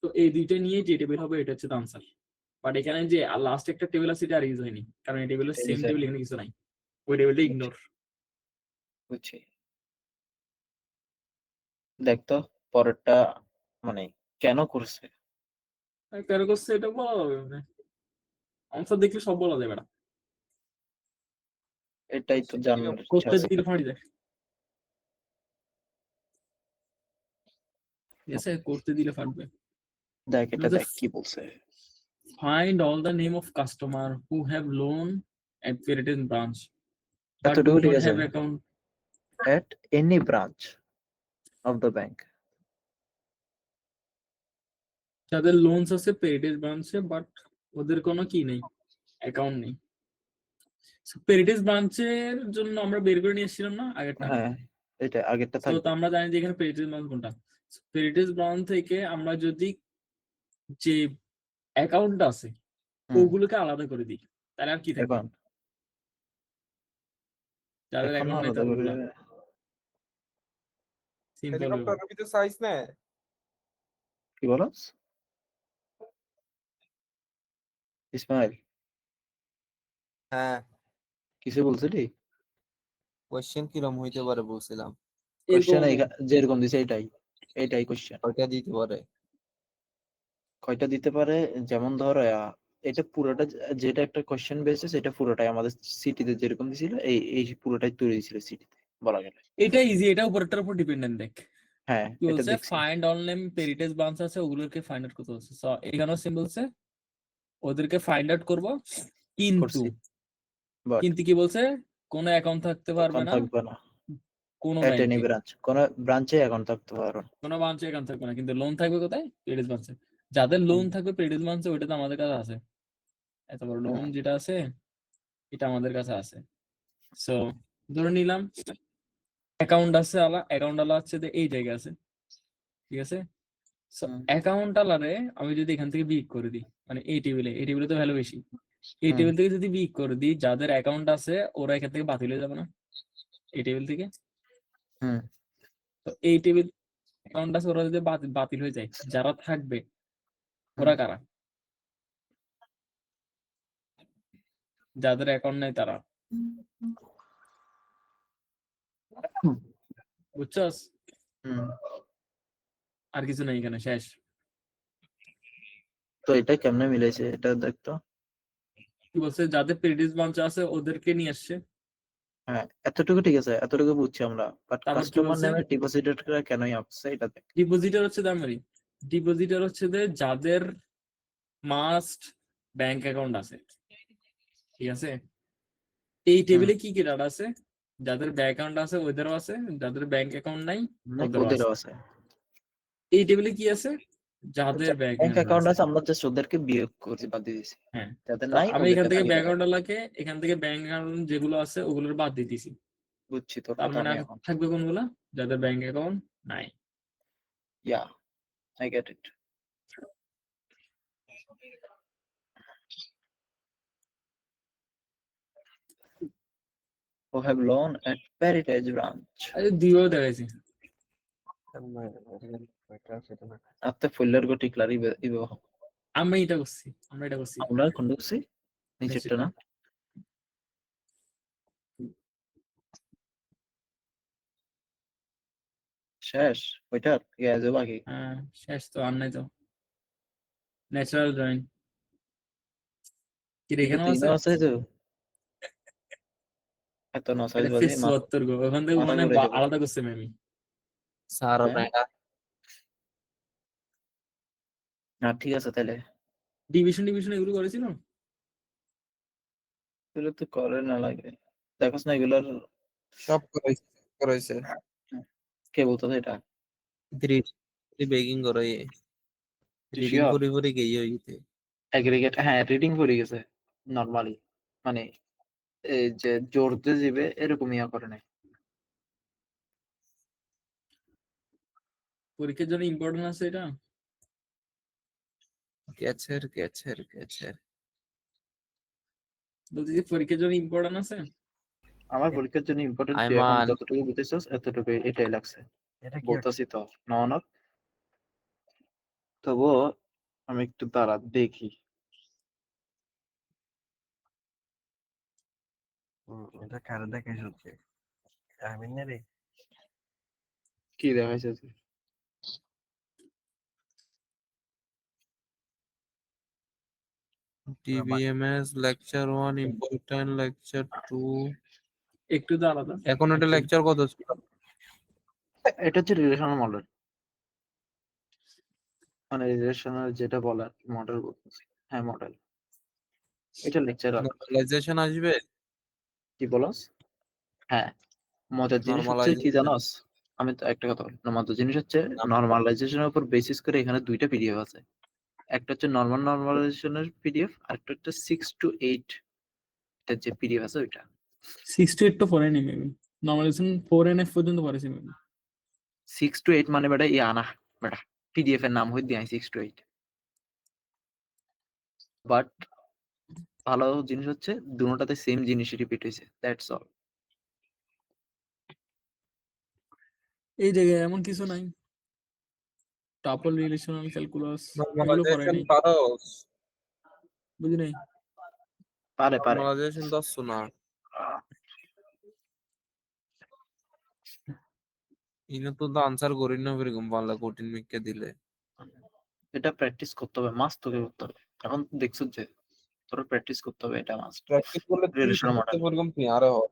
তো এই দুইটা নিয়ে যে টেবিল হবে এটা হচ্ছে আনসার। বাট এখানে যে লাস্ট একটা টেবিল আছে এটা আর ইউজ হয়নি, কারণ এই টেবিলের সেম টেবিল এখানে কিছু নাই, ওই টেবিলটা ইগনোর। বুঝছি। দেখতো পরেরটা মানে কেন করছে। কেন করছে এটা বলা যাবে না, আনসার দেখলে সব বলা যাবে না। এটাই তো জানার ইচ্ছা করতে আছে। দিলে ফাঁড়ি দেয়, ঠিক আছে, করতে দিলে ফাটবে। দেখ এটা Just দেখ কি বলছে। find all the name of customer who have loan at Veritas branch but do এতটুকু ঠিক not আছে। have account. At any branch of the bank. যাদের লোনস আছে পেরিটেজ ব্রাঞ্চে বাট ওদের কোনো কি নেই, অ্যাকাউন্ট নেই। পেরিটেজ ব্রাঞ্চের জন্য আমরা বের করে নিয়ে এসেছিলাম না আগেরটা, হ্যাঁ এটা আগেরটা তো থাকবে। আমরা জানি যে এখানে পেরিটেজ ব্রাঞ্চ কোনটা। পেরিটেজ ব্রাঞ্চ থেকে আমরা যদি যে অ্যাকাউন্ট আছে হুম, ওগুলোকে আলাদা করে দিই তাহলে আর কি থাকবে, এখন যাদের এখন অ্যাকাউন্ট নেই আলাদা করে তাদের সিম্পল। হেলিকপ্টারের ভিতরে সাইজ না কি বলস ইসমাইল? হ্যাঁ কিছু বলছিলি? কোশ্চেন কিরম হইতে পারে বলছিলাম কোশ্চেন যেরকম দিছে এটাই এটাই কোশ্চেন। ওইটা দিতে পারে কয়টা দিতে পারে, যেমন ধর এটা পুরোটা যেটা একটা কোশ্চেন বেসিস এটা পুরোটাই আমাদের সিটিতে যেরকম দিছিল এই এই পুরোটাই তৈরি দিছিল সিটিতে বলা গেলে। এটা ইজি, এটা উপরটার উপর ডিপেন্ডেন্ট। দেখ হ্যাঁ কি এটা বলছে, দেখছি। ফাইন্ড অল নেম পেরিটেজ ব্রাঞ্চ আছে ওগুলোকে ফাইন্ড আউট করতে বলছে। সো এখানেও সিম্পল বলছে ওদেরকে ফাইন্ড আউট করব, কিন্তু করছি বাট কিন্তু কি বলছে, কোনো অ্যাকাউন্ট থাকতে পারবে অ্যাকাউন্ট না থাকবে না। কোনো এট এনি ব্যাংকে, ব্রাঞ্চ, কোন ব্রাঞ্চে অ্যাকাউন্ট থাকতে পারবে না। কোনো ব্রাঞ্চে অ্যাকাউন্ট থাকবে না, কিন্তু লোন থাকবে কোথায়, পেরিটেজ ব্রাঞ্চে। যাদের লোন থাকবে পেরিটেজ ব্রাঞ্চে ওইটা তো আমাদের কাছে আছে, এত বড় লোন যেটা আছে এটা আমাদের কাছে আছে। সো ধরে নিলাম অ্যাকাউন্ট আছে আলা, অ্যাকাউন্ট আলা হচ্ছে যে এই জায়গায় আছে, ঠিক আছে। সো হুম, অ্যাকাউন্ট আলারে আমি যদি এখান থেকে বিগ করে দিই, মানে এই টেবিলে তো ভ্যালু বেশি, এই হুম, টেবিল থেকে যদি বিগ করে দিই যাদের অ্যাকাউন্ট আছে ওরা এখান থেকে বাতিল হয়ে যাবে না এই টেবিল থেকে। হুম, তো এই টেবিল অ্যাকাউন্ট আছে ওরা যদি বাতিল হয়ে যায়, যারা থাকবে ওরা হুম। কারা, যাদের অ্যাকাউন্ট নাই তারা, বুঝছস? হুম। আর কিছু নেই এখানে, শেষ। তো এটা কেমনে মিলেছে এটা দেখতো। কি বলছে, যাদের পেরিটিস ব্রাঞ্চ আছে ওদেরকে নিয়ে আসছে। হ্যাঁ এতটুকু ঠিক আছে, এতটুকু বুঝছি আমরা, বাট তারপর কি কাস্টমার বলছে, নেমে ডিপোজিটররা কেনই আসছে এটা দেখ। ডিপোজিটর হচ্ছে দামেরই, ডিপোজিটর হচ্ছে যে যাদের মাস্ট ব্যাংক অ্যাকাউন্ট আছে, ঠিক আছে। এই টেবিলে কি কি ডাটা আছে, যাদের ব্যাংক অ্যাকাউন্ট আছে ওদেরও আছে, যাদের ব্যাংক অ্যাকাউন্ট নাই ওদেরও আছে। ওদেরও আছে। এই টেবিলে কি আছে, যাদের ব্যাংক ব্যাংক অ্যাকাউন্ট অ্যাকাউন্ট আছে। আছে, আমরা জাস্ট ওদেরকে বিয়োগ করছি, বাদ দিয়ে দিয়েছি। হ্যাঁ, যাদের তো নাই আমি এখান ওদেরকে থেকে ব্যাংক তালিকা অ্যাকাউন্ট আলাকে, এখান থেকে ব্যাংক অ্যাকাউন্ট যেগুলো আছে ওগুলোর বাদ দিয়ে দিছি। বুঝছি তোর তার কথা মানে আমি আর এখন। থাকবে কোনগুলা, যাদের ব্যাংক অ্যাকাউন্ট নাই। Yeah I get it. Who have loan at Heritage branch. আরে দিয়েও দেখাইছি, সেটা না After fuller go declare ibo. আমরা এটা করছি, আমরা এটা করছি। আমরা কন্ডুকছি নিচেরটা না। শেষ ওইটা গ্যাজও বাকি। হ্যাঁ শেষ তো, আর নাই তো। ন্যাচারাল জয়েন কি এটা এখানেও তো আছে, ইনো আছে তো এত নসাইজ এটা বাজে ফিস 74 গো, ওখান থেকে মাথা মানে ঘুরে যাবে। আলাদা করছে মেমি। স্যার হ্যাঁ? না ঠিক আছে তাহলে ডিভিশন এগুলো করেছিল। এগুলো তো করে না লাগে, দেখোস না এগুলোর সব করাইছে কে বলতো এটা। 3 বেকিং করে রিডিং Sure? করে করে গিয়ে হইতে অ্যাগ্রিগেট হ্যাঁ রিডিং পড়ে গেছে নরমালি, মানে এই যে জোরতে যাবে এরকম ইয়া করে নাই। পরীক্ষার জন্য ইম্পর্টেন্ট আছে এটা। ক্যাচার বলছি যে পরীক্ষার জন্য ইম্পর্টেন্ট আছে। আমার পরীক্ষার জন্য ইম্পর্টেন্ট, তুই এখন আইমান যতটুকু বুঝতেছস এতটুকু এটাই লাগছে। এটা কি বলতাছি তো না, তবুও আমি একটু দাঁড়া দেখি। এটা কারে দেখাইছ হচ্ছে আমিন না রে? কি দেখাইছে তুই? TBMS lecture 1 important lecture 2 একটু তো আলাদা। এখন এটা লেকচার কত ছিল? এটা হচ্ছে রিলেশনাল মডেল, মানে রিলেশনাল যেটা বলার মডেল বলতেছি। হ্যাঁ মডেল, এটা লেকচার। নরমালাইজেশন আসবে? কি বলস? হ্যাঁ, মজার জিনিস হচ্ছে কি নরমালাইজেশন জানোস, আমি তো একটা কথা বলি, মজার জিনিস হচ্ছে নরমালাইজেশনের উপর বেসিস করে এখানে দুইটা পিডিএফ আছে। একটা হচ্ছে নরমালাইজেশনের পিডিএফ, আর একটা হচ্ছে 6 to 8 এর যে পিডিএফ আছে ওইটা। 6 to 8 তো পড়েনি মেবি, নরমালাইজেশন 4NF পর্যন্ত পড়েছি মেবি। 6 to 8 মানে বেটা আনা বেটা পিডিএফ এর নাম হই দিয়ে 6 to 8, বাট ভালো জিনিস হচ্ছে দুটোটাতে সেম জিনিস রিপিট হয়েছে, দ্যাটস অল। এই জায়গায় এমন কিছু নাই, টাপল রিলেশনাল ক্যালকুলাস এগুলো নরমালাইজেশন পড়েনি, পারো? বুঝি নাই। পারে নরমালাইজেশন দছছো না? ইনো তো আনসার করি না এরকম বাংলা কঠিন মিক্কে দিলে। এটা প্র্যাকটিস করতে হবে, মাস্ট তোকে করতে হবে। এখন দেখছো যে তোর প্র্যাকটিস করতে হবে, এটা মাস্ট। প্র্যাকটিস করলে তুই রিলেশনাল করতে মডেল পারবি তুই আরো হয়।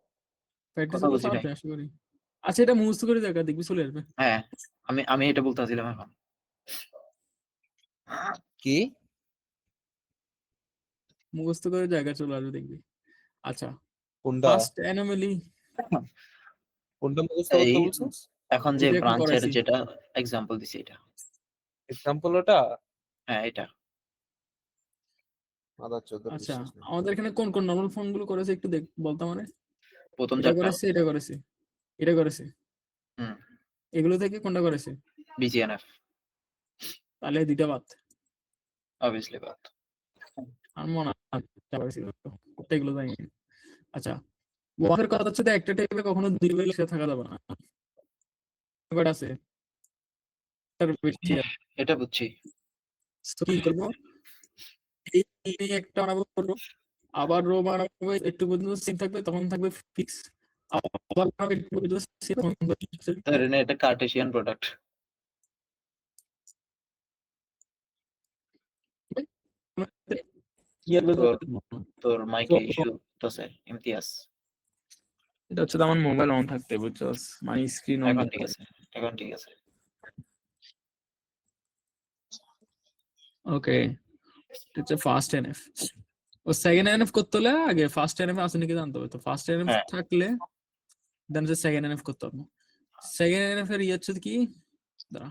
প্র্যাকটিস কথা করলে বুঝি নাই। পারবে আশা করি। আচ্ছা এটা মুখস্থ করে দেখা দেখবি চলে আসবে। হ্যাঁ, আমি এটা বলতে চাইছিলাম এখন। কি মুখস্থ করে জায়গা চলে আসবে দেখবি। আচ্ছা, কোনটা ফার্স্ট অ্যানোমালি কোনটা মুখস্থ এই করতে বলছিস? এখন যে এটা এখন ব্রাঞ্চের করাইছি। যেটা এক্সাম্পল দিছি এটা, এক্সাম্পল ওটা হ্যাঁ এটা। আদা চোদর আচ্ছা বিশ্বাস নেই। আমাদের এখানে কোন কোন নরমাল ফর্ম গুলো করেছে একটু দেখ বলতে, মানে প্রথম এটা চারটা করেছে, এটা করেছে, এটা করেছে, হুম এগুলো থেকে কোনটা করেছে? বিজিএনএফ তাহলে দুইটা বাদ, অবভিয়াসলি বাট। আর মনে হয় একটা করেছিল, ওটা এগুলো জানি না। আচ্ছা ওয়াকের কথা হচ্ছে যে একটা টেবিলে কখনো দুই টেবিল একসাথে থাকা যাবে না, কয়টা আছে? তার বেশি আছে। এটা বুঝছি। তো কি করবো, এই একটা বানাবো করবো, আবার রো বানাবো একটু পর্যন্ত সেম থাকবে, তখন থাকবে ফিক্স, আবার বানাবো একটু পর্যন্ত same, তখন থাকবে fix। ধরে নে এটা কার্টেশিয়ান প্রোডাক্ট। তোর মাইকে ইস্যু তো স্যার ইমতিয়াজ। এটা হচ্ছে তো আমার মোবাইল অন থাকতে বুঝছস, মানে স্ক্রিন অন এখন ঠিক আছে, এখন ঠিক আছে। ওকে, এটা হচ্ছে ফার্স্ট এনএফ। ও সেকেন্ড এনএফ করতে হলে আগে ফার্স্ট এনএফ আছে নাকি জানতে হবে, তো ফার্স্ট এনএফ হ্যাঁ। থাকলে দেন হচ্ছে সেকেন্ড এনএফ করতে হবে। সেকেন্ড এনএফ এর ইয়ে হচ্ছে কি, দাঁড়া,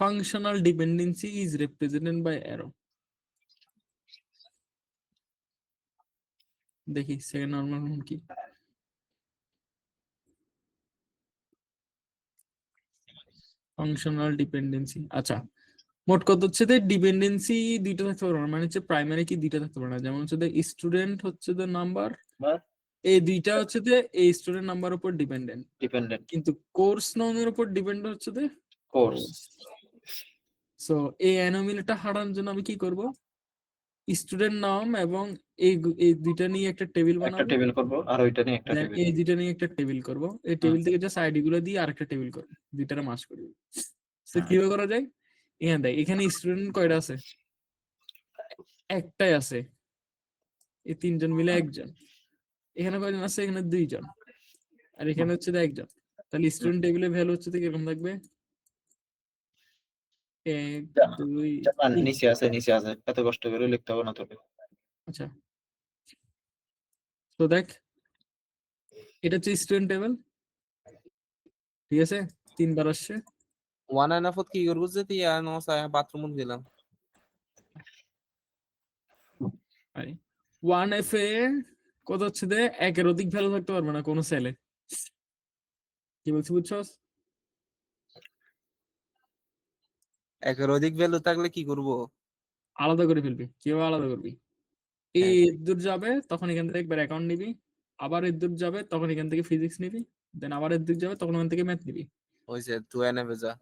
functional dependency is represented by arrow। দেখি সেকেন্ড নরমাল ফর্ম কি। ফাংশনাল ডিপেন্ডেন্সি, আচ্ছা মোট কথা হচ্ছে যে ডিপেন্ডেন্সি দুইটা থাকতে পারে না, মানে হচ্ছে প্রাইমারি কি দুইটা থাকতে পারে না, যেমন হচ্ছে স্টুডেন্ট হচ্ছে যে নাম্বার, বাট এই দুইটা হচ্ছে যে এই স্টুডেন্ট নাম্বার উপর ডিপেন্ডেন্ট, ডিপেন্ডেন্ট কিন্তু কোর্স নামের উপর ডিপেন্ড হচ্ছে যে কোর্স। সো এই অ্যানোমালিটা হারানোর জন্য আমি কি করব, স্টুডেন্ট নাম এবং এই দুইটা নিয়ে একটা টেবিল একটা বানাবো, টেবিল করব আর ওইটা নিয়ে একটা দেন টেবিল। এই দুইটা নিয়ে একটা টেবিল করব, এই টেবিল থেকে জাস্ট আইডি গুলো দিয়ে আরেকটা টেবিল করব, দুইটারে মাস করব। সো কিভাবে করা যায়, এখানে দেখ এখানে স্টুডেন্ট কয়টা আছে, একটাই আছে, এই তিনজন মিলে একজন, এখানে কয়জন আছে, এখানে দুইজন, আর এখানে হচ্ছে যে একজন, তাহলে স্টুডেন্ট টেবিলের ভ্যালু হচ্ছে যে কিরকম থাকবে, 1 2 3। নিচে আছে, নিচে আছে, এত কষ্ট করে লিখতে হবে না তোকে। আচ্ছা তো দেখ এটা হচ্ছে স্টুডেন্ট টেবিল, ঠিক আছে, তিনবার আসছে। ওয়ান এন্ড হাফ কি করবো যে তুই বাথরুম গেলাম। 1F এ কত হচ্ছে যে একের অধিক ভ্যালু থাকতে পারবে না কোনো সেলে, কি বলছি বুঝছস? একের অধিক ভ্যালু থাকলে কি করব? আলাদা করে ফেলবি, কিভাবে আলাদা করবি, এই দূর যাবে তখন এখান থেকে একবার অ্যাকাউন্ট নিবি, আবার এর দূর যাবে তখন এখান থেকে ফিজিক্স নিবি, দেন আবার এর দূর যাবে তখন ওখান থেকে ম্যাথ নিবি। ওই যে 2NF যা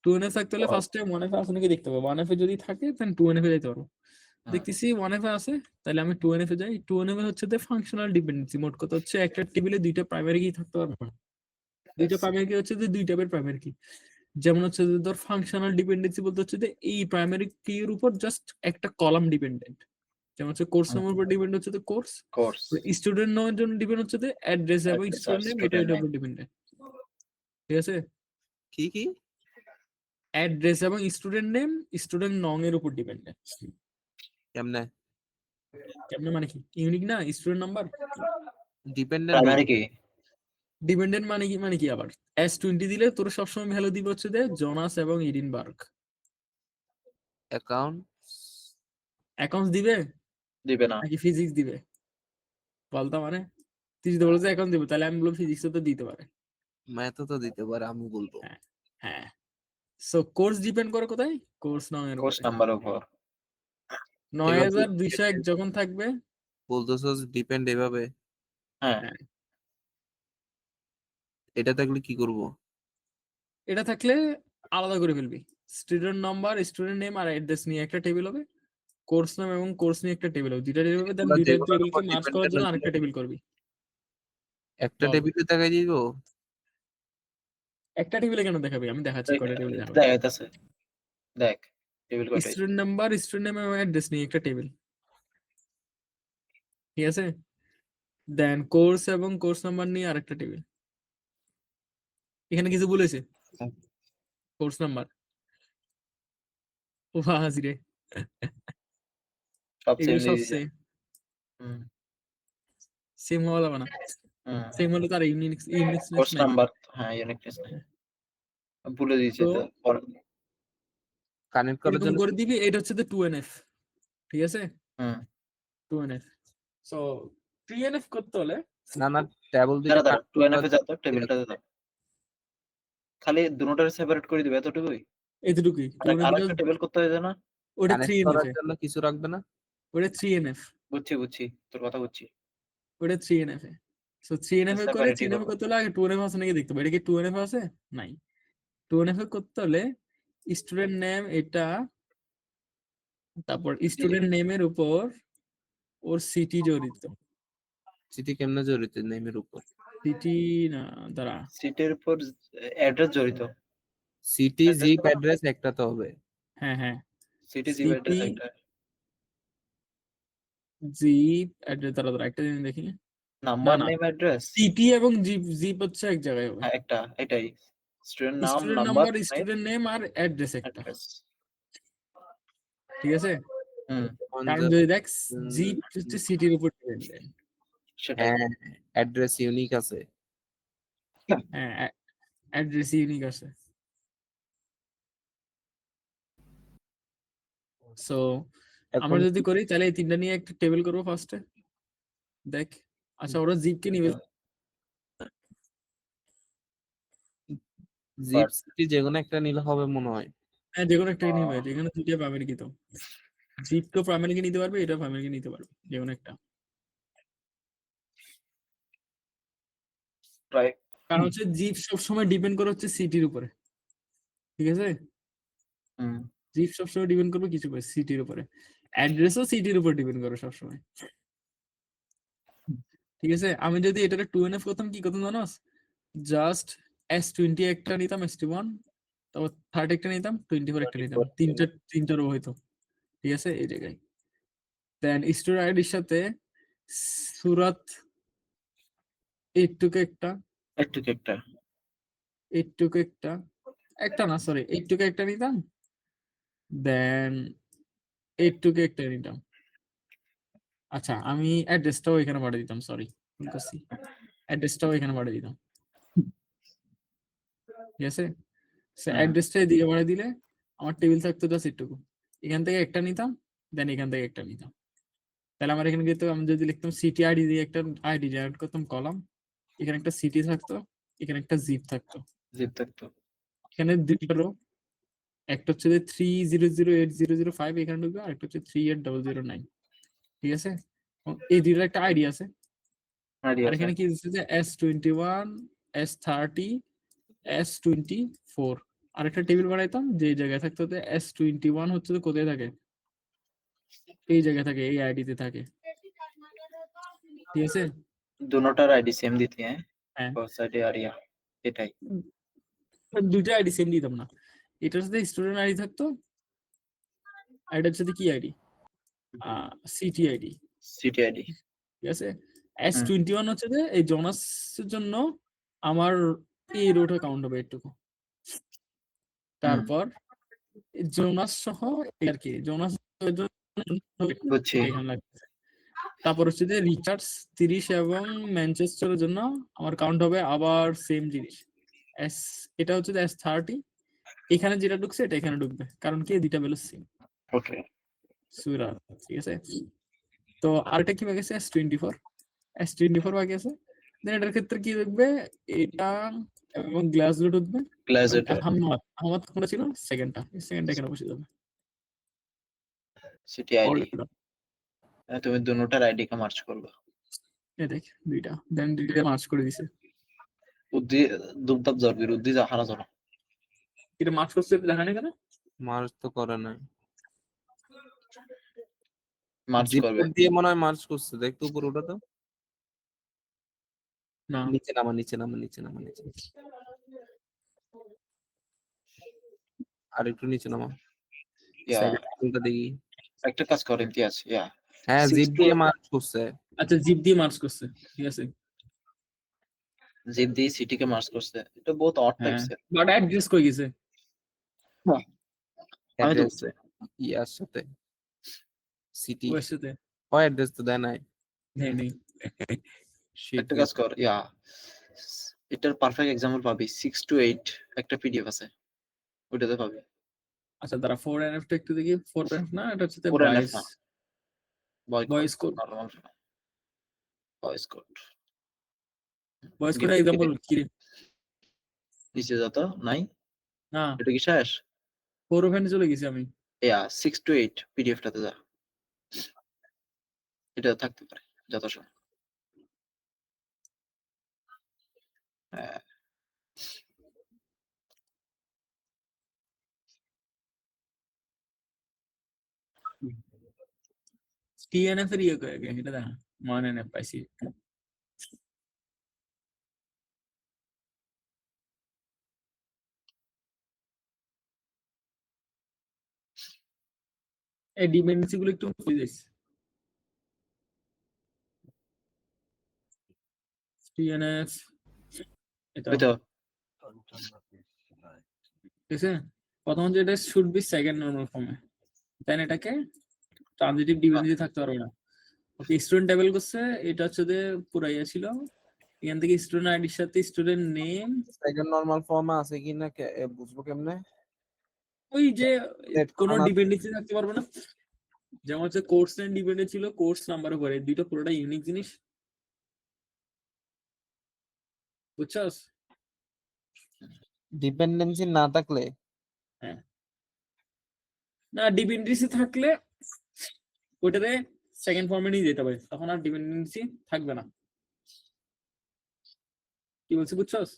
2NF থাকতে হলে ফার্স্ট টাইম 1F আছে নাকি দেখতে হবে, 1F যদি থাকে দেন 2NF এ যেতে পারবো। দেখতেছি 1F আছে, তাহলে আমি 2NF এ যাই। 2NF হচ্ছে যে ফাংশনাল ডিপেন্ডেন্সি, মোট কথা হচ্ছে একটা টেবিলে দুইটা প্রাইমারি কি থাকতে পারবে না। দুইটা প্রাইমারি কি হচ্ছে যে দুই টাইপের প্রাইমারি কি, যেমন হচ্ছে যে ধর ফাংশনাল ডিপেন্ডেন্সি বলতে হচ্ছে যে এই প্রাইমারি কি এর উপর জাস্ট একটা কলাম ডিপেন্ডেন্ট, যেমন হচ্ছে কোর্স নামের উপর ডিপেন্ড হচ্ছে যে কোর্স, কোর্স স্টুডেন্ট নামের জন্য ডিপেন্ড হচ্ছে যে অ্যাড্রেস এবং Address আর স্টুডেন্ট নেম, এটা student এটার name। উপর ডিপেন্ডেন্ট। ঠিক আছে, কি কি অ্যাড্রেস এবং স্টুডেন্ট নেম স্টুডেন্ট নং এর উপর ডিপেন্ডেন্ট। কেমনে কেমনে মানে কি, ইউনিক না স্টুডেন্ট নাম্বার। ডিপেন্ডেন্ট প্রাইমারি কি ডিপেন্ডেন্ট মানে কি আবার S20 দিলে তোর সবসময় ভ্যালু দিবে হচ্ছে যে জোনাস এবং ইডিনবার্গ। অ্যাকাউন্ট অ্যাকাউন্টস দিবে দিবে না, নাকি ফিজিক্স দিবে বলতা, মানে তুই যদি বলো যে অ্যাকাউন্ট দিবে তাহলে আমি বলবো ফিজিক্স তো দিতে পারে। ম্যাথ তো দিতে পারে, আমি বলবো হ্যাঁ, সো কোর্স ডিপেন্ড করে কোথায়, কোর্স নং এর কোর্স উপরে। নাম্বার উপর। 9201 যখন থাকবে, বলতেছো ডিপেন্ড এভাবে, হ্যাঁ হ্যাঁ, এটা থাকলে কি করব? এটা থাকলে আলাদা করে ফেলবি। স্টুডেন্ট নাম্বার স্টুডেন্ট নেম আর অ্যাড্রেস নিয়ে একটা টেবিল হবে, কোর্স নাম এবং কোর্স নিয়ে একটা টেবিল হবে, দুইটা টেবিল হবে, দেন এগুলা দুইটা যেগুলোর টেবিলকে উপর মার্জ করার জন্য dependent আরেকটা টেবিল করবি। একটা বল। টেবিলে দেখাই দিব। একটা টেবিলে কেন দেখাবি, আমি দেখাচ্ছি কয়টা টেবিল দেখাবো। দেখাইতেছে, দেখ টেবিল কয়টাই। স্টুডেন্ট নাম্বার স্টুডেন্ট নেম এবং অ্যাড্রেস নিয়ে একটা টেবিল, ঠিক আছে, দেন কোর্স এবং কোর্স নাম্বার নিয়ে আরেকটা টেবিল। এখানে কিছু বলেছে হুম। কোর্স নাম্বার, ও হাজিরে সব সেম এগুলো সব দিয়েছে। সেম, হুম সেম হওয়া যাবে না, হুম সেম হলে তার ইউনিকনেস কোর্স নাই। নাম্বার, হ্যাঁ ইউনিকনেস নেই, ভুলে দিয়েছে তো তো পরে। কানেক্ট করার এরকম জন্য করে দিবি, এটা হচ্ছে 2NF, ঠিক আছে, হুম 2NF। সো 3NF করতে হলে না টেবিল দাঁড়া দিকে দাঁড়া 2NF এ যাও, টেবিলটাতে দাও, খালি দুটোটারে সেপারেট করে দিবে এতটুকুই। এতটুকুই, আর একটা টেবিল করতে হয় না? ওটা কানেক্ট 3NF করার এ, জন্য কিছু রাখবে না? ওটা 3NF, বুঝছি তোর কথা বুঝছি। ওটা 3NF এ। সো 3NF এ করে, Separate ই 3NF করবো। করতে হলে আগে 2NF আছে নাকি দেখতে হবে, এটা কি 2NF আছে, নাই। 2NF এ করতে হলে স্টুডেন্ট নেম এটা, তারপর স্টুডেন্ট নেমের উপর ওর সিটি জড়িত, চিঠি কেমনে জড়িত নেমের উপর? সিটি না, দাঁড়া, সিটের উপর অ্যাড্রেস জড়িত। সিটি Address জিপ তো- অ্যাড্রেস একটা তো হবে। হ্যাঁ সিটি জিপ অ্যাড্রেস সিটি একটা, জিপ অ্যাড্রেস, দাঁড়া একটা জিনিস দেখি, নাম্বার না নেম অ্যাড্রেস সিটি এবং জিপ, জিপ হচ্ছে এক জায়গায় হবে, হ্যাঁ একটা, এটাই স্টুডেন্ট নাম student number number student name আর অ্যাড্রেস একটা, অ্যাড্রেস। ঠিক আছে, হুম কারণ যদি দেখ জিপ হচ্ছে সিটির উপর ডিপেন্ডেন্ট। সেটাই। হ্যাঁ অ্যাড্রেস ইউনিক আছে। হ্যাঁ, অ্যাড্রেস ইউনিক আছে। সো আমরা যদি করি তাহলে এই তিনটা নিয়ে একটা টেবিল করবো ফার্স্টে, দেখ। আচ্ছা ওরা জিপকে নিবে, জিপ সিটি যেকোনো একটা নিলে হবে মনে হয়। হ্যাঁ যেকোনো একটা নিবে, এখানে দুইটা প্রাইমারি কি তো, জিপকেও প্রাইমারি কি নিতে পারবে, এটা প্রাইমারি কি নিতে পারবে, যেকোনো একটা। ট্রাই কারণ হচ্ছে জিপ সবসময় ডিপেন্ড করে হচ্ছে সিটির উপরে, ঠিক আছে, হুম জিপ সবসময় ডিপেন্ড করবে কিছু করে সিটির উপরে, অ্যাড্রেসও সিটির উপর ডিপেন্ড করে সবসময়, ঠিক আছে। আমি যদি এটাকে 2NF করতাম কি করতাম জানোস, জাস্ট S20 একটা নিতাম, S21, তারপর 30 একটা নিতাম, 24 একটা নিতাম, তিনটা রো হইতো, ঠিক আছে এই জায়গায়। দেন স্টোর আইডির সাথে সুরাত এইটুকু একটা, একটু একটা এইটুকু একটা না সরি এইটুকু একটা নিতাম, দেন এইটুকু একটা নিতাম। আচ্ছা আমি অ্যাড্রেসটাও এখানে পাঠিয়ে দিতাম, সরি ভুল করছি, অ্যাড্রেসটাও এখানে পাঠিয়ে দিতাম, ঠিক আছে। অ্যাড্রেসটা এদিকে পাঠিয়ে দিলে আমার টেবিল থাকতো জাস্ট এইটুকু, এখান থেকে একটা নিতাম, দেন এখান থেকে একটা নিতাম, তাহলে আমার এখানে কিন্তু আমি যদি লিখতাম সিটি আইডি দিয়ে একটা আইডি জেনারেট করতাম কলাম, এখানে একটা সিটি থাকতো, এখানে একটা জিপ থাকতো, জিপ থাকতো। এখানে দুটো রো, একটা হচ্ছে যে 30080005 এখানে ঢুকবে, আর একটা হচ্ছে 380009, ঠিক আছে? এই দুইটার একটা আইডি আছে, আইডিয়া আর আছে। এখানে কি দিচ্ছে যে S21, S30, S24। আরেকটা টেবিল বানাইতাম যে জায়গায় থাকতো S21 হচ্ছে যে কোথায় থাকে, এই জায়গায় থাকে, এই আইডিতে থাকে। ঠিক আছে? দুটোটার আইডি সেম দিতে হ্যাঁ, হ্যাঁ, কোর্স আইডি আর ইয়া এটাই। দুইটা আইডি সেম দিতাম না, এটার সাথে স্টুডেন্ট আইডি থাকতো, আইডির সাথে কি ID, city ID. City ID. ঠিক আছে? S21 হচ্ছে যে এই জোনাসের জন্য আমার এই রোটা কাউন্ট হবে একটুকু। তারপর জোনাস সহ এই আর কি, জোনাস বুঝছি। এখানে লাগবে। তারপর হচ্ছে যে রিচার্ডস 30 এবং ম্যানচেস্টারের জন্য আমার কাউন্ট হবে আবার সেম জিনিস। এটা হচ্ছে যে S30, এখানে যেটা ঢুকছে এটা এখানে ঢুকবে, কারণ কি দুইটা ভ্যালু সেম। ওকে। সুরা, ঠিক আছে? তো আরেকটা কি বাকি আছে, S24 বাকি আছে। দেন এটার ক্ষেত্রে কি দেখবে, এটা এবং গ্লাস গুলো ঢুকবে। ক্লাস এবং এটা আহমদ কোনটা ছিল, সেকেন্ডটা এখানে বসে যাবে। City ID. তুমি দুটোটার আইডি কে মার্চ করবে। এই দেখ দুইটা, দেন দুইটা মার্চ করে দিছে। উদ্দি দুবদাব জরবির উদ্দি যা হারা জরা এটা মার্চ করছে দেখা নেই কেন? মার্চ তো করে নাই। মার্চ জিপ করবে। কোড দিয়ে মনে হয় মার্চ করছে, দেখতো উপর ওটা তো। না, নিচে নামা। আর একটু নিচে নামা। ইয়া সেকেন্ডটা দেখি। একটা কাজ করে ইমতিয়াজ। ইয়া হ্যাঁ, জিপ দিয়ে মার্চ করছে। আচ্ছা জিপ দিয়ে মার্চ করছে, ঠিক আছে। জিপ দিয়ে সিটি কে মার্চ করছে, এটা বহুত অড হ্যাঁ, টাইপস এর। বাট অ্যাড্রেস কই গেছে? আমি তো অ্যাড্রেস ইয়ার সাথে সিটি ওর সাথে হয়, অ্যাড্রেস তো দেয় নাই। নেই নেই। একটা কাজ কর, ইয়া এটার পারফেক্ট এক্সাম্পল পাবি 6 to 8 একটা পিডিএফ আছে, ওইটাতে পাবি। আচ্ছা তারা 4NF টা একটু দেখি। 4NF না, এটা হচ্ছে 4NF ভয়েস না, voice code. Normal voice code. Voice code example কি রে? নিচে যত নাই, না, এটা কি শেষ? 4 চলে গেছি আমি। ইয়া 6 to 8 পিডিএফ টাতে যা, এটা থাকতে পারে যত সময়। হ্যাঁ, TNF এর ইয়ে করে এটা দেখা, মান NF পাইছি। এই ডিপেন্ডেন্সি গুলো একটু বুঝে দিস। TNF এটা ওই তো ঠিক আছে। প্রথম যে এটা শুড বি সেকেন্ড নরমাল ফর্মে, দেন এটাকে ট্রানজিটিভ ডিপেন্ডেন্সি থাকতে পারবে না। ওকে, স্টুডেন্ট টেবিল করছে, এটা হচ্ছে যে পুরো ইয়ে ছিল। এখান থেকে স্টুডেন্ট আইডির সাথে স্টুডেন্ট নেম, সেকেন্ড নরমাল ফর্মে আছে কিনা বুঝবো কেমনে? ওই যে কোনো করা না। ডিপেন্ডেন্সি থাকতে পারবে না। যেমন হচ্ছে কোর্স নেম ডিপেন্ডেন্ট ছিল কোর্স নাম্বার উপরে, দুইটা পুরোটা ইউনিক জিনিস, বুঝছস? ডিপেন্ডেন্সি না থাকলে হ্যাঁ, না ডিপেন্ডেন্সি থাকলে ওইটাতে সেকেন্ড ফর্মে নিয়ে যেতে হবে, তখন আর ডিপেন্ডেন্সি থাকবে না। কি বলছি বুঝছস?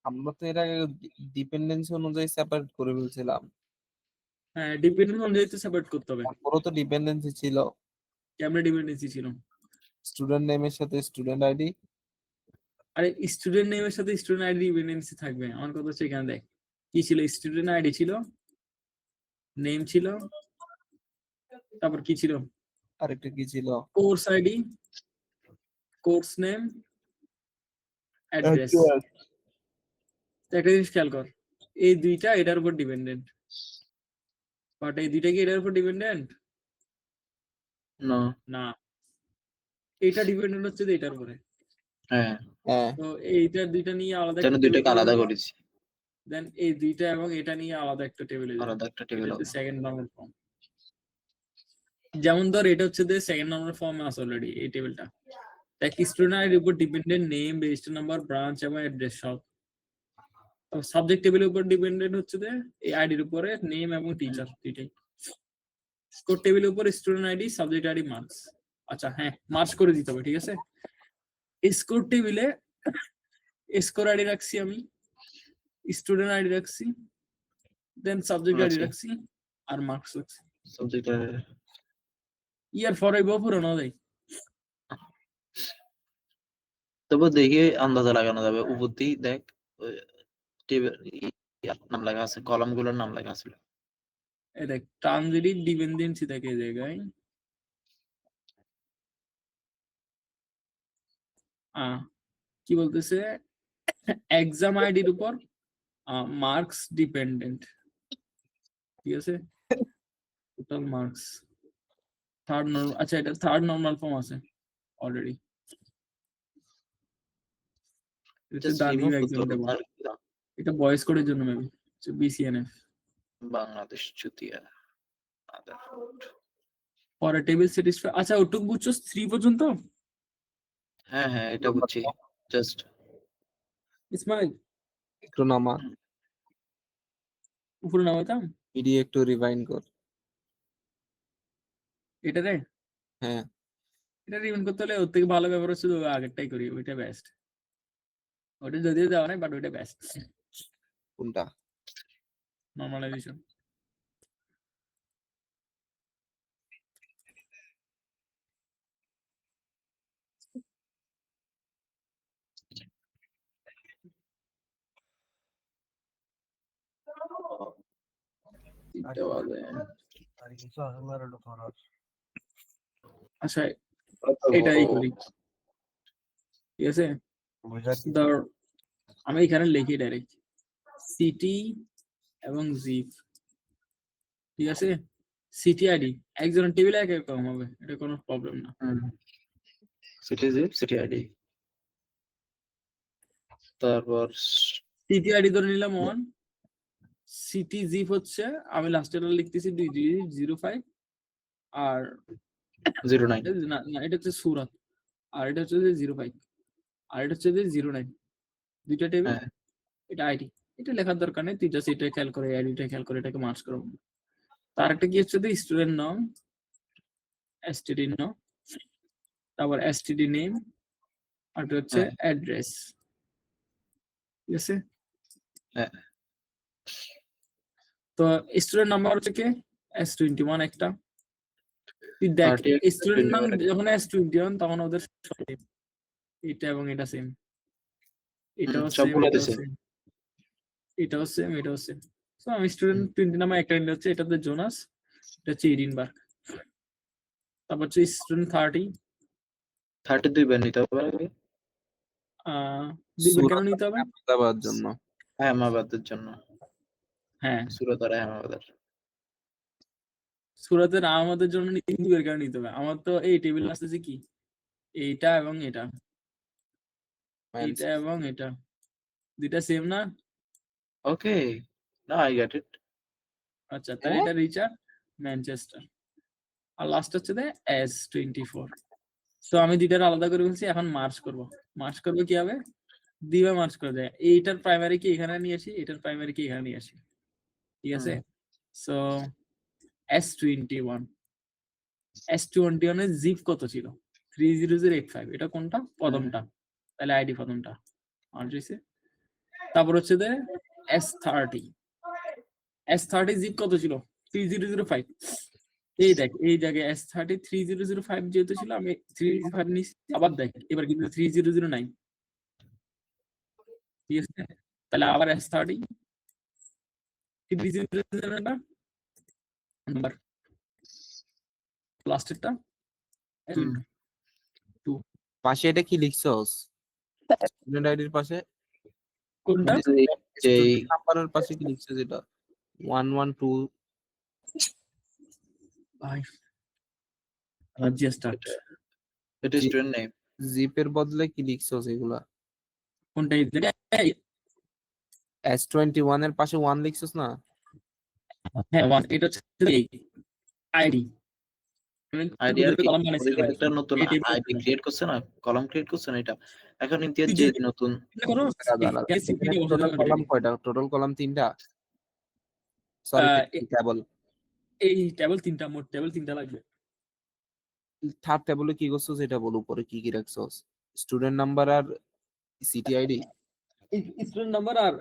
আমরা তো এর আগে ডিপেন্ডেন্সি অনুযায়ী সেপারেট করে ফেলছিলাম। হ্যাঁ, ডিপেন্ডেন্ট অনুযায়ী তো সেপারেট করতে হবে। তারপরও তো ডিপেন্ডেন্সি ছিল। কেমনে ডিপেন্ডেন্সি ছিল? স্টুডেন্ট নেমের সাথে স্টুডেন্ট আইডি। আরে স্টুডেন্ট নেমের সাথে স্টুডেন্ট আইডি ডিপেন্ডেন্সি থাকবে, আমার কথা হচ্ছে এখানে দেখ কি ছিল, স্টুডেন্ট আইডি ছিল, নেম ছিল, তারপর কি ছিল, আরেকটা কি ছিল? Course ID, course name, address. একটা জিনিস খেয়াল কর, এই দুইটা এটার উপর ডিপেন্ডেন্ট, বাট এই দুইটা কি এটার উপর ডিপেন্ডেন্ট? না। না, এটা ডিপেন্ডেন্ট হচ্ছে যে এটার উপরে। হ্যাঁ, হ্যাঁ, তো এইটা দুইটা নিয়ে আলাদা যেন দুইটাকে আলাদা করেছি, দেন এই দুইটা এবং এটা নিয়ে আলাদা একটা টেবিলে আলাদা একটা টেবিল হবে। Second normal form. যেমন ধর এটা হচ্ছে যে সেকেন্ড নরমাল ফর্মে আছে অলরেডি এই টেবিলটা, দেখ স্টুডেন্ট আইডির উপর dependent name, register number, branch এবং অ্যাড্রেস সব। সাবজেক্ট টেবিলের উপর ডিপেন্ডেন্ট হচ্ছে যে এই আইডির উপরে নেম এবং টিচার দুইটাই। স্কোর টেবিলের উপর student ID, subject ID, marks. আচ্ছা হ্যাঁ, মার্চ করে দিতে হবে, ঠিক আছে। স্কোর টেবিলে স্কোর আইডি রাখছি আমি, স্টুডেন্ট আইডি রাখছি, দেন সাবজেক্ট আইডি আচ্ছা। রাখছি, আর মার্কস রাখছি। সাবজেক্ট ইয়ার ফরাইব পুরোনো দেয়। তবে দেখে আন্দাজে লাগানো যাবে, উপর দিয়ে দেখ টেবিল নাম লেখা আছে, কলাম গুলোর নাম লেখা আছে। এই দেখ ট্রানজিটিভ ডিপেন্ডেন্সি থাকে এই জায়গায়। কি বলতেছে, এক্সাম আইডির উপর মার্কস ডিপেন্ডেন্ট, ঠিক আছে। টোটাল মার্কস থার্ড নরমাল, আচ্ছা এটা থার্ড নরমাল ফর্ম আছে অলরেডি। এটা বয়েস কোডের জন্য মেবি বিসিএনএফ বাংলাদেশ চুতিয়া পরে টেবিল স্যাটিসফাই। আচ্ছা ওটুক বুঝছো 3 পর্যন্ত? হ্যাঁ হ্যাঁ এটা বুঝছি, জাস্ট ইসমাইল একটু নামা, উপরে নামাইতাম পিডি একটু রিভাইন্ড কর। এটা রে, হ্যাঁ এটা রিমেন্ড করতে হলে ওর থেকে ভালো ব্যাপার হচ্ছে আগেরটাই করি, ওইটা বেস্ট। ওটা যদিও দেওয়া নাই বাট ওইটা বেস্ট। কোনটা? নরমালাইজেশন। আর কিছু আছে না রেডো করার? আচ্ছা এটাই করি, ঠিক আছে। বুঝা কি ধর আমি এখানে লিখি ডাইরেক্ট সিটি এবং জিপ, ঠিক আছে। সিটি আইডি একজনের টেবিলে এক এক রকম হবে, এটা কোনো প্রবলেম না। সিটি আইডি, তারপর সিটি আইডি ধরে নিলাম 1, সিটি জিপ হচ্ছে আমি লাস্টের লিখতেছি 2205 আর 09, না না এটা হচ্ছে সুরাত, আর এটা হচ্ছে 05 আর এটা হচ্ছে 09, দুইটা টেবিল। হ্যাঁ। এটা আইডি, এটা লেখার দরকার নেই, তুই জাস্ট এটা খেয়াল করে আইডিটা খেয়াল করে এটাকে মার্চ করো। তার একটা কি হচ্ছে স্টুডেন্ট নাম, এসটিডি নাম, তারপর এসটিডি নেম, আর এটা হচ্ছে অ্যাড্রেস, ঠিক আছে। হ্যাঁ। তো স্টুডেন্ট নাম্বার হচ্ছে কি S21 একটা, তুই দেখ স্টুডেন্ট নাম যখন S21 তখন ওদের same। এটা এবং এটা সেম, এটাও সেম, এটাও সেম, এটাও সেম, এটাও সেম। সো আমি স্টুডেন্ট 20 নামে একটা নিতে হচ্ছে, এটাতে জোনাস, এটা হচ্ছে এডিনবার্গ। তারপর হচ্ছে স্টুডেন্ট 32 বার নিতে হবে। দুইবার কেন নিতে হবে? আহমেদাবাদ জন্য, আহমেদাবাদের জন্য। হ্যাঁ সুরত আর আহমেদাবাদ। সুরাতের আমাদের জন্য দুইবার কেন নিতে হবে? আমার তো এই টেবিল আসতেছে কি এইটা এবং এটা, এইটা এবং এটা দুইটা সেম না? ওকে, না আই গেট ইট। আচ্ছা তাহলে এটা রিচার্ড ম্যানচেস্টার, আর লাস্ট হচ্ছে S24। তো আমি দুইটার আলাদা করে বলছি, এখন মার্চ করব। মার্চ করবো কি হবে, দুইবার মার্চ করে দেয়, এইটার প্রাইমারি কি এখানে নিয়ে আসি, এটার প্রাইমারি কি এখানে নিয়ে আসি, ঠিক আছে। সো S21 এর জিপ কত ছিল 30085, এটা কোনটা প্রথমটা, তাহলে আইডি প্রথমটা মার্চ হইছে। তারপর হচ্ছে S30 জিপ কত ছিল 3005, এই দেখ এই জায়গায় S30 3005 যেহেতু ছিল আমি 305 নিছি, আবার দেখ এবার কিন্তু 3009, ঠিক আছে। তাহলে আবার S30 3009 নাম্বার লাস্টেরটা পাশে এটা কি লিখছস? স্টুডেন্ট আইডির পাশে কোনটা নাম্বারের পাশে কি লিখছস? এটা 112 ভাই রাজিয়া স্টার্ট, এটা স্টুডেন্ট নেম। জিপের বদলে কি লিখছস এগুলা? কোনটা S21 এর পাশে 1 লিখছস না? হ্যাঁ 1, এটা হচ্ছে আইডি। আইডি আর একটা নতুন আইডি ক্রিয়েট করছে না, কলাম ক্রিয়েট করছে না, এটা এখন ইমতিয়াজ যে নতুন টোটাল কলাম কয়টা? টোটাল কলাম 3টা, সরি টেবল। এই টেবিল 3টা, মোট টেবিল 3টা লাগবে। থার্ড টেবলে কি করছস এটা বল, উপরে কি কি রাখছস? স্টুডেন্ট নাম্বার আর সিটি আইডি। স্টুডেন্ট নাম্বার আর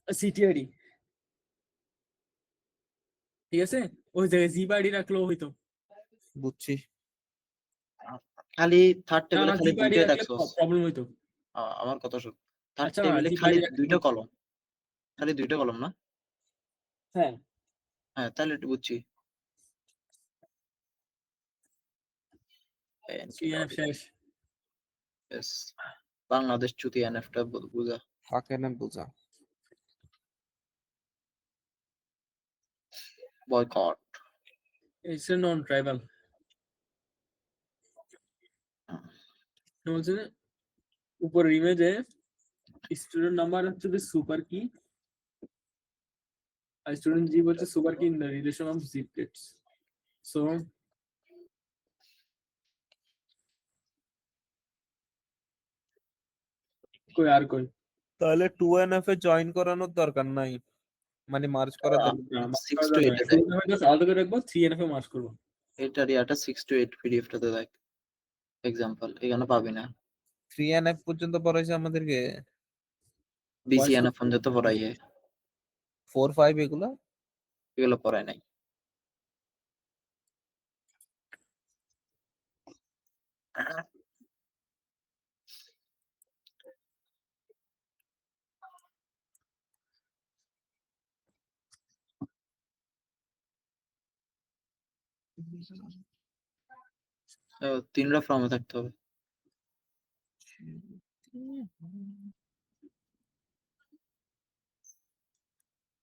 সিটিআইডি, ঠিক আছে? ওই জায়গায় জিপ আইডি রাখলেও হইতো। বুঝছি। খালি থার্ড না টেবিলে না, খালি জিপ আইডি দুইটাই রাখলে রাখছস। প্রবলেম হইতো। আমার কথা শোন, থার্ড আচ্ছা টেবিলে জিপ খালি আইডি রাখলে দুইটা কলম, খালি দুইটা কলম না? হ্যাঁ হ্যাঁ তাহলে একটু বুঝছি। সিএনএফ শেষ। Yes. বাংলাদেশ চুতি এনএফটা বুঝা। ফাঁকে না বোঝা। Boycott. It's a non trivial. বলছে উপরের ইমেজে স্টুডেন্ট নাম্বার হচ্ছে সুপার কি, আর স্টুডেন্ট জিপ হচ্ছে super key in the relation of জিপলেটস। সো কই আর কই তাহলে 2NF এ জয়েন করানোর দরকার নাই, মানে মার্জ করার দরকার। 6 to 8 এ দেখ। আলাদা করে রাখবো, 3NF এ মার্চ করবো। এটার ইয়াটা 6 to 8 পিডিএফটাতে দেখ এক্সাম্পল, এখানে পাবি না। 3NF পর্যন্ত পড়াইছে আমাদেরকে, বিসিএনএফ পর্যন্ত পড়াইয়ে, 4, 5 এগুলা। এগুলো পড়ায় নাই। তিনটা ফর্মে থাকতে হবে।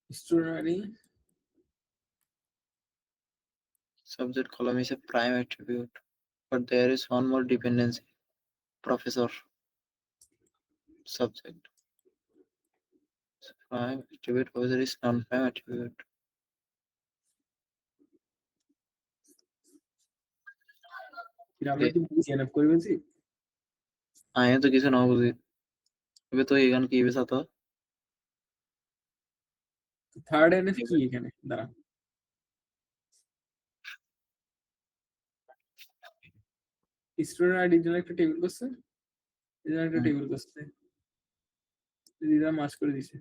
Student ID Subject column is a prime attribute, but there is one more dependency. Professor. Subject. Prime attribute, professor is non-prime attribute. আমরা কি সিএনএফ করে বলছি? আয় তো কিছু না বুঝি, তবে তো এখানে কি বেসা তো থার্ড এনএফ কি এখানে? দাঁড়া, স্টুডেন্ট আইডির জন্য একটা টেবিল করছে, এর জন্য একটা টেবিল করছে, দিদা মার্চ করে দিছে।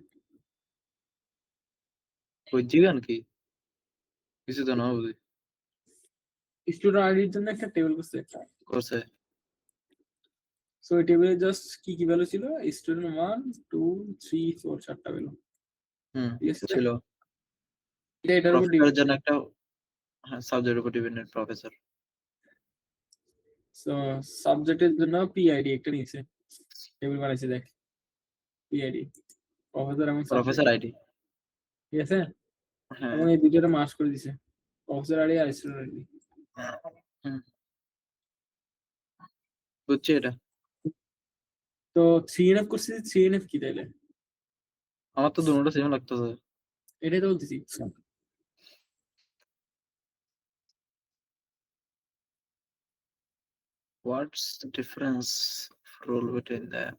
বুঝছি গান কি কিছু তো না বুঝি স্টুডেন্ট আইডির জন্য একটা টেবিল করছে। করছে। সো এই টেবিলে জাস্ট কি কি ভ্যালু ছিল? স্টুডেন্ট 1 2 3 4 চারটা ভ্যালু ঠিক আছে। ছিল। এটার উপর প্রফেসরের জন্য একটা, হ্যাঁ সাবজেক্টের উপর ডিপেন্ডেন্ট প্রফেসর। সো সাবজেক্টের জন্য পিআইডি একটা নিয়েছে, টেবিল বানাইছে দেখ, পিআইডি প্রফেসর এবং প্রফেসর আইডি, ঠিক আছে। হ্যাঁ এবং এই দুইটা মার্চ করে দিছে, প্রফেসর আইডি আর স্টুডেন্ট আইডি। বুঝছি এটা। তো 3NF করছি, 3NF কি তাইলে? আমার তো দুটোটা সেম লাগতেছে। এটাই তো বলতেছি। What's the difference rule between them?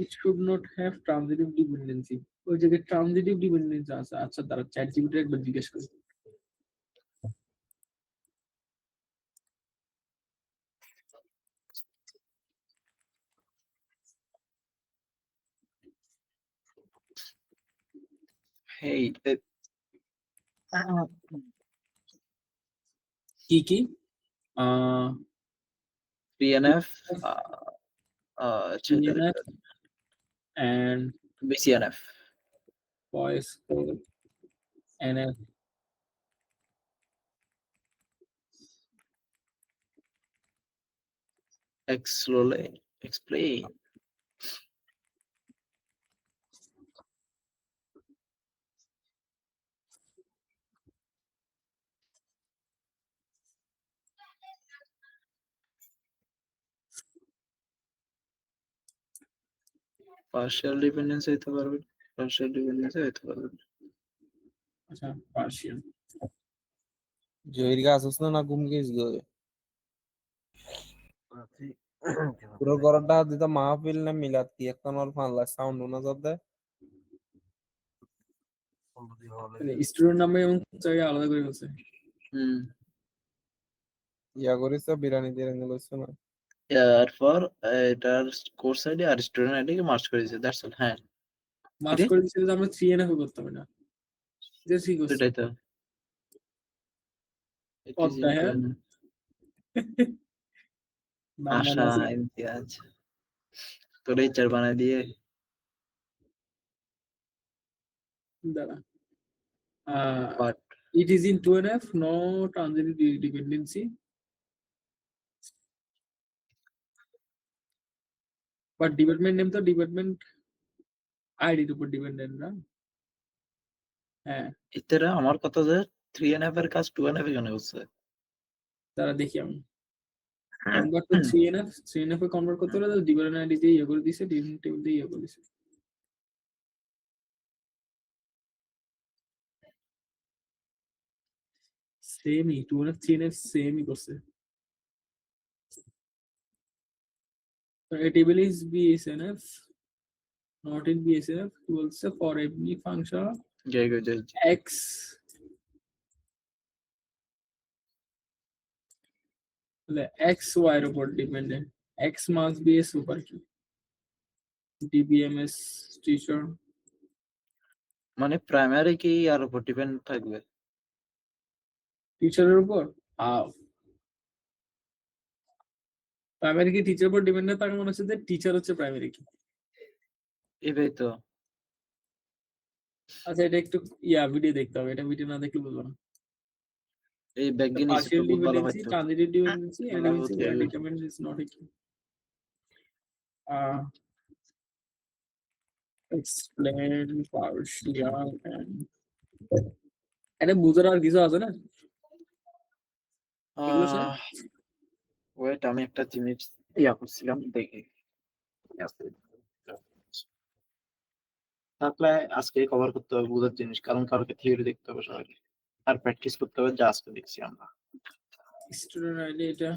It should not have transitive dependency. ওই জায়গায় ট্রানজিটিভ ডিপেন্ডেন্সি আছে। আচ্ছা তারা চ্যাট জিপিটি একবার জিজ্ঞেস করে। Hey, কি কি? 3NF, TNF and BCNF. voice code NF. Explain. Partial dependency হইতে পারবে, partial dependency হইতে পারবে। আচ্ছা পার্সিয়াল। জহির কে আসছ না ঘুম গেছ গো? পুরো গরটা দিতা মাহফিল না মিলাত কি এখন আর ফান লাগ সাউন্ড না যাবে। স্টুডেন্ট নাম্বার এবং জায়গায় আলাদা করে বলছে। হুম ইয়া করেছে বিরিয়ানি দিয়ে গেছে না এরপর এটার কোর্স আইডি আর স্টুডেন্ট আইডি কে মার্জ করে দিয়েছে, দ্যাটস অল। হ্যাঁ মার্ক কিরে? করে দিচ্ছে যে আমরা 3NF করতাম না, যে ঠিক আছে সেটাই তো। It What is the into hell? an আশা ইমতিয়াজ তোর এইচআর বানায় দিয়ে দাঁড়া but it is in 2NF, no transitive dependency, but department name তো department ID এর উপর ডিপেন্ডেন্ট না। হ্যাঁ এতেরা আমার কথা যে 3NF এর কাজ 2NF এ কেন হচ্ছে? তারা দেখি আমি convert to 3NF A convert করতে হলে ডিপেন্ডেন্ট আইডি দিয়ে ইয়ে করে দিছে, ডিপেন্ডেন্ট টেবিল দিয়ে ইয়ে করে দিছে। সেমই 2NF 3NF সেমই করছে। So a table is BSNF, not in BSNF. Also for every function Joy go Joy. x the x y এর উপর dependent, x must be a super key, dbms teacher মানে প্রাইমারি কি আর উপর depend থাকবে? টিচারের উপর প্রাইমারি কি teacher উপর ডিপেন্ডেন্ট থাকে মনে হচ্ছে যে টিচার হচ্ছে প্রাইমারি কি। এটাই তো। আচ্ছা এটা একটু ভিডিও দেখতে হবে, এটা ভিডিও না দেখলে বুঝবো না। এই ব্যাকগ্রাউন্ড ইস Partial বহুত ভালো dependency, হয়তো। transitive dependency, and ভালো dependency হতে where হবে। determinant is not a key. Explain partial and এটা বুঝার আর কিছু আছে না? এগুলো সব ওয়েট আমি একটা জিনিস করছিলাম দেখি। তাহলে আজকে কভার করতে হবে বুঝার জিনিস, কারণ কালকে থিওরি দেখতে হবে সবাইকে আর প্র্যাকটিস করতে হবে যা আজকে দেখছি আমরা। স্টুডেন্ট আইডি এটা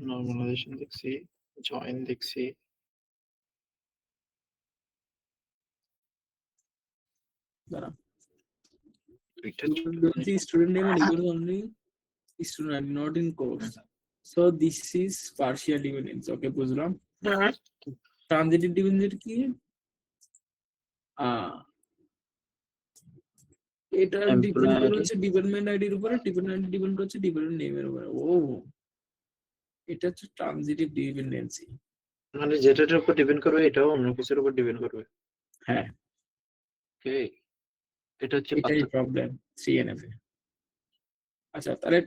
নরমালাইজেশন দেখছি, জয়েন দেখছি, দাঁড়া এটা student name and equals only student ID, not in course. So this is partial dependency. Okay, বুঝলাম। Transitive dependency কি? এটা ডিপেন্ড করে হচ্ছে ডিপার্টমেন্ট আইডির উপরে, ডিপার্টমেন্ট ডিপেন্ড করছে ডিপার্টমেন্ট নেমের উপরে। ও এটা হচ্ছে ট্রানজিটিভ ডিপেন্ডেন্সি, মানে যেটার উপর ডিপেন্ড করবে এটাও অন্য কিছুর উপর ডিপেন্ড করবে। হ্যাঁ ওকে এটা হচ্ছে এটাই প্রবলেম 3NF এ। আচ্ছা তাহলে